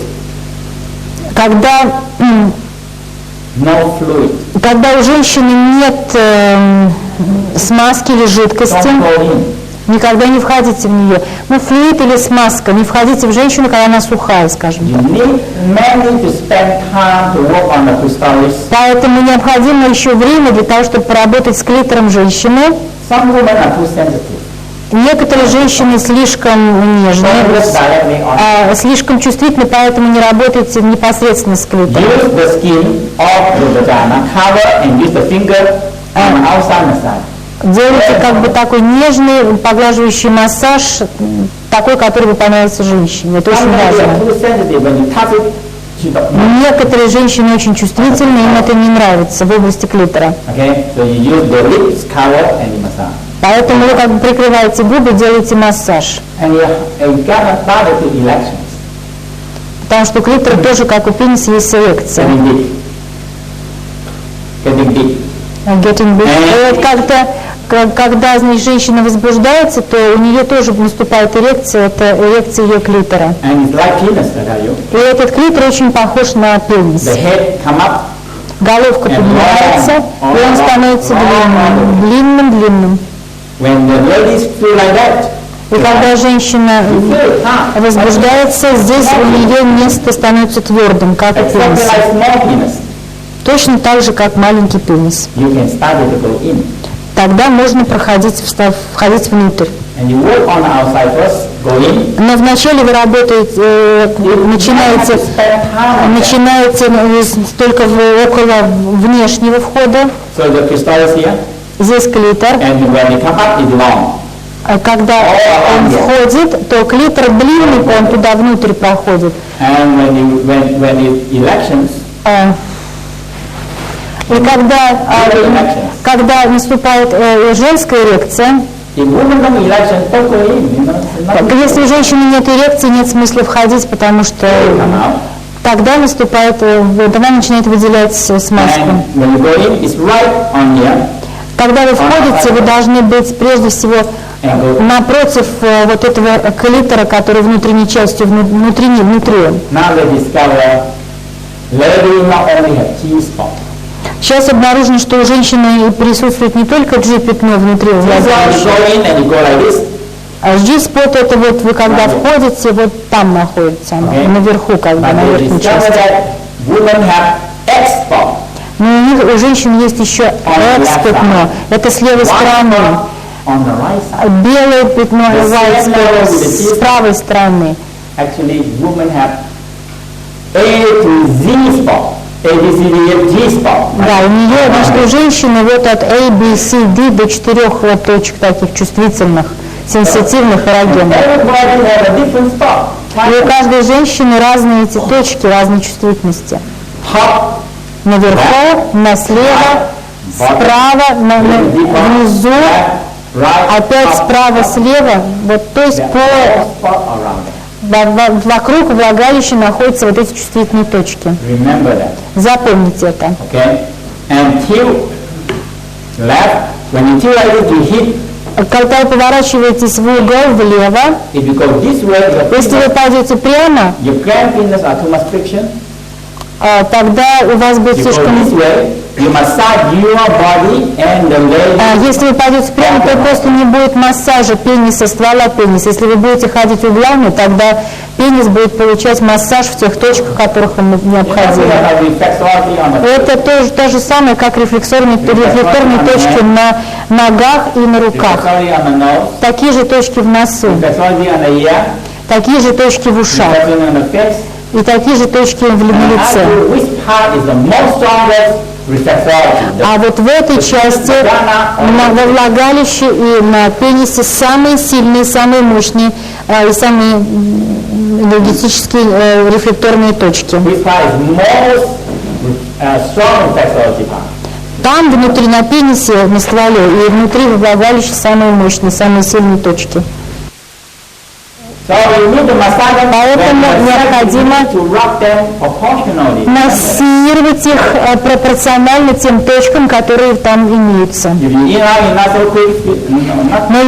Speaker 2: no fluid,
Speaker 1: Когда у женщины нет смазки или жидкости,
Speaker 2: don't go in.
Speaker 1: никогда не входите в нее. Ну, флюид или смазка, не входите в женщину, когда она сухая, скажем
Speaker 2: You
Speaker 1: так.
Speaker 2: men need to spend time to work on the clitoris.
Speaker 1: Поэтому необходимо еще время для того, чтобы поработать с клитором женщины.
Speaker 2: Some women are too sensitive.
Speaker 1: Некоторые женщины слишком нежные,
Speaker 2: Don't look directly on.
Speaker 1: слишком чувствительны, поэтому не работайте непосредственно с клитором.
Speaker 2: Use the skin of the vagina, cover and use the finger on the outside massage.
Speaker 1: Делайте как бы такой нежный, поглаживающий массаж, такой, который бы понравился женщине. Это очень
Speaker 2: Sometimes you are
Speaker 1: важно.
Speaker 2: too sensitive when you touch it. She don't.
Speaker 1: Некоторые женщины очень чувствительны, им это не нравится в области клитора.
Speaker 2: Okay, so you use the lips, cover and you massage.
Speaker 1: Поэтому вы как бы прикрываете губы, делаете массаж.
Speaker 2: And you got started to elections.
Speaker 1: Потому что у клитора тоже, как у пениса, есть эрекция.
Speaker 2: Getting deep. Getting deep.
Speaker 1: Getting big. И вот когда значит, женщина возбуждается, то у нее тоже наступает эрекция, это эрекция ее клитора.
Speaker 2: And it's like penis, I tell you.
Speaker 1: И этот клитор очень похож на пенис.
Speaker 2: The head come up.
Speaker 1: Головка поднимается, и он становится длинным.
Speaker 2: When the ladies feel like that,
Speaker 1: И когда женщина
Speaker 2: you feel it,
Speaker 1: возбуждается, здесь у нее место становится твердым, как у
Speaker 2: Exactly
Speaker 1: пениса.
Speaker 2: like small penis.
Speaker 1: Точно так же, как маленький пенис.
Speaker 2: You can start it to go in.
Speaker 1: Тогда можно входить внутрь.
Speaker 2: And you work on the outside first, go in.
Speaker 1: Но вначале вы работаете, начинаете только около внешнего входа.
Speaker 2: So the clitoris here,
Speaker 1: Здесь клитор.
Speaker 2: and when it come up, it's long.
Speaker 1: Когда он входит, то клитор длинный, он туда внутрь проходит.
Speaker 2: And when it elections,
Speaker 1: И когда наступает женская эрекция,
Speaker 2: if women come elections, don't go in. You know, it's not
Speaker 1: если у женщины нет эрекции, нет смысла входить, потому что
Speaker 2: come out.
Speaker 1: тогда наступает, она начинает выделять смазку.
Speaker 2: And when you go in, it's right on here.
Speaker 1: Когда вы входите, вы должны быть прежде всего
Speaker 2: And go.
Speaker 1: напротив вот этого клитора, который внутренней частью, внутри.
Speaker 2: Now they discover ladies not only have G-spot.
Speaker 1: Сейчас обнаружено, что у женщины присутствует не только G-пятно внутри
Speaker 2: This one you
Speaker 1: влагалища,
Speaker 2: go in and you go like this.
Speaker 1: а G-спот это вот вы когда входите, вот там находится оно,
Speaker 2: Okay.
Speaker 1: наверху, как бы,
Speaker 2: But
Speaker 1: на
Speaker 2: they
Speaker 1: верхней
Speaker 2: discover
Speaker 1: части.
Speaker 2: that women have X-spot.
Speaker 1: Но у женщин есть еще X-пятно, это с левой стороны.
Speaker 2: On the right side.
Speaker 1: Белое пятно, white с правой стороны.
Speaker 2: Actually, women have A to Z spot. A, B, C, D, F, G spot.
Speaker 1: Да, у нее, значит, у женщины вот от A, B, C, D до 4 вот точек таких чувствительных, сенситивных эрогенных.
Speaker 2: Everybody have a different spot.
Speaker 1: И у каждой женщины разные эти точки, разной чувствительности.
Speaker 2: Top,
Speaker 1: Наверху, слева, справа, внизу,
Speaker 2: right,
Speaker 1: опять справа, слева. Вот, то есть по,
Speaker 2: spot around it.
Speaker 1: вокруг влагалища находятся вот эти чувствительные точки.
Speaker 2: Remember that.
Speaker 1: Запомните это.
Speaker 2: Okay? And tilt left. When you tilt like this, you hit.
Speaker 1: Когда вы поворачиваетесь в угол влево,
Speaker 2: If you go this way,
Speaker 1: если вы пойдете прямо,
Speaker 2: your grand fingers are too much friction.
Speaker 1: тогда у вас будет
Speaker 2: You go
Speaker 1: слишком...
Speaker 2: this way, you massage your body and the leg.
Speaker 1: Если вы пойдете прямо, то просто не будет массажа пениса, ствола пениса. Если вы будете ходить углами, тогда пенис будет получать массаж в тех точках, которых ему необходимо. Это тоже то же самое, как рефлекторные точки на ногах и на руках. Такие же точки в носу, такие же точки в ушах и такие же точки на лице. А вот в этой части, во влагалище и на пенисе самые сильные, самые мощные и самые энергетические рефлекторные точки. Там внутри на пенисе, на стволе и внутри во влагалище самые мощные, самые сильные точки. Поэтому необходимо массировать их пропорционально тем точкам, которые там имеются. Но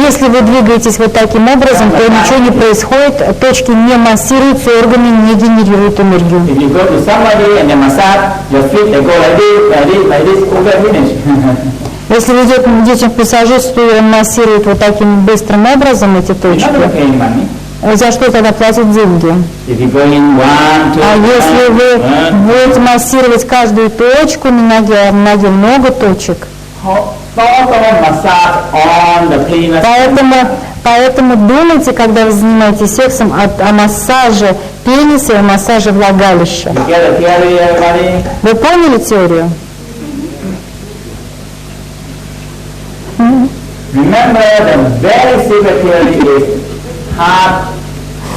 Speaker 1: если вы двигаетесь вот таким образом, то ничего не происходит, точки не массируются, органы не генерируют энергию. Если вы идете к массажисту, и он массирует вот таким быстрым образом эти точки, за что тогда платят деньги? А если вы будете массировать каждую точку на ноге много точек, поэтому Поэтому думайте, когда вы занимаетесь сексом, о массаже пениса и о массаже влагалища.
Speaker 2: You get the theory, everybody?
Speaker 1: Вы поняли теорию?
Speaker 2: Remember, the very secret theory is hard,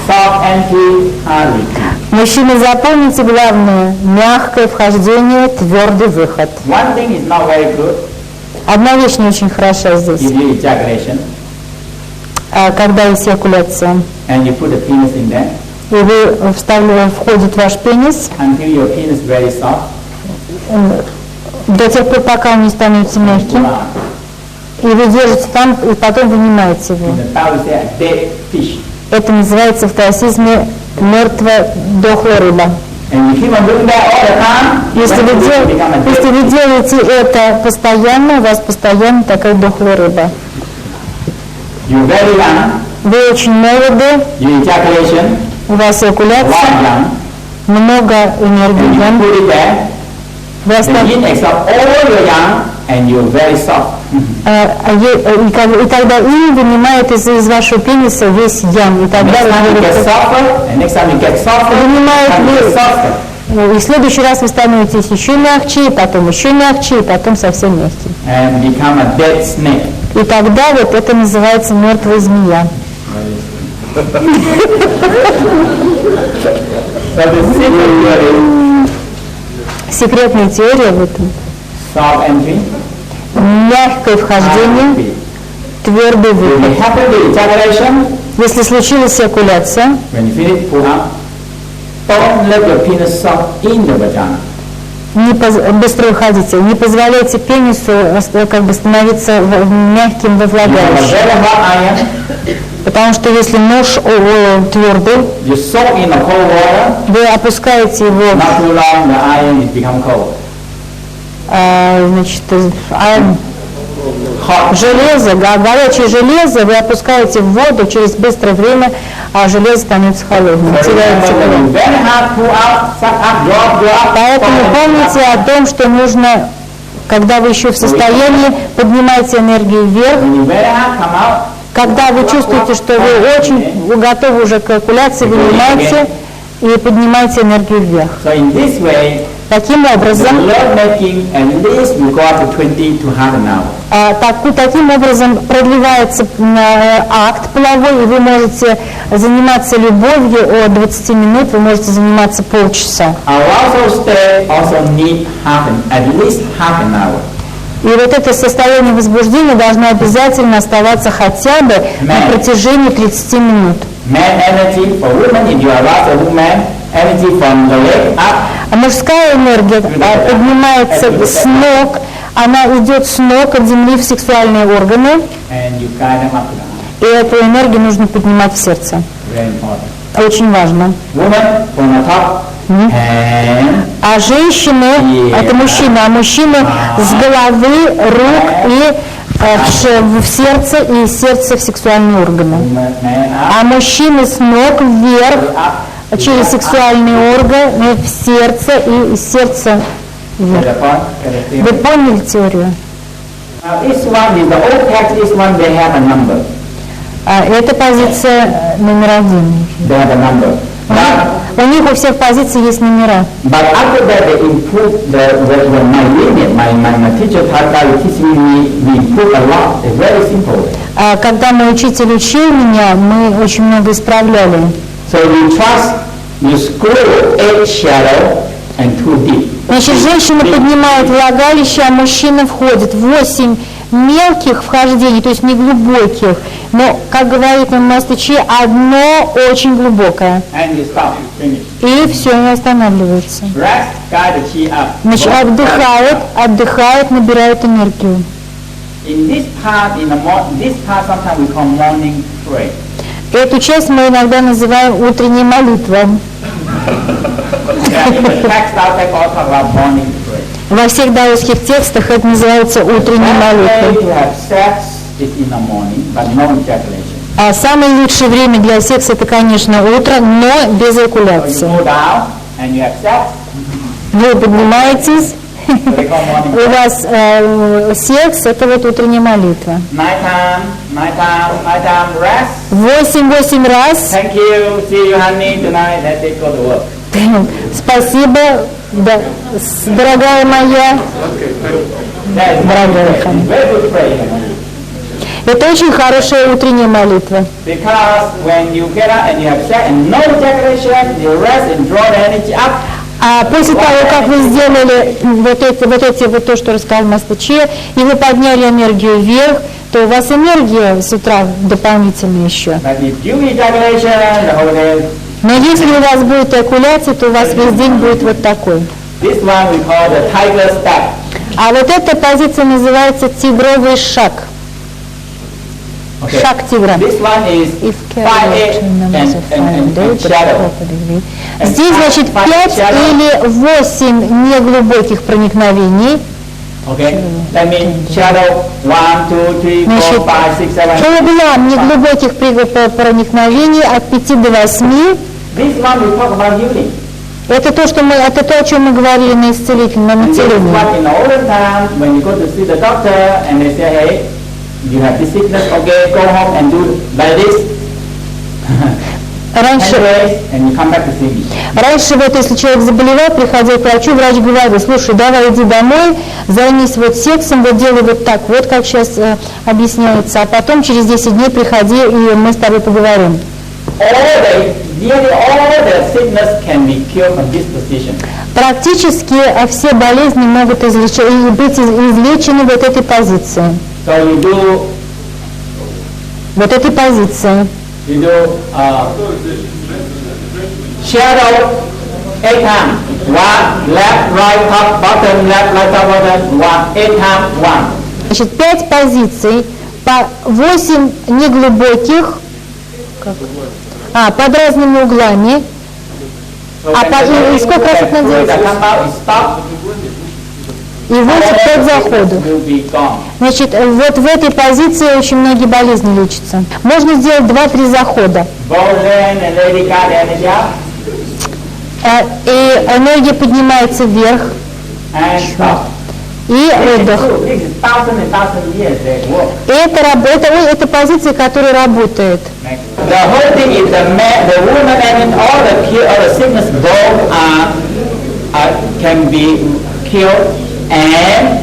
Speaker 2: soft entry, hard retreat.
Speaker 1: Мужчины, запомните главное: мягкое вхождение, твердый выход.
Speaker 2: One thing is not very good,
Speaker 1: Одна вещь не очень хороша здесь.
Speaker 2: if you ejaculation,
Speaker 1: Когда эякуляция,
Speaker 2: and you put the penis in there,
Speaker 1: и вы входит ваш пенис,
Speaker 2: until your penis very soft,
Speaker 1: до тех пор, пока он не становится мягким, и вы держите там, и потом вынимаете его.
Speaker 2: in the Tao we say a dead fish.
Speaker 1: Это называется в таосизме мертвая дохлая рыба.
Speaker 2: And you keep on doing that all the time,
Speaker 1: Если вы,
Speaker 2: eventually you become a
Speaker 1: если
Speaker 2: dead
Speaker 1: вы
Speaker 2: fish.
Speaker 1: делаете это постоянно, у вас постоянно такая дохлая рыба.
Speaker 2: You're very young,
Speaker 1: Вы очень молоды,
Speaker 2: you ejaculation,
Speaker 1: у вас
Speaker 2: a lot
Speaker 1: эякуляция,
Speaker 2: young,
Speaker 1: много
Speaker 2: and
Speaker 1: энергии,
Speaker 2: you
Speaker 1: да?
Speaker 2: put it there,
Speaker 1: Вы
Speaker 2: the
Speaker 1: оставляете.
Speaker 2: yin absorbs all your yang, and you're very soft.
Speaker 1: И тогда ин вынимает из вашего пениса весь ям, и тогда
Speaker 2: Next time you get
Speaker 1: вы
Speaker 2: softer, and next time you get softer,
Speaker 1: Вынимает
Speaker 2: and you get
Speaker 1: ли-
Speaker 2: softer,
Speaker 1: и в следующий раз вы становитесь еще мягче, и потом еще мягче, и потом совсем мягкий.
Speaker 2: and become a dead snake.
Speaker 1: И тогда вот это называется мертвая змея.
Speaker 2: So the secret theory,
Speaker 1: Секретная теория в этом.
Speaker 2: soft entry,
Speaker 1: Мягкое
Speaker 2: hard
Speaker 1: вхождение,
Speaker 2: retreat.
Speaker 1: твердый
Speaker 2: If
Speaker 1: выход.
Speaker 2: you happen to ejaculation,
Speaker 1: Если случилась эякуляция,
Speaker 2: when you finish, pull up. Don't let your penis soft in the vagina.
Speaker 1: быстро уходите. Не позволяйте пенису как бы становиться мягким во
Speaker 2: You have a
Speaker 1: влагалище.
Speaker 2: very hot iron,
Speaker 1: Потому что если нож твердый,
Speaker 2: you soak in the cold water,
Speaker 1: вы опускаете его,
Speaker 2: not too long, the iron is become cold.
Speaker 1: значит,
Speaker 2: Hot.
Speaker 1: железо, горячее железо, вы опускаете в воду, через быстрое время железо становится холодным,
Speaker 2: So
Speaker 1: теряет
Speaker 2: remember,
Speaker 1: тепло.
Speaker 2: when you very hard, pull up, suck up, drop,
Speaker 1: Поэтому помните о том, что нужно, когда вы еще в состоянии, поднимайте энергию вверх.
Speaker 2: When you very hard, come out,
Speaker 1: Когда вы чувствуете, что вы очень готовы уже к эякуляции, вынимайте и поднимайте энергию вверх.
Speaker 2: so in this way,
Speaker 1: Таким
Speaker 2: the
Speaker 1: образом,
Speaker 2: love making at least will go up to 20 to half an hour.
Speaker 1: таким образом продлевается акт половой, и вы можете заниматься любовью от 20 минут, вы можете заниматься полчаса.
Speaker 2: Our also state also need at least half an hour.
Speaker 1: И вот это состояние возбуждения должно обязательно оставаться хотя бы на протяжении 30 минут.
Speaker 2: Man energy for women, if you arouse a woman, energy from the leg up,
Speaker 1: А мужская энергия поднимается с ног, она идет с ног от земли в сексуальные органы,
Speaker 2: and you guide them up to the heart.
Speaker 1: и эту энергию нужно поднимать в сердце.
Speaker 2: Very important.
Speaker 1: Очень важно.
Speaker 2: Woman from the top, and
Speaker 1: А женщины, это мужчины, а мужчины с головы, рук и в сердце, и из сердца в сексуальные органы.
Speaker 2: man up,
Speaker 1: А мужчины с ног вверх,
Speaker 2: up,
Speaker 1: через сексуальные органы, в сердце и из сердца
Speaker 2: get
Speaker 1: вверх.
Speaker 2: the point, get the
Speaker 1: Вы
Speaker 2: theory.
Speaker 1: поняли теорию?
Speaker 2: Now this one is the old text, this one they have a number.
Speaker 1: Это позиция номер один.
Speaker 2: They have a number.
Speaker 1: У них у всех позиций есть номера.
Speaker 2: But after that they improved my lineage, my teacher Tata teach me, we improved a lot. It's very simple.
Speaker 1: Когда мой учитель учил меня, мы очень много исправляли.
Speaker 2: So you trust, you screw 8 shallow and 2 deep.
Speaker 1: Значит, женщина поднимает влагалище, а мужчина входит. 8 мелких вхождений, то есть не глубоких, но, как говорит нам Мастычи, одно очень глубокое.
Speaker 2: And you stop, finish.
Speaker 1: И все, не останавливается.
Speaker 2: Rest, guide the chi up.
Speaker 1: Значит, отдыхает, набирает энергию.
Speaker 2: In this part, this part sometimes we call morning prayer.
Speaker 1: Эту часть мы иногда называем утренней молитвой.
Speaker 2: Yeah, in the text, our text all talk about morning prayer.
Speaker 1: Во всех даосских текстах это называется утренней
Speaker 2: Best way
Speaker 1: молитвой.
Speaker 2: to have sex is in the morning, but no ejaculation.
Speaker 1: А самое лучшее время для секса это, конечно, утро, но без
Speaker 2: So you
Speaker 1: эякуляции.
Speaker 2: go down and you have sex,
Speaker 1: Вы поднимаетесь
Speaker 2: So they call morning
Speaker 1: У
Speaker 2: prayer.
Speaker 1: вас секс, это вот утренняя молитва.
Speaker 2: Nighttime rest.
Speaker 1: 8 раз.
Speaker 2: Thank you, see you honey tonight, let's go to work.
Speaker 1: Спасибо, да, дорогая моя.
Speaker 2: That is
Speaker 1: Дорогая honey.
Speaker 2: very good prayer.
Speaker 1: Это очень хорошая утренняя молитва.
Speaker 2: Because when you get up and you have sex and no ejaculation, you rest and draw the energy up.
Speaker 1: А после того, как вы сделали вот то, что рассказал Мастер Че, и вы подняли энергию вверх, то у вас энергия с утра дополнительная еще.
Speaker 2: But if you ejaculation, the whole day.
Speaker 1: Но если у вас будет эякуляция, то у вас весь день будет вот такой.
Speaker 2: This one we call the tiger step.
Speaker 1: А вот эта позиция называется тигровый шаг.
Speaker 2: Okay.
Speaker 1: Шаг тигра.
Speaker 2: This one is
Speaker 1: If
Speaker 2: 5, 8 and shadow.
Speaker 1: Здесь, значит, 5 или 8 неглубоких проникновений.
Speaker 2: Okay. That means shadow 1, 2, 3, 4,
Speaker 1: Значит,
Speaker 2: 5, 6, 7.
Speaker 1: по углам неглубоких проникновений от 5 до 8.
Speaker 2: This one we talk about healing.
Speaker 1: Это то, о чем мы говорили на исцелительном
Speaker 2: And this is
Speaker 1: исцелении.
Speaker 2: what in the olden time when you go to see the doctor and they say, hey, you have this sickness, okay, go home and do like this.
Speaker 1: Раньше,
Speaker 2: And you come back to see me.
Speaker 1: раньше вот если человек заболевал, приходил к врачу, врач говорил: слушай, давай иди домой, займись вот сексом, вот делай вот так, вот как сейчас объясняется, а потом через 10 дней приходи, и мы с тобой поговорим.
Speaker 2: Nearly all the sickness can be cured from this position.
Speaker 1: Практически все болезни могут быть излечены вот этой позиции.
Speaker 2: So you do
Speaker 1: Вот этой позиции.
Speaker 2: Shadow 8 times. 1, left, right, top, bottom, left, right, top, bottom, 1, 8 times, 1.
Speaker 1: Значит, 5 позиций, по 8 неглубоких, под разными углами.
Speaker 2: So
Speaker 1: А
Speaker 2: when
Speaker 1: и сколько раз это
Speaker 2: the
Speaker 1: делается?
Speaker 2: come out, it stop.
Speaker 1: И 8 5 заходов.
Speaker 2: Will be gone.
Speaker 1: Значит, вот в этой позиции очень многие болезни лечатся. Можно сделать 2-3 захода.
Speaker 2: Both hand and lady got the energy out
Speaker 1: И энергия поднимается вверх.
Speaker 2: and stop.
Speaker 1: И
Speaker 2: This
Speaker 1: выдох.
Speaker 2: is true. This is thousands and thousands of years they work.
Speaker 1: И это позиция, которая работает.
Speaker 2: The whole thing is the man, the woman, and all the cure, all the sickness both can be cured, and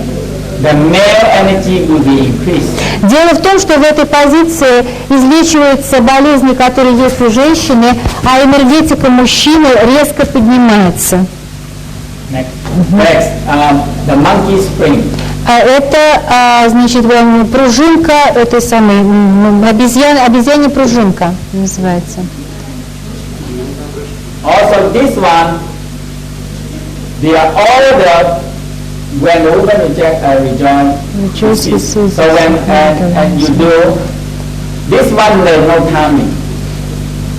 Speaker 2: the male energy will be increased.
Speaker 1: Дело в том, что в этой позиции излечиваются болезни, которые есть у женщины, а энергетика мужчины резко поднимается.
Speaker 2: Next, the monkey spring.
Speaker 1: Это, значит, пружинка этой самой, обезьяне пружинка называется.
Speaker 2: Also this one, they are all when the woman rejoin. So when and you do this one, there is no timing.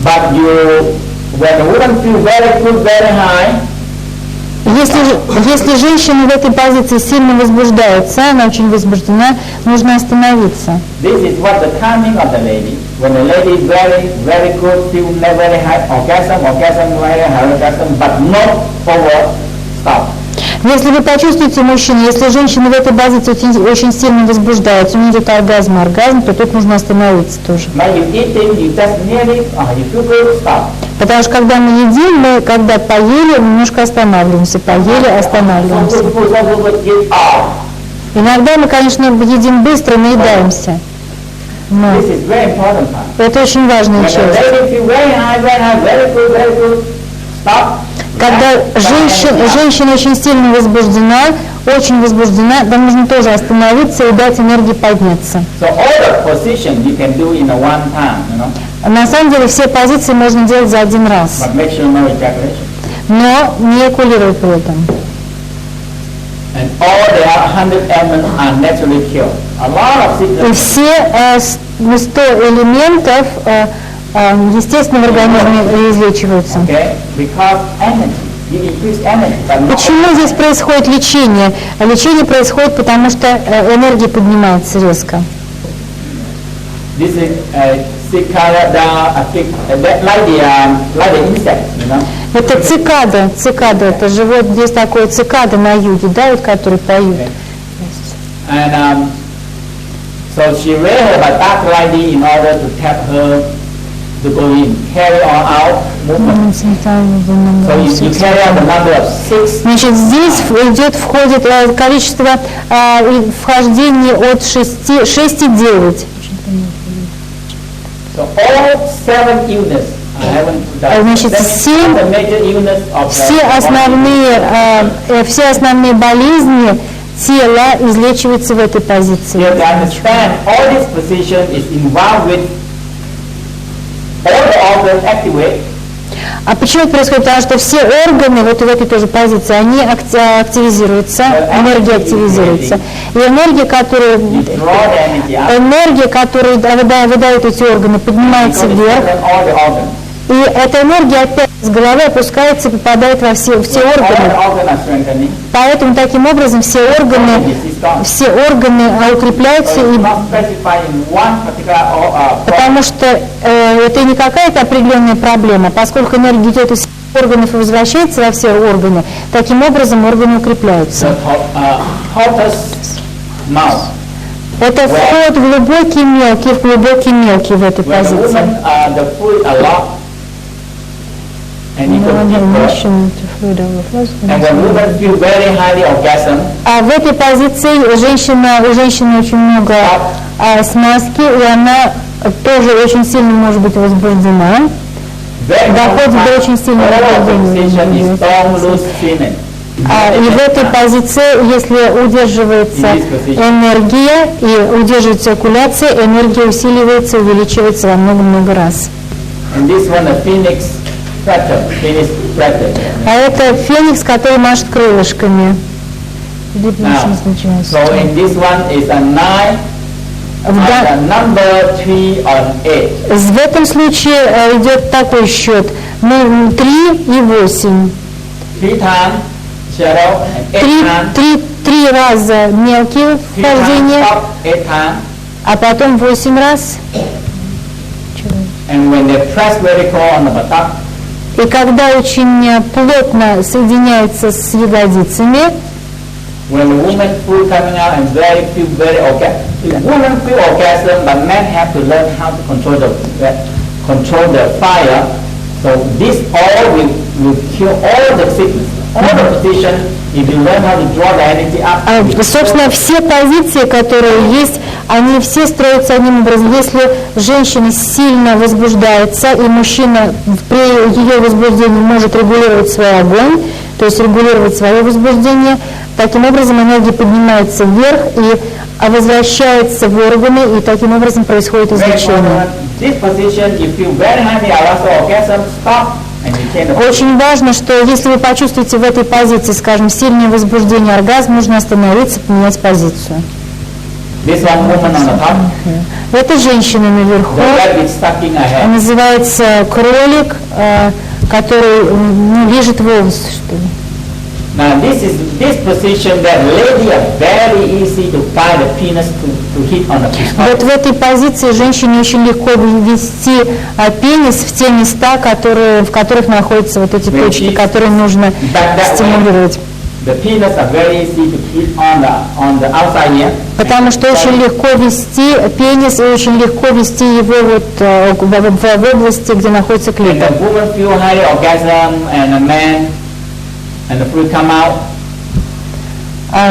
Speaker 2: But when the woman feel very good, very high.
Speaker 1: Если женщина в этой позиции сильно возбуждается, она очень возбуждена, нужно остановиться.
Speaker 2: This is what the timing of the lady. When the lady is very, very good, feel very high orgasm, very high orgasm, but not over stop.
Speaker 1: Если вы почувствуете мужчину, если женщина в этой позиции очень сильно возбуждается, у нее идет оргазм, то тут нужно остановиться тоже.
Speaker 2: When you eating, you just nearly, you feel good, stop.
Speaker 1: Потому что когда мы едим, мы когда поели, немножко останавливаемся, поели, останавливаемся. Иногда мы, конечно, едим быстро, наедаемся. Но
Speaker 2: This is very important part.
Speaker 1: это очень важная
Speaker 2: When the
Speaker 1: часть.
Speaker 2: lady feel very high, very good, stop.
Speaker 1: Когда женщина очень сильно возбуждена, да нужно тоже остановиться и дать энергии подняться.
Speaker 2: So all the position you can do in a one time, you know,
Speaker 1: На самом деле все позиции можно делать за один раз,
Speaker 2: but make sure no ejaculation.
Speaker 1: но не эякулировать при этом.
Speaker 2: And all the 100 elements are naturally cured. A lot of
Speaker 1: И
Speaker 2: sickness.
Speaker 1: все 100 элементов естественно в организме излечиваются.
Speaker 2: Okay? Because energy, you increase energy, but not
Speaker 1: Почему здесь происходит лечение? Лечение происходит потому, что энергия поднимается резко.
Speaker 2: this is cicada, like the insect, you know.
Speaker 1: Это цикада, это же вот здесь такое цикада на юге, да, вот, которые поют.
Speaker 2: And so she raised her batak lightly in order to tap her to go in, carry on out movement. So you carry out the number of 6.
Speaker 1: Значит, здесь входит количество вхождений от 6 и 9.
Speaker 2: So all 7 illness.
Speaker 1: Значит, все основные болезни тела излечиваются в этой позиции.
Speaker 2: You have to understand all this position is involved with all the organs activate.
Speaker 1: А почему это происходит? Потому что все органы вот в этой тоже позиции, они активизируются, энергия активизируется. И энергия, которая выдают эти органы, поднимается вверх. И эта энергия опять с головы опускается и попадает во все органы. Поэтому таким образом все органы укрепляются, потому что это не какая-то определенная проблема, поскольку энергия идет из органов и возвращается во все органы, таким образом органы укрепляются. Это вход глубокий, мелкий в этой позиции. А в этой позиции у женщины очень много смазки, и она тоже очень сильно может быть возбуждена. Доходит до очень сильного возбуждения. И в этой позиции, если удерживается энергия и удерживается циркуляция, энергия усиливается, увеличивается во много-много раз. А это феникс, который машет крылышками.
Speaker 2: So in this one is a 9, number 3 on 8.
Speaker 1: В этом случае идет такой счет. 3 и 8.
Speaker 2: 3 times shadow and 8 times.
Speaker 1: 3 раза мелкие вхождения,
Speaker 2: 8 times.
Speaker 1: а потом 8 раз.
Speaker 2: And when they press very close on the buttock,
Speaker 1: и когда очень плотно соединяется с ягодицами,
Speaker 2: when the woman feel coming out and feel very orgasm, women feel orgasm, but men have to learn how to control the fire. So this all will cure all the sickness, all the position. If you learn how to draw the energy up.
Speaker 1: Собственно, все позиции, которые есть, они все строятся одним образом. Если женщина сильно возбуждается, и мужчина при ее возбуждении может регулировать свой огонь, то есть регулировать свое возбуждение, таким образом энергия поднимается вверх и возвращается в органы, и таким образом происходит излечение. Очень важно, что если вы почувствуете в этой позиции, скажем, сильное возбуждение, оргазм, нужно остановиться, поменять позицию. Это женщина наверху, называется кролик, который лижет волосы, что ли.
Speaker 2: Now this position that lady are very easy to find the penis to hit on the penis.
Speaker 1: Вот в этой позиции женщине очень легко ввести пенис в те места, в которых находятся вот эти точки, которые нужно стимулировать.
Speaker 2: The penis are very easy to hit on the outside here.
Speaker 1: Потому что очень легко ввести пенис и очень легко ввести его вот в области, где находится клитор.
Speaker 2: And the woman feel high orgasm and a man and the fluid come out.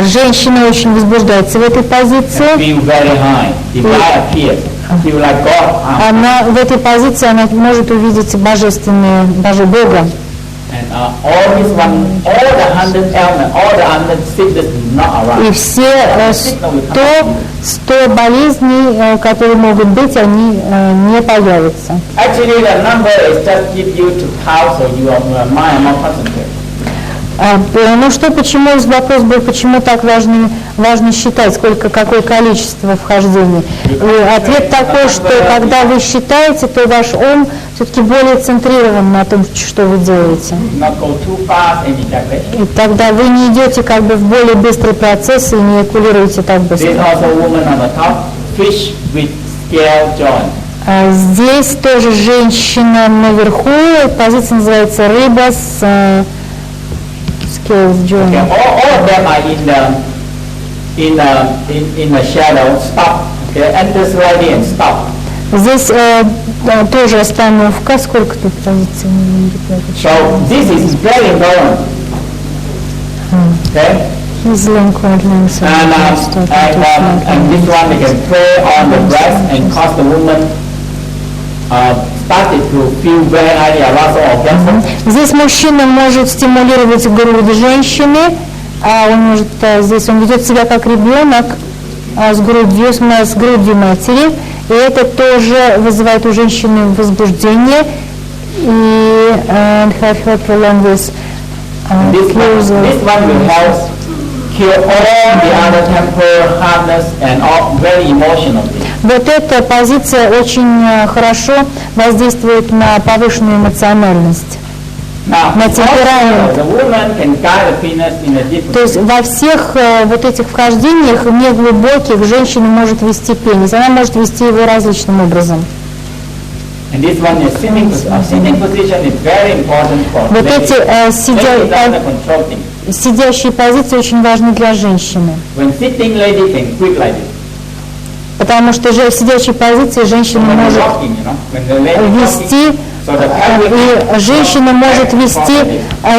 Speaker 1: Женщина очень возбуждается в этой позиции.
Speaker 2: Feel very high. Divine appears. Feel like God.
Speaker 1: Она в этой позиции она может увидеть божественное, Бога.
Speaker 2: And all this one, all the 100 ailments, all the 100 sickness not around.
Speaker 1: И все 100 болезней, которые могут быть, они не появятся.
Speaker 2: Actually, the number is just give you to count, so your mind more concentrated.
Speaker 1: Ну что, почему вопрос был, почему так важно считать, какое количество вхождений? И ответ такой, что когда вы считаете, то ваш ум все-таки более центрирован на том, что вы делаете. И тогда вы не идете как бы в более быстрый процесс и не экулируете так быстро. Здесь тоже женщина наверху, позиция называется рыба с scales
Speaker 2: Okay,
Speaker 1: joint.
Speaker 2: all of them are in the shadow. Stop. Okay, enter slightly and stop.
Speaker 1: Здесь тоже остановка. Сколько тут позиций?
Speaker 2: So this is very important. Okay,
Speaker 1: His link right now, so
Speaker 2: and this one they can pray on the breast and cause the woman started to feel very highly arousal orgasm.
Speaker 1: Здесь мужчина может стимулировать грудь женщины, а он может, здесь он ведет себя как ребенок с грудью матери, и это тоже вызывает у женщины возбуждение. И have helped along with
Speaker 2: This one will help cure all the other temporal hardness and all very emotional things.
Speaker 1: Вот эта позиция очень хорошо воздействует на повышенную эмоциональность.
Speaker 2: Now,
Speaker 1: На темперамент.
Speaker 2: the woman can guide the penis in a different
Speaker 1: То есть во всех вот этих вхождениях неглубоких женщина может вести пенис. Она может вести его различным образом.
Speaker 2: And this one is sitting position is very important for
Speaker 1: Вот
Speaker 2: ladies.
Speaker 1: эти
Speaker 2: Ladies are the control thing.
Speaker 1: сидящие позиции очень важны для женщины.
Speaker 2: When sitting, lady can quit like this.
Speaker 1: Потому что в сидячей позиции женщина
Speaker 2: When
Speaker 1: может
Speaker 2: walking, when the lady
Speaker 1: вести,
Speaker 2: walking, so the pelvic
Speaker 1: и женщина может вести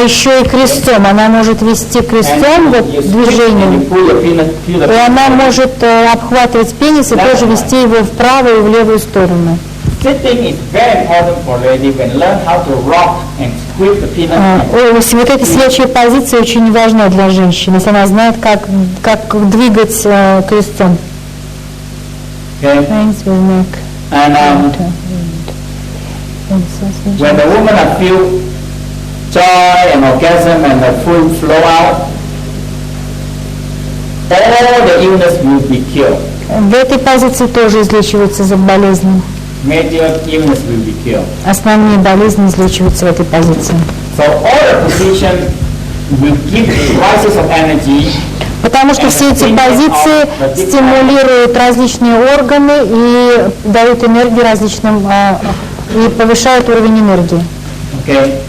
Speaker 1: еще и крестом. Она может вести крестом, вот движением. И она может обхватывать пенис и тоже вести его в правую и в левую сторону.
Speaker 2: Sitting is very important for lady when learn how to rock and squeeze the penis.
Speaker 1: Вот эта сидячая позиция очень важна для женщины, если она знает, как двигать крестом.
Speaker 2: Okay.
Speaker 1: Hands will make
Speaker 2: And when the woman feel joy and orgasm and the full flow out, all the illness will be cured.
Speaker 1: В этой позиции тоже излечиваются болезни.
Speaker 2: Major illness will be cured.
Speaker 1: Основные болезни излечиваются в этой позиции.
Speaker 2: So all the position will give rises of energy.
Speaker 1: Потому что все эти позиции стимулируют различные органы и дают энергию различным, и повышают уровень энергии.
Speaker 2: Okay.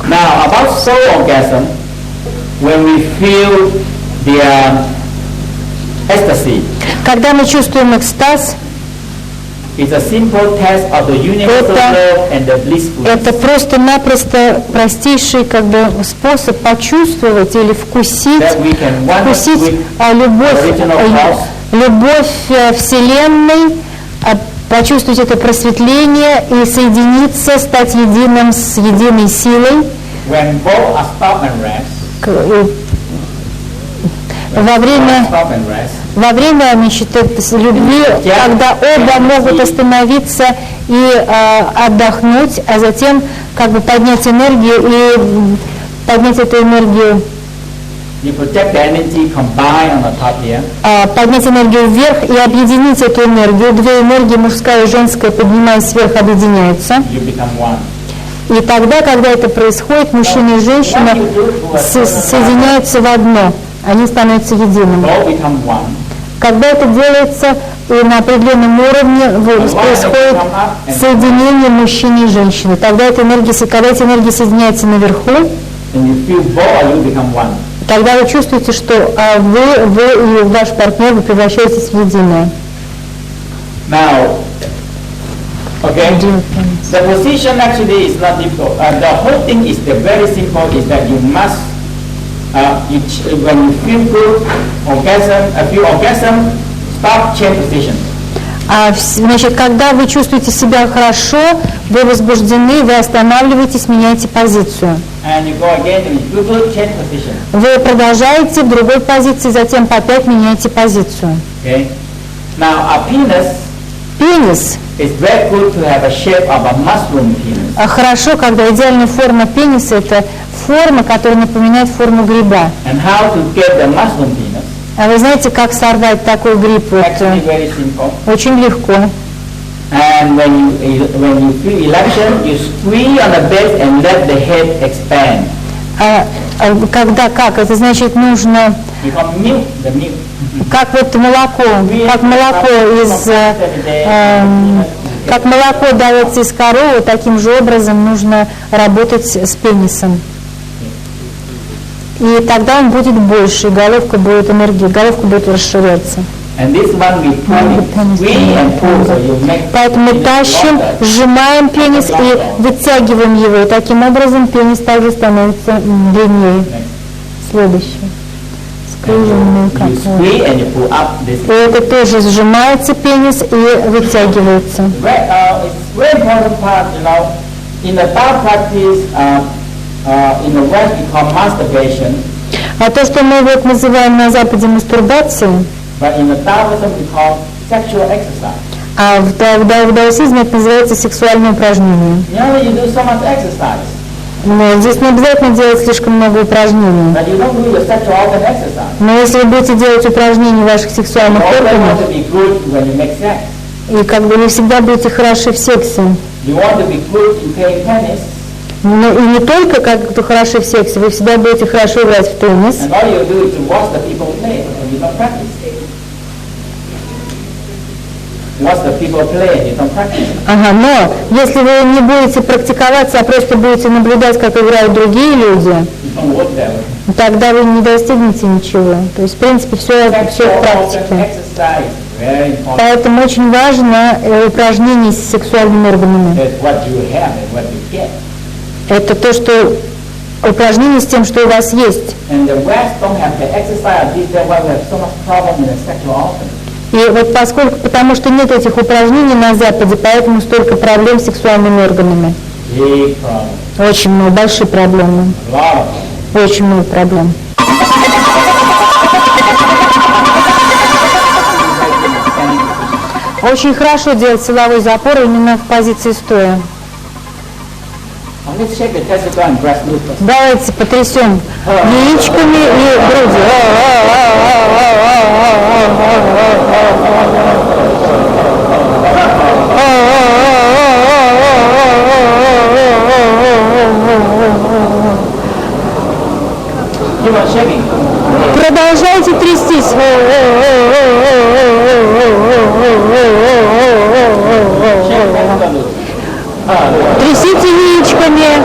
Speaker 2: Now about soul orgasm, when we feel the ecstasy,
Speaker 1: Когда мы чувствуем экстаз,
Speaker 2: it's a simple test of the universal love and the blissfulness.
Speaker 1: это просто-напросто простейший способ почувствовать или вкусить
Speaker 2: That we can one with
Speaker 1: любовь Вселенной, почувствовать это просветление и соединиться, стать единым с единой силой.
Speaker 2: When both are stop and rest,
Speaker 1: Во время любви, когда оба могут остановиться и отдохнуть, а затем поднять энергию и поднять эту энергию,
Speaker 2: you project the energy combined on the top here.
Speaker 1: Поднять энергию вверх и объединить эту энергию. Две энергии, мужская и женская, поднимаясь вверх, объединяются.
Speaker 2: You become one.
Speaker 1: И тогда, когда это происходит, мужчина и женщина соединяются в одно. Они становятся единым.
Speaker 2: Both become one.
Speaker 1: Когда это делается, и на определенном уровне происходит соединение мужчины и женщины. Тогда эта энергия, когда эти энергии соединяются наверху,
Speaker 2: And you feel both you become one.
Speaker 1: тогда вы чувствуете, что вы и ваш партнер, вы превращаетесь в единое.
Speaker 2: Now, okay, the position actually is not difficult. The whole thing is very simple. Is that you must, when you feel good, orgasm, stop, change position.
Speaker 1: Значит, когда вы чувствуете себя хорошо, вы возбуждены, вы останавливаетесь, меняете позицию.
Speaker 2: And you go again, and you feel good, change position.
Speaker 1: Вы продолжаете в другой позиции, затем опять меняете позицию.
Speaker 2: Okay. Now, a penis
Speaker 1: Пенис.
Speaker 2: it's very good to have a shape of a mushroom penis.
Speaker 1: Хорошо, когда идеальная форма пениса – это форма, которая напоминает форму гриба.
Speaker 2: And how to get the mushroom penis?
Speaker 1: А вы знаете, как сорвать такой гриб?
Speaker 2: Actually, very simple.
Speaker 1: Очень легко.
Speaker 2: And when you feel elation, you squeeze on the base and let the head expand.
Speaker 1: Как? Это значит, нужно,
Speaker 2: Become milk, the milk.
Speaker 1: как молоко из Как молоко дается из коровы, таким же образом нужно работать с пенисом. И тогда он будет больше, и головка будет расширяться.
Speaker 2: And this one we pull it free and pull, so you make
Speaker 1: Поэтому
Speaker 2: it
Speaker 1: тащим,
Speaker 2: longer.
Speaker 1: сжимаем пенис и вытягиваем его. И таким образом пенис также становится длиннее. Следующее. Скруженный
Speaker 2: You
Speaker 1: какой.
Speaker 2: squeeze and you pull up this.
Speaker 1: И это тоже сжимается пенис и вытягивается.
Speaker 2: It's very important part, in the Tao practice, in the West we call masturbation,
Speaker 1: А то, что мы вот называем на Западе мастурбацией,
Speaker 2: but in the Taoism we call sexual exercise.
Speaker 1: а в даосизме это называется сексуальное упражнение.
Speaker 2: You do so much exercise,
Speaker 1: Но здесь не обязательно делать слишком много упражнений.
Speaker 2: but you don't do your sexual organ exercise.
Speaker 1: Но если вы будете делать упражнения ваших
Speaker 2: You
Speaker 1: сексуальных
Speaker 2: always
Speaker 1: органов,
Speaker 2: want to be good when you make sex.
Speaker 1: и как бы вы всегда будете хороши в сексе,
Speaker 2: You want to be good in playing tennis,
Speaker 1: но и не только как-то хороши в сексе, вы всегда будете хорошо играть в теннис,
Speaker 2: and all you do is to watch the people play, and you don't practice. Watch the people play, and you don't practice.
Speaker 1: ага, но если вы не будете практиковаться, а просто будете наблюдать, как играют другие люди,
Speaker 2: You don't work that way.
Speaker 1: тогда вы не достигнете ничего. То есть, в принципе, все в
Speaker 2: Sexual organ
Speaker 1: практике.
Speaker 2: exercise is very important.
Speaker 1: Поэтому очень важно упражнение с сексуальными органами.
Speaker 2: That's what you have and what you get.
Speaker 1: Это то, что упражнение с тем, что у вас есть.
Speaker 2: And the West don't have the exercise. This is why we have so much problem in the sexual organ.
Speaker 1: И вот потому что нет этих упражнений на Западе, поэтому столько проблем с сексуальными органами.
Speaker 2: Big problem.
Speaker 1: Очень много, большие проблемы.
Speaker 2: A lot of them.
Speaker 1: Очень много проблем. Очень хорошо делать силовой запор именно в позиции стоя.
Speaker 2: Let's shake the testicle and breast lupus.
Speaker 1: Давайте потрясем яичками и грудью.
Speaker 2: Keep on shaking.
Speaker 1: Продолжайте трястись.
Speaker 2: Shake testicle loose.
Speaker 1: Трясите яичками.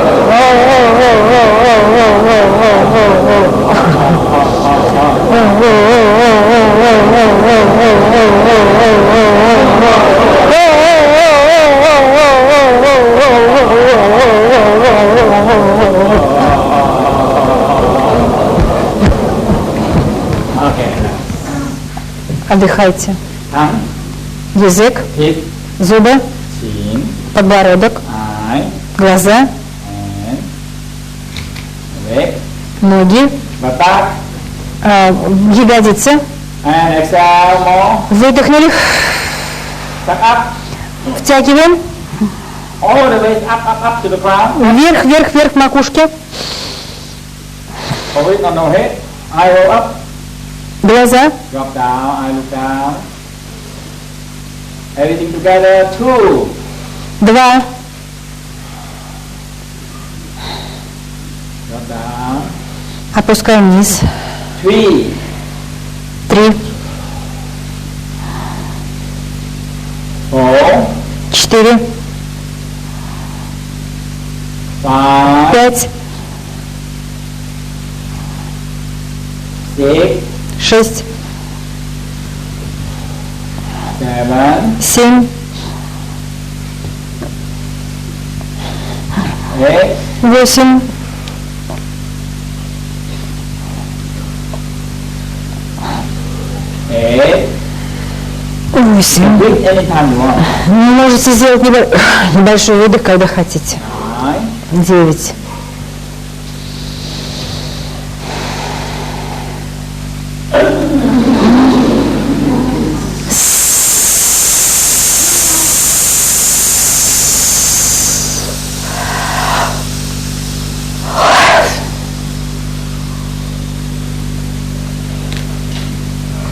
Speaker 2: Okay.
Speaker 1: Отдыхайте.
Speaker 2: Tongue,
Speaker 1: Язык,
Speaker 2: teeth,
Speaker 1: зубы,
Speaker 2: chin,
Speaker 1: подбородок,
Speaker 2: eye,
Speaker 1: глаза,
Speaker 2: and leg,
Speaker 1: ноги,
Speaker 2: back,
Speaker 1: ягодицы.
Speaker 2: and exhale more.
Speaker 1: Выдохнули.
Speaker 2: Tuck up,
Speaker 1: Втягиваем.
Speaker 2: all the way up to the ground.
Speaker 1: Вверх, вверх, вверх макушки.
Speaker 2: Hold it on the head. Eye roll up.
Speaker 1: Глаза.
Speaker 2: Drop down, eye look down. Everything together. 2.
Speaker 1: 2.
Speaker 2: Drop down.
Speaker 1: Опускаем вниз.
Speaker 2: 3.
Speaker 1: 3.
Speaker 2: 4.
Speaker 1: 4.
Speaker 2: 5.
Speaker 1: 5.
Speaker 2: 6.
Speaker 1: 6.
Speaker 2: 7.
Speaker 1: 7.
Speaker 2: 8.
Speaker 1: 8. 8.
Speaker 2: Breathe anytime you want.
Speaker 1: Можете сделать небольшой выдох, когда хотите.
Speaker 2: 9.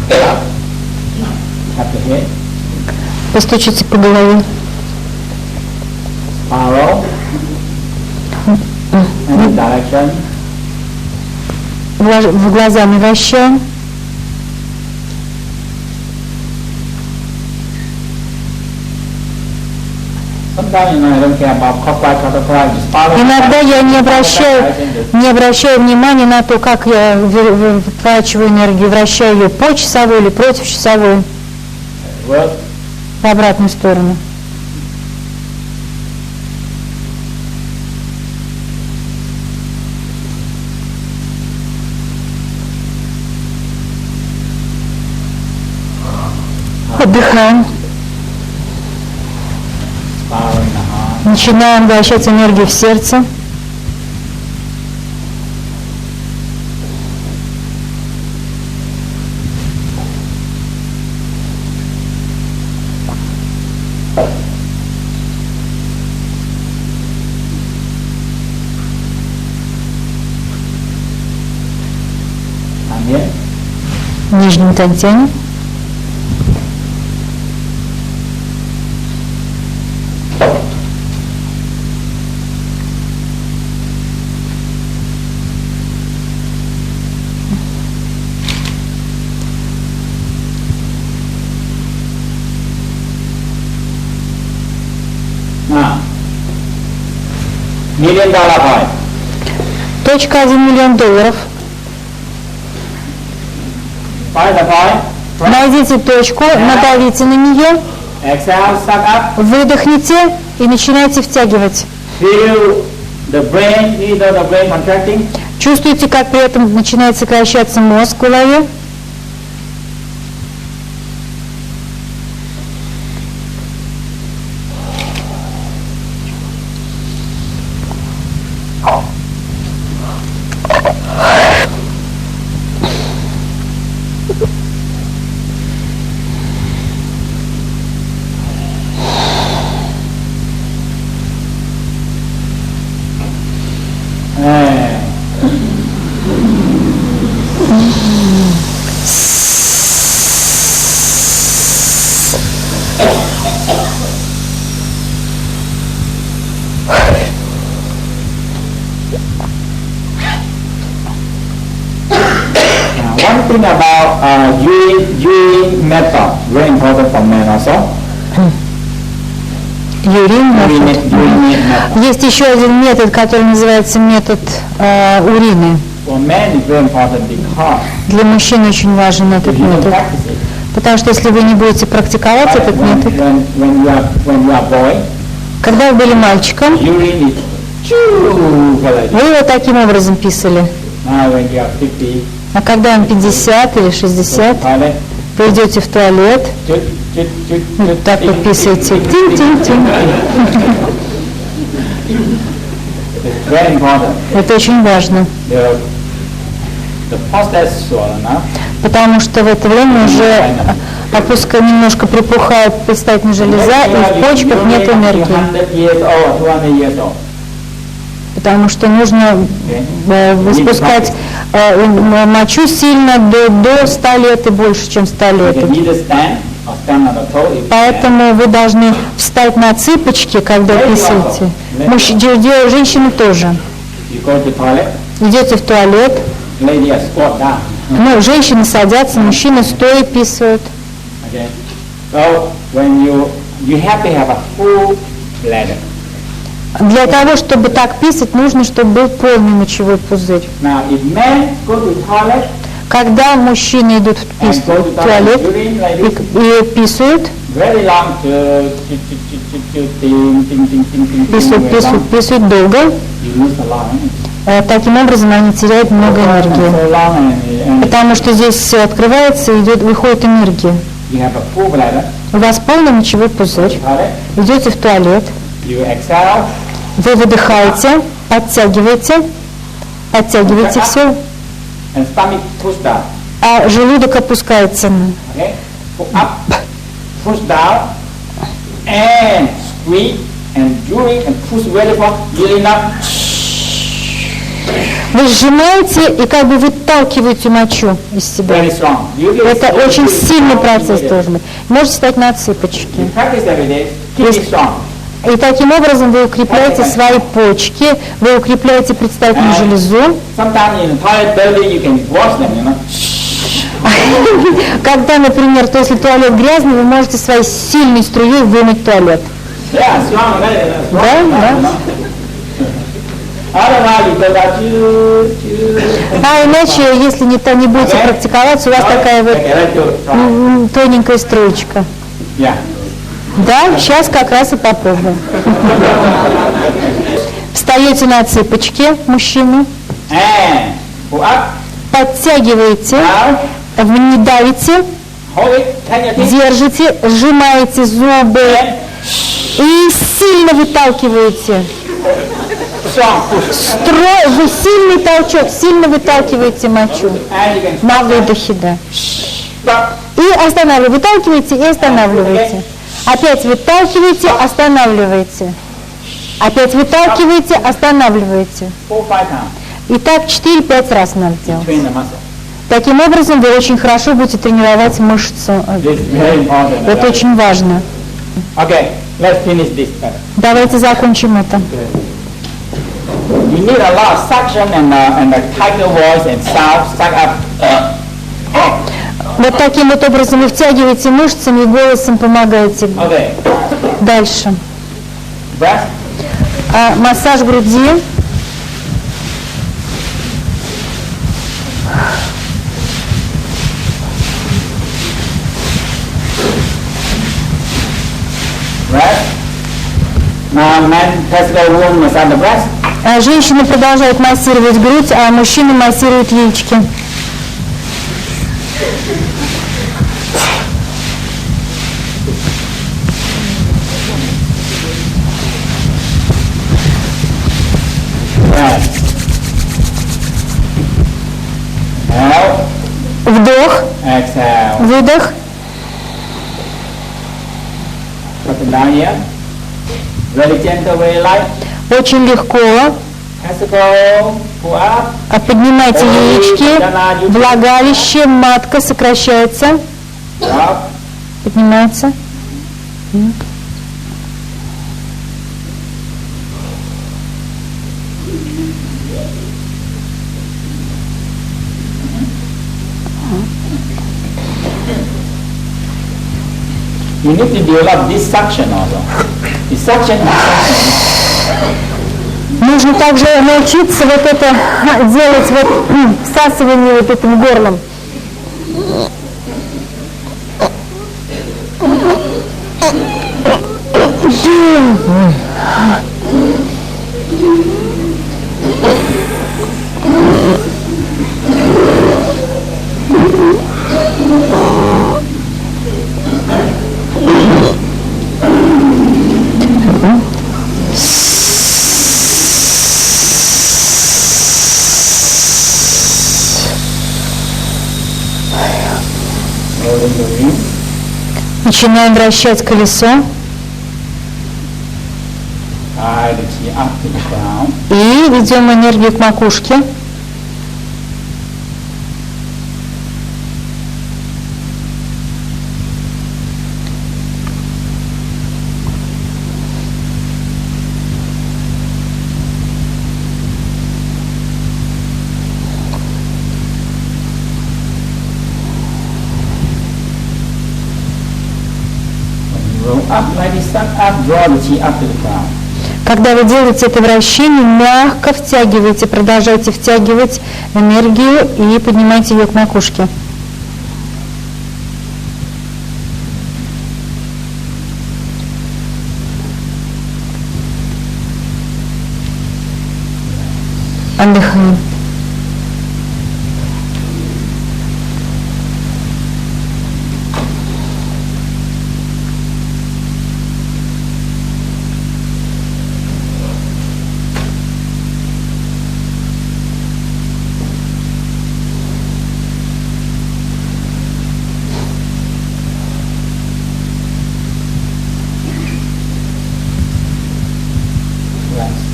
Speaker 1: 9.
Speaker 2: Tap the head.
Speaker 1: Постучите по голове.
Speaker 2: Follow. Any direction.
Speaker 1: В глазами вращаем.
Speaker 2: Sometimes, I don't care about clockwise, just follow.
Speaker 1: Иногда я не обращаю внимания на то, как я вытрачиваю энергию, вращаю ее по часовой или против часовой,
Speaker 2: Well,
Speaker 1: в обратную сторону. Отдыхаем.
Speaker 2: following the heart.
Speaker 1: Начинаем вращать энергию в сердце.
Speaker 2: And here,
Speaker 1: В нижнем тантяне.
Speaker 2: now, $1 million point.
Speaker 1: Точка $1 миллион.
Speaker 2: Find the point.
Speaker 1: Найдите точку, надавите на нее,
Speaker 2: Exhale, suck up.
Speaker 1: выдохните и начинайте втягивать.
Speaker 2: Feel the brain, either the brain contracting.
Speaker 1: Чувствуете, как при этом начинает сокращаться мозг в голове?
Speaker 2: One thing about urine method, very important for men also.
Speaker 1: Урин.
Speaker 2: Urine method.
Speaker 1: Есть еще один метод, который называется метод урины.
Speaker 2: For men, it's very important because
Speaker 1: Для мужчин очень важен этот
Speaker 2: if you don't
Speaker 1: метод.
Speaker 2: practice it,
Speaker 1: Потому что если вы не будете практиковать этот метод,
Speaker 2: when you are boy,
Speaker 1: когда вы были мальчиком,
Speaker 2: urine is choo,
Speaker 1: вы его таким образом писали.
Speaker 2: Now when you are 50,
Speaker 1: А когда вам 50 или 60,
Speaker 2: toilet,
Speaker 1: вы идете в туалет, вот так вы писаете. Тин-тин-тин.
Speaker 2: it's very important.
Speaker 1: Это очень важно,
Speaker 2: The progesterone,
Speaker 1: потому что в это время уже немножко припухает предстательная железа, и в почках нет энергии.
Speaker 2: 100 years old, 200 years old.
Speaker 1: Потому что нужно выпускать мочу сильно до 100 лет и больше, чем 100
Speaker 2: You
Speaker 1: лет.
Speaker 2: can either stand or stand on the toe if you can.
Speaker 1: Поэтому вы должны встать на цыпочки, когда писаете. Женщины тоже.
Speaker 2: You go to toilet,
Speaker 1: Идете в туалет,
Speaker 2: lady are squat down.
Speaker 1: ну, женщины садятся, мужчины стоя писают.
Speaker 2: Okay. So when you have to have a full bladder.
Speaker 1: Для того, чтобы так писать, нужно, чтобы был полный мочевой пузырь.
Speaker 2: Now if men go to toilet
Speaker 1: Когда мужчины идут
Speaker 2: and go to
Speaker 1: в туалет
Speaker 2: urine like this,
Speaker 1: и писают,
Speaker 2: very long,
Speaker 1: писают долго,
Speaker 2: you lose a lot.
Speaker 1: таким образом они теряют много энергии.
Speaker 2: So long and
Speaker 1: Потому что здесь открывается и выходит энергия.
Speaker 2: you have a full bladder.
Speaker 1: У вас полный мочевой пузырь,
Speaker 2: Toilet,
Speaker 1: идете в туалет,
Speaker 2: you exhale,
Speaker 1: вы выдыхаете, подтягиваете все,
Speaker 2: and stomach push down.
Speaker 1: а желудок опускается.
Speaker 2: Okay? Up, push down, and squeeze, and urine, and push very far, urine up.
Speaker 1: Вы сжимаете и как бы выталкиваете мочу из себя.
Speaker 2: Very strong.
Speaker 1: Это очень сильный процесс должен быть. Можете встать на цыпочки.
Speaker 2: You practice every day, keep it strong.
Speaker 1: И таким образом вы укрепляете свои почки, вы укрепляете предстательную железу.
Speaker 2: Sometimes in toilet dirty, you can wash them, you know.
Speaker 1: Когда, например, если туалет грязный, вы можете своей сильной струей вымыть туалет.
Speaker 2: Yeah, strong, right?
Speaker 1: Да.
Speaker 2: Otherwise, you go back to.
Speaker 1: А иначе, если не будете практиковаться, у вас такая вот
Speaker 2: Okay, right to front.
Speaker 1: тоненькая строечка.
Speaker 2: Yeah.
Speaker 1: Да, сейчас как раз и попробуем. Встаете на цыпочки, мужчины,
Speaker 2: And pull up,
Speaker 1: подтягиваете,
Speaker 2: down,
Speaker 1: не давите,
Speaker 2: hold it, take your teeth,
Speaker 1: держите, сжимаете зубы
Speaker 2: and
Speaker 1: и сильно выталкиваете.
Speaker 2: strong push.
Speaker 1: Вы сильный толчок, сильно выталкиваете мочу.
Speaker 2: And you can
Speaker 1: На выдохе, да.
Speaker 2: stop.
Speaker 1: И останавливаете, выталкиваете и останавливаете. Опять выталкиваете, останавливаете. Опять выталкиваете, останавливаете.
Speaker 2: 4-5 times
Speaker 1: И так 4-5 раз надо делать.
Speaker 2: train the muscle.
Speaker 1: Таким образом вы очень хорошо будете тренировать мышцу.
Speaker 2: This is very important.
Speaker 1: Это очень важно.
Speaker 2: Okay, let's finish this better.
Speaker 1: Давайте закончим это.
Speaker 2: You need a lot of suction and a tighter voice and sound. Suck up.
Speaker 1: Вот таким вот образом вы втягиваете мышцами и голосом помогаете.
Speaker 2: Okay.
Speaker 1: Дальше.
Speaker 2: Breath.
Speaker 1: Массаж груди.
Speaker 2: Breath. Now men testicle wound massage the breast.
Speaker 1: Женщины продолжают массировать грудь, а мужчины массируют яички.
Speaker 2: Breath. Inhale.
Speaker 1: Вдох,
Speaker 2: Exhale.
Speaker 1: выдох.
Speaker 2: Put it down here. Very gentle, very light.
Speaker 1: Очень легко.
Speaker 2: Testicle. Pull up.
Speaker 1: Поднимайте яички. Влагалище, матка сокращается.
Speaker 2: Drop.
Speaker 1: Поднимается.
Speaker 2: You need to develop this suction also. The suction.
Speaker 1: Нужно также научиться вот это делать, вот всасывание вот этим горлом. Начинаем вращать колесо
Speaker 2: Tie the chi up to the ground.
Speaker 1: и ведем энергию к макушке.
Speaker 2: Roll up like this, suck up, draw the chi up to the ground.
Speaker 1: Когда вы делаете это вращение, мягко втягивайте, продолжайте втягивать энергию и поднимайте ее к макушке. Отдыхаем.
Speaker 2: Rest.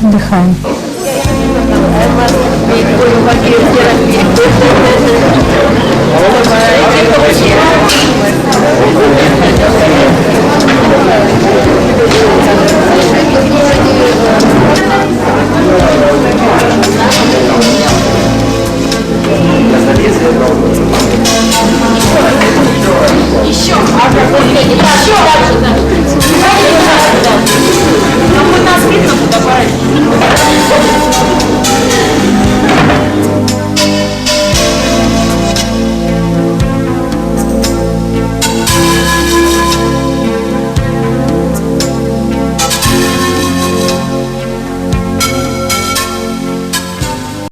Speaker 1: Отдыхаем.
Speaker 4: I must be full of